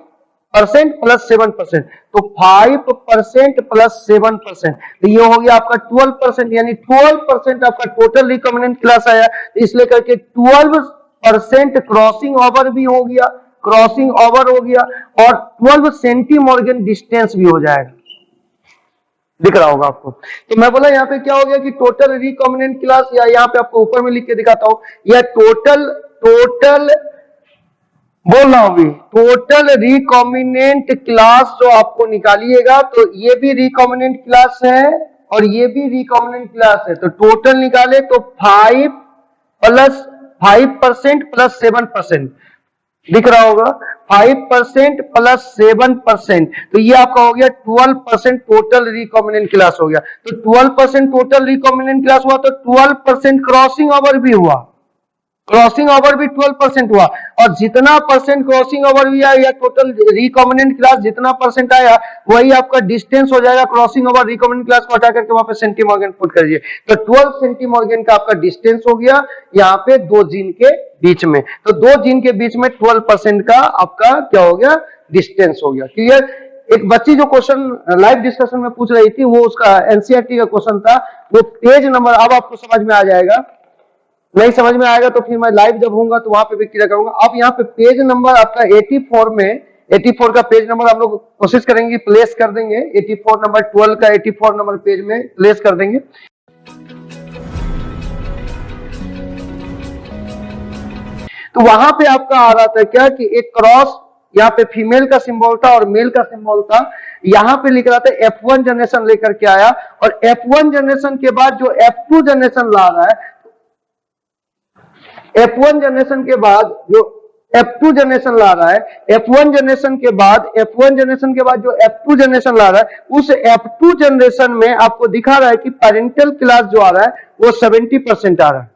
परसेंट प्लस 7%, तो 5% प्लस 7%, तो ये हो गया आपका 12%, यानी 12% आपका टोटल रिकॉम्बिनेंट क्लास आया, इसलिए करके 12% क्रॉसिंग ओवर भी हो गया, क्रॉसिंग ओवर हो गया, और 12 सेंटीमॉर्गन डिस्टेंस भी हो जाएगा। दिख रहा होगा आपको। तो मैं बोला यहाँ पे क्या हो गया कि टोटल रिकॉम्बिनेंट क्लास, या यहाँ पे आपको ऊपर में लिख के दिखाता हूं, या टोटल बोल रहा हूं भी, टोटल रिकॉम्बिनेंट क्लास जो आपको निकालिएगा, तो ये भी रिकॉम्बिनेंट क्लास है और ये भी रिकॉम्बिनेंट क्लास है, तो टोटल निकाले तो 5% प्लस 7%, दिख रहा होगा 5% प्लस 7%, तो ये आपका हो गया 12% टोटल रिकॉम्बिनेंट क्लास हो गया। तो 12% टोटल रिकॉम्बिनेंट क्लास हुआ, तो 12% क्रॉसिंग ओवर भी हुआ, क्रॉसिंग ओवर भी 12% हुआ, और जितना परसेंट क्रॉसिंग ओवर भी आया या टोटल रिकॉम्बिनेंट क्लास जितना परसेंट आया वही आपका डिस्टेंस हो जाएगा। क्रॉसिंग ओवर रिकॉम्बिनेंट क्लास को हटा करके वहां पे सेंटीमॉर्गन पुट करिए, तो 12 सेंटीमॉर्गन का आपका डिस्टेंस हो गया यहाँ पे दो जीन के बीच में, तो दो जीन के बीच में 12% का आपका क्या हो गया, डिस्टेंस हो गया। क्लियर। एक बच्ची जो क्वेश्चन लाइव डिस्कशन में पूछ रही थी, वो उसका एनसीईआरटी का क्वेश्चन था, वो पेज नंबर अब आपको समझ में आ जाएगा, नहीं समझ में आएगा तो फिर मैं लाइव जब होऊंगा तो वहां पे भी क्लियर करूंगा। अब यहाँ पे पेज नंबर आपका 84 में, 84 का पेज नंबर हम लोग कोशिश करेंगे प्लेस कर देंगे, 84 नंबर 12 का 84 नंबर पेज में प्लेस कर देंगे। तो वहां पे आपका आ रहा था क्या कि एक क्रॉस, यहाँ पे फीमेल का सिंबल था और मेल का सिंबल था, यहाँ पे लिख रहा था F1 जनरेशन लेकर के आया, और F1 जनरेशन के बाद जो F2 जनरेशन ला रहा है, F1 जनरेशन के बाद जो F2 जनरेशन ला रहा है, F1 जनरेशन के बाद जो F2 जनरेशन ला रहा है, उस F2 जनरेशन में आपको दिखा रहा है कि पेरेंटल क्लास जो आ रहा है वो 70% आ रहा है।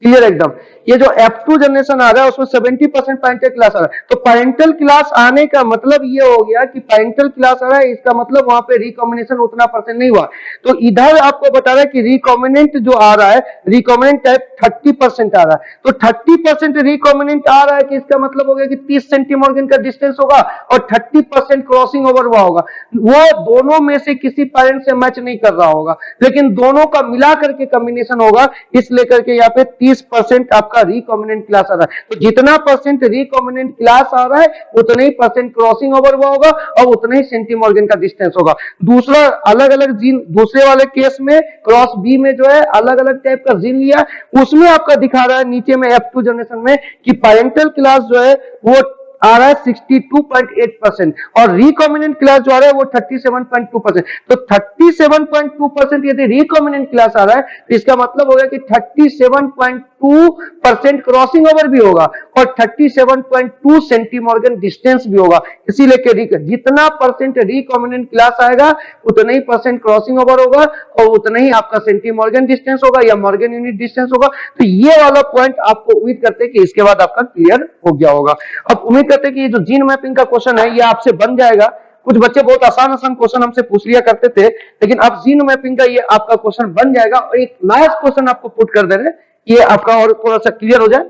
क्लियर एकदम। ये जो F2 जनरेशन आ रहा है उसमें 70% पेरेंटल क्लास आ रहा है, तो पेरेंटल क्लास आने का मतलब ये हो गया कि पेरेंटल क्लास आ रहा है, इसका मतलब वहां पे रिकॉम्बिनेशन उतना परसेंट नहीं हुआ। तो इधर आपको बता रहा है कि रिकॉम्बिनेंट जो आ रहा है, रिकॉम्बिनेंट टाइप 30% आ रहा है, तो 30% रिकॉम्बिनेंट आ रहा है कि इसका मतलब हो गया कि 30 सेंटीमॉर्गन का डिस्टेंस होगा और 30% क्रॉसिंग ओवर हुआ होगा। वो दोनों में से किसी पेरेंट से मैच नहीं कर रहा होगा, लेकिन दोनों का मिला करके कॉम्बिनेशन होगा, इस लेकर के यहाँ पे 30% आपका रिकॉम्बिनेंट क्लास आ रहा है। तो जितना परसेंट रिकॉम्बिनेंट क्लास आ रहा है उतना ही परसेंट क्रॉसिंग ओवर हुआ होगा और उतना ही सेंटीमॉर्गन का डिस्टेंस होगा। दूसरा अलग अलग जीन, दूसरे वाले केस में क्रॉस बी में जो है अलग अलग टाइप का जीन लिया, उसमें आपका दिखा रहा है नीचे में F2 जनरेशन में कि पेरेंटल क्लास जो है वो आ रहा है 62.8% और रिकॉम्बिनेंट क्लास जो आ रहा है वो 37.2%। तो 37.2% यदि रिकॉम्बिनेंट क्लास आ रहा है तो इसका मतलब होगा कि 37.2% क्रॉसिंग ओवर भी होगा और 37.2 सेंटीमॉर्गन डिस्टेंस भी होगा। इसीलिए जितना परसेंट रिकॉम्बिनेंट क्लास आएगा उतना ही परसेंट क्रॉसिंग ओवर होगा और उतना ही आपका सेंटीमॉर्गन डिस्टेंस होगा या मॉर्गन यूनिट डिस्टेंस होगा। तो ये वाला पॉइंट आपको उम्मीद करते हैं कि इसके बाद आपका क्लियर हो गया होगा। अब उम्मीद करते हैं कि ये जो जीन मैपिंग का क्वेश्चन है ये आपसे बन जाएगा। कुछ बच्चे बहुत आसान क्वेश्चन हमसे पूछ लिया करते थे, लेकिन अब जीन मैपिंग का ये आपका क्वेश्चन बन जाएगा। और एक लास्ट क्वेश्चन आपको पुट कर दे रहे हैं, ये आपका और थोड़ा सा क्लियर हो जाए।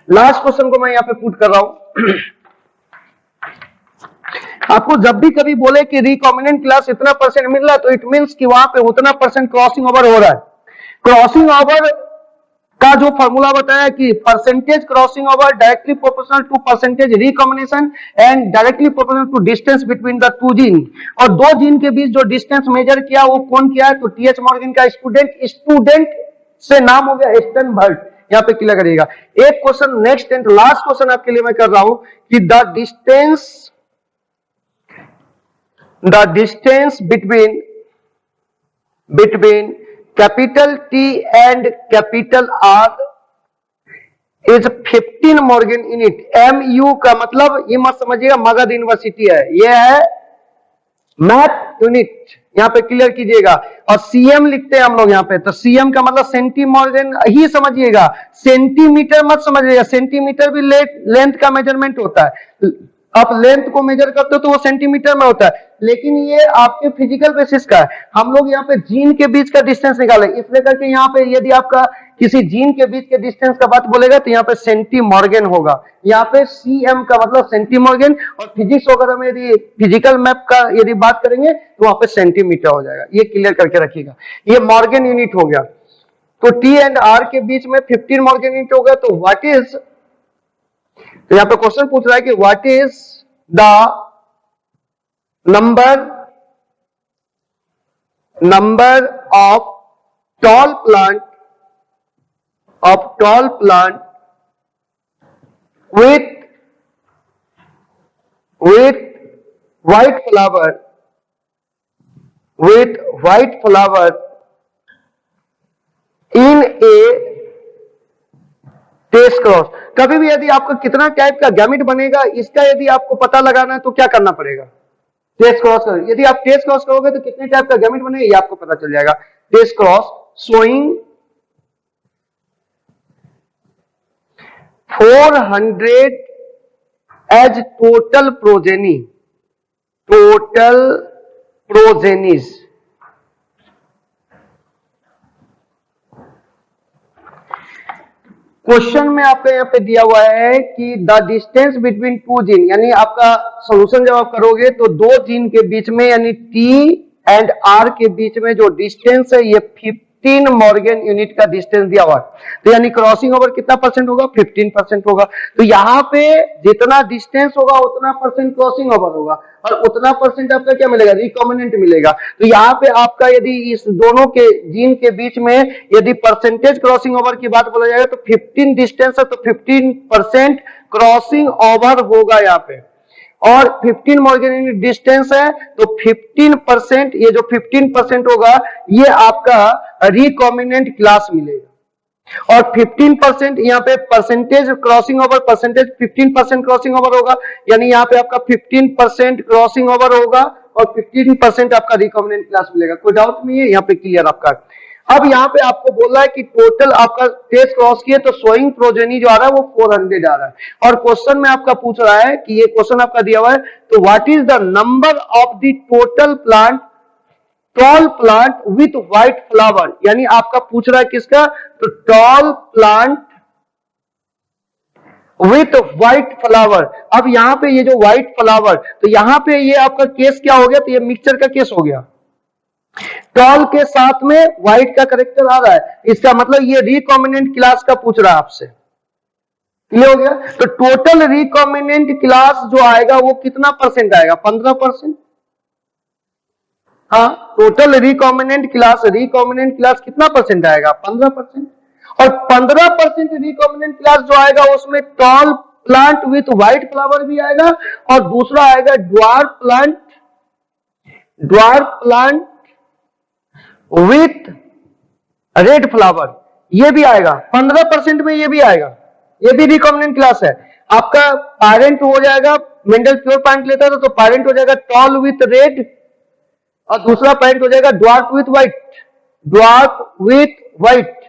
लास्ट क्वेश्चन को मैं यहाँ पे पुट कर रहा हूं। आपको जब भी कभी बोले कि रिकॉम्बिनेंट क्लास इतना परसेंट मिल रहा है तो इट मींस कि वहां पे उतना परसेंट क्रॉसिंग ओवर हो रहा है। क्रॉसिंग ओवर का जो फॉर्मूला बताया कि percentage crossing over directly proportional to percentage recombination and directly proportional to distance between the two gene. और दो जीन के बीच जो डिस्टेंस मेजर किया वो कौन किया है, तो टीएच मॉर्गन का स्टूडेंट से नाम हो गया स्टर्नबर्ट। यहाँ पे क्लियर करिएगा। एक question next and last question आपके लिए मैं कर रहा हूं कि the distance between capital T and capital R is 15 Morgan unit। MU का मतलब ये मत समझिएगा मगध यूनिवर्सिटी है, ये है मैथ यूनिट, यहाँ पे क्लियर कीजिएगा। और सीएम लिखते हैं हम लोग यहाँ पे, तो सीएम का मतलब सेंटीमॉर्गन ही समझिएगा, सेंटीमीटर मत समझिएगा, सेंटीमीटर भी लेंथ का मेजरमेंट होता है। आप लेंथ को मेजर करते हो तो वो सेंटीमीटर में होता है, लेकिन ये आपके फिजिकल बेसिस का है। हम लोग यहाँ पे जीन के बीच का डिस्टेंस निकाले, इसलिए करके यहाँ पे यदि आपका किसी जीन के बीच के डिस्टेंस का बात बोलेगा तो यहाँ पे सेंटीमॉर्गन होगा, यहाँ पे सीएम का मतलब सेंटीमॉर्गन, और फिजिक्स वगैरह में यदि फिजिकल मैप का यदि बात करेंगे तो वहां पे सेंटीमीटर हो जाएगा। ये क्लियर करके रखिएगा, ये मॉर्गन यूनिट हो गया। तो टी एंड आर के बीच में 15 मॉर्गन यूनिट हो गया। तो व्हाट इज, तो यहां पे क्वेश्चन पूछ रहा है कि what is the number of tall plant with white flower in a test cross. कभी भी यदि आपका कितना टाइप का गैमेट बनेगा इसका यदि आपको पता लगाना है तो क्या करना पड़ेगा, टेस्ट क्रॉस करो। यदि आप टेस्ट क्रॉस करोगे तो कितने टाइप का गैमेट बनेगा ये आपको पता चल जाएगा। Test cross showing 400 as total progenies. Question में आपका यहाँ पे दिया हुआ है कि the distance between two gene, यानी आपका सॉल्यूशन जब आप करोगे तो दो जीन के बीच में यानी टी एंड आर के बीच में जो डिस्टेंस है ये 15 मॉर्गन यूनिट का डिस्टेंस दिया हुआ है। तो यानी क्रॉसिंग ओवर कितना परसेंट होगा, 15% होगा। तो यहाँ पे जितना डिस्टेंस होगा उतना परसेंट क्रॉसिंग ओवर होगा और उतना परसेंट आपका क्या मिलेगा, रिकॉम्बिनेंट मिलेगा। तो यहाँ पे आपका यदि इस दोनों के जीन के बीच में यदि परसेंटेज क्रॉसिंग ओवर की बात बोला जाएगा तो 15 डिस्टेंस है तो 15% क्रॉसिंग ओवर होगा यहाँ पे, और 15 मॉर्गन यूनिट डिस्टेंस है तो 15%, ये जो 15% होगा ये आपका रिकॉम्बिनेंट क्लास मिलेगा। और 15% यहाँ पे percentage crossing over, percentage 15% crossing over होगा, यानी यहाँ पे आपका 15% क्रॉसिंग ओवर होगा और 15% आपका रिकॉम्बिनेंट क्लास मिलेगा। कोई डाउट नहीं है, यहाँ पे क्लियर आपका। अब यहाँ पे आपको बोल रहा है कि टोटल आपका टेस्ट क्रॉस किए तो सोइंग प्रोजेनी जो आ रहा है वो 400 आ रहा है, और क्वेश्चन में आपका पूछ रहा है कि ये क्वेश्चन आपका दिया हुआ है तो what is the number of the total plant tall plant with white flower, यानी आपका पूछ रहा है किसका, तो tall plant with white flower. अब यहाँ पे ये जो व्हाइट फ्लावर, तो यहाँ पे ये आपका केस क्या हो गया, तो ये मिक्सचर का केस हो गया। टॉल के साथ में व्हाइट का करेक्टर आ रहा है, इसका मतलब ये रिकॉम्बिनेंट क्लास का पूछ रहा है आपसे, क्लियर हो गया। तो टोटल रिकॉम्बिनेंट क्लास जो आएगा वो कितना परसेंट आएगा, 15%। हाँ, टोटल रिकॉम्बिनेंट क्लास कितना परसेंट आएगा, 15%। और 15% रिकॉम्बिनेंट क्लास जो आएगा उसमें toll plant with white flower भी आएगा और दूसरा आएगा dwarf plant with red flower, ये भी आएगा 15% में, ये भी आएगा, ये भी रिकॉम्बिनेंट क्लास है। आपका पेरेंट हो जाएगा, मेंडल प्योर प्लांट लेता था तो पेरेंट हो जाएगा टॉल विथ रेड और दूसरा पेरेंट हो जाएगा ड्वार्फ विथ व्हाइट,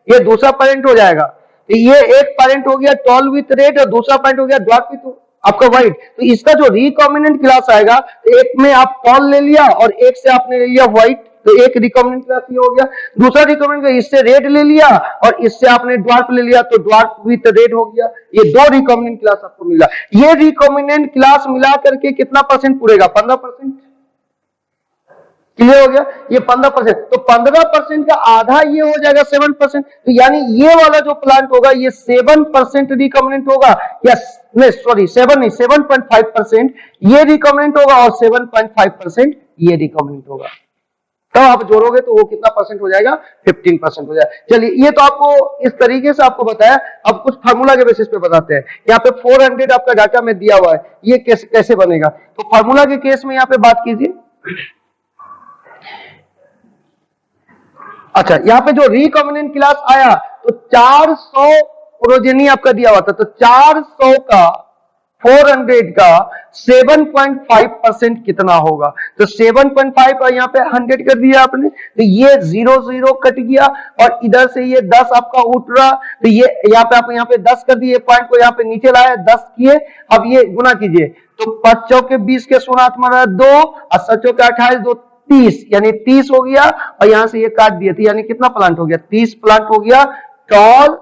ये दूसरा पेरेंट हो जाएगा। ये एक पेरेंट हो गया टॉल विथ रेड और दूसरा पेरेंट हो गया ड्वार्फ विथ आपका व्हाइट। तो इसका जो रिकॉम्बिनेंट क्लास आएगा, एक में आप टॉल ले लिया और एक से आपने ले लिया व्हाइट, तो एक रिकॉम्बिनेंट क्लास ये हो गया। दूसरा रिकॉम्बिनेंट इससे रेड ले लिया और इससे आपने ड्वार्फ ले लिया तो ड्वार्फ विथ रेड हो गया। ये दो रिकॉम्बिनेंट क्लास आपको मिला। ये रिकॉम्बिनेंट क्लास मिला करके कितना परसेंट पूरेगा, 15%, क्लियर हो गया। ये 15%, तो 15% का आधा ये हो जाएगा 7%, तो यानी ये वाला जो प्लांट होगा ये 7% रिकॉम्बिनेंट होगा, या नहीं सॉरी 7.5% ये रिकॉम्बिनेंट होगा और 7.5% ये रिकॉम्बिनेंट होगा। तो आप जोड़ोगे तो वो कितना परसेंट हो जाएगा, 15% हो जाएगा। चलिए, ये तो आपको इस तरीके से आपको बताया। अब कुछ फार्मूला के बेसिस पे बताते हैं। यहाँ पे 400 आपका डाटा में दिया हुआ है, ये कैसे बनेगा, तो फार्मूला के केस में यहाँ पे बात कीजिए। अच्छा, यहाँ पे जो रिकॉम्बिनेंट क्लास आया तो 400 प्रोजेनी आपका दिया हुआ था, तो 400 का 400 का 7.5% कितना होगा? तो 7.5 और यहाँ पे 100 कर दिया आपने, तो ये 0 कट गया और इधर से ये 10 आपका उठ रहा, तो ये यहाँ पे आप यहाँ पे 10 कर दिए, पॉइंट को यहाँ पे नीचे लाया, 10 किए, अब ये गुना कीजिए, तो 5 चौके 20 के सुनात मारा 2 और 7 चौके 28 2 30, यानी 30 हो गया और यहां से ये काट दिया, तो यानी कितना प्लांट हो गया? 30 प्लांट हो गया टॉल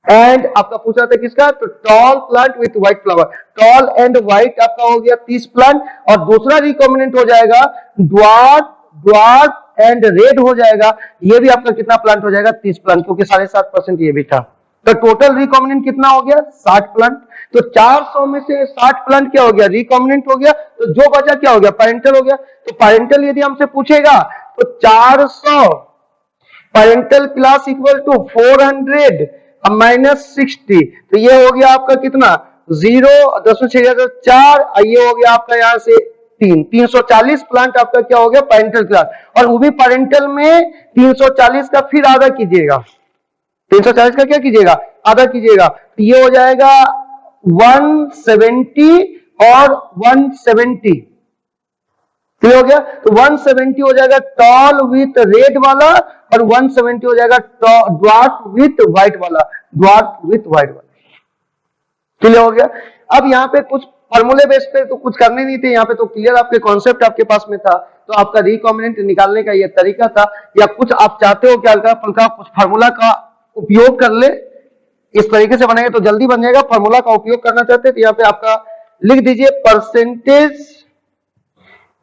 एंड आपका पूछा था किसका? तो tall plant with white flower, tall and white आपका हो गया 30 प्लांट, और दूसरा रिकॉम्बिनेंट हो जाएगा ड्वार्फ एंड रेड हो जाएगा, ये भी आपका कितना प्लांट हो जाएगा? 30 प्लांट, क्योंकि 7.5% ये भी था। तो टोटल रिकॉम्बिनेंट कितना हो गया? 60 प्लांट। तो 400 में से 60 प्लांट क्या हो गया? रिकॉम्बिनेंट हो गया। तो जो बचा क्या हो गया? पैरेंटल हो गया। तो पैरेंटल यदि हमसे पूछेगा तो 400 parental class equal to 400 minus 60, तो ये हो गया आपका कितना? 0 10 में 6 4, ये हो गया आपका यहां से 340 प्लांट आपका क्या हो गया? Parental class. और वो भी पैरेंटल में 340 का फिर आधा कीजिएगा, 340 का क्या कीजिएगा? आधा कीजिएगा, तो ये हो जाएगा 170 और 170, क्लियर हो गया? तो 170 हो जाएगा टॉल विथ रेड वाला और 170 हो जाएगा ड्वार्फ विथ व्हाइट वाला, ड्वार्फ विथ व्हाइट वाला, क्लियर हो गया? अब यहाँ पे कुछ फॉर्मूले बेस पे तो कुछ करने नहीं थे, यहाँ पे तो क्लियर आपके कॉन्सेप्ट आपके पास में था, तो आपका रिकॉम्बिनेंट निकालने का ये तरीका था, या कुछ आप चाहते हो कि हल्का फुल्का कुछ फार्मूला का उपयोग कर ले, इस तरीके से बनेगा तो जल्दी बन जाएगा। फार्मूला का उपयोग करना चाहते तो यहाँ पे आपका लिख दीजिए percentage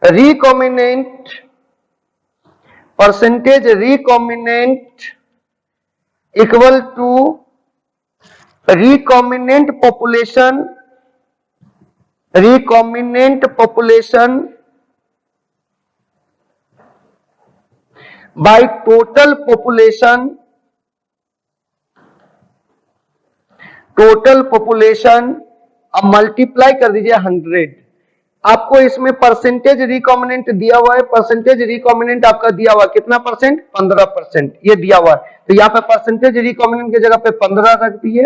recombinant equal to recombinant population by total population अब मल्टीप्लाई कर दीजिए 100। आपको इसमें परसेंटेज रिकॉम्बिनेंट दिया हुआ है, परसेंटेज रिकॉम्बिनेंट आपका दिया हुआ है कितना परसेंट? 15% ये दिया हुआ है, तो यहाँ पे परसेंटेज रिकॉम्बिनेंट की जगह पे 15 रख दिए।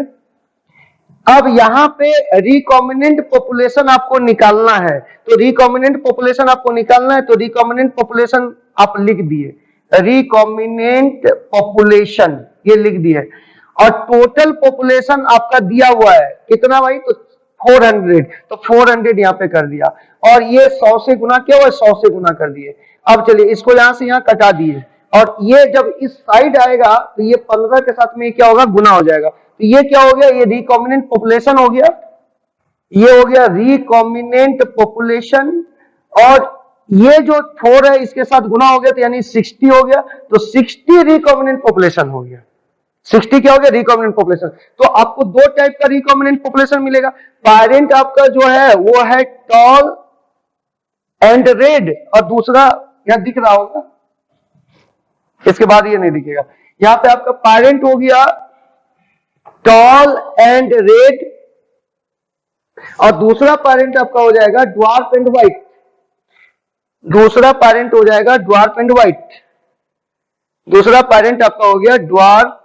अब यहाँ पे रिकॉम्बिनेंट पॉपुलेशन आपको निकालना है, तो रिकॉम्बिनेंट पॉपुलेशन आपको निकालना है, तो रिकॉम्बिनेंट पॉपुलेशन आप लिख दिए, रिकॉम्बिनेंट पॉपुलेशन ये लिख दिए, और टोटल पॉपुलेशन आपका दिया हुआ है कितना भाई? तो 400, तो 400 यहाँ पे कर दिया, और ये 100 से गुना क्या हुआ? 100 से गुना कर दिए। अब चलिए इसको यहां से यहाँ कटा दिए, और ये जब इस साइड आएगा तो ये 15 के साथ में क्या होगा? गुना हो जाएगा, तो ये क्या हो गया? ये रिकॉम्बिनेंट पॉपुलेशन हो गया, ये हो गया रिकॉम्बिनेंट पॉपुलेशन, और ये जो 4 है इसके साथ गुना हो गया, तो यानी 60 हो गया, तो 60 रिकॉम्बिनेंट पॉपुलेशन हो गया। 60 क्या हो गया? Recombinant population. तो आपको दो टाइप का रिकॉम्बिनेंट पॉपुलेशन मिलेगा, पैरेंट आपका जो है वो है टॉल एंड रेड, और दूसरा यहां दिख रहा होगा, इसके बाद ये नहीं दिखेगा, यहां पे आपका पैरेंट हो गया टॉल एंड रेड, और दूसरा पैरेंट आपका हो जाएगा ड्वार्फ एंड व्हाइट, दूसरा पैरेंट हो जाएगा ड्वार्फ एंड व्हाइट, दूसरा पैरेंट आपका हो गया ड्वार्फ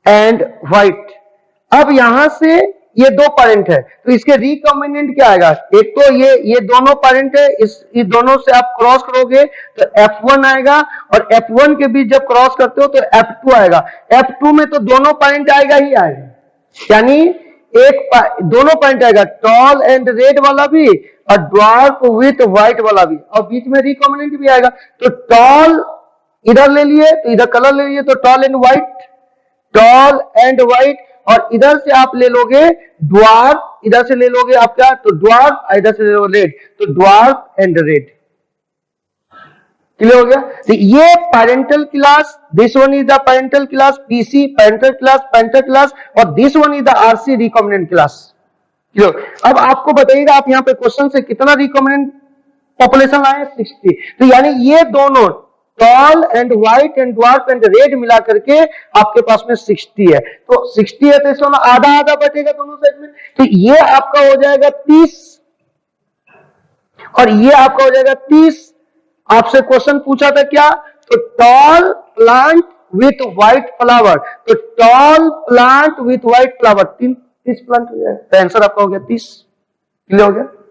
एंड व्हाइट। अब यहां से ये दो पैरेंट है, तो इसके रिकॉम्बिनेंट क्या आएगा? एक तो ये दोनों पैरेंट है, इस दोनों से आप क्रॉस करोगे तो F1 आएगा, और F1 के बीच जब क्रॉस करते हो तो F2 आएगा। F2 में तो दोनों पैरेंट आएगा ही आएगा, यानी दोनों पैरेंट आएगा, टॉल एंड रेड वाला भी और ड्वार्फ विथ व्हाइट वाला भी, और बीच में रिकॉम्बिनेंट भी आएगा। तो टॉल इधर ले लिए, तो इधर कलर ले लिए, तो tall and white, tall and white, और इधर से आप ले लोगे ड्वार्फ, इधर से ले लोगे आप क्या? तो ड्वार्फ, इधर से ले लोगे रेड, तो ड्वार्फ एंड रेड, क्लियर हो गया? तो ये parental class, this one is the parental class, PC parental class, parental class, और this one is the RC recombinant class. Clear? अब आपको बताइएगा, आप यहाँ पे क्वेश्चन से कितना रिकॉम्बिनेंट पॉपुलेशन लाए? 60। तो यानी ये दोनों tall and white and dwarf and red मिला करके आपके पास में 60 है, तो 60 है तो इसमें आधा आधा बचेगा दोनों साइड में, तो ये आपका हो जाएगा 30 और ये आपका हो जाएगा 30। आपसे क्वेश्चन पूछा था क्या? तो tall plant with white flower, तो tall plant with white flower, 30 plant हो जाएगा। तो आंसर आपका हो गया 30। क्लियर हो गया।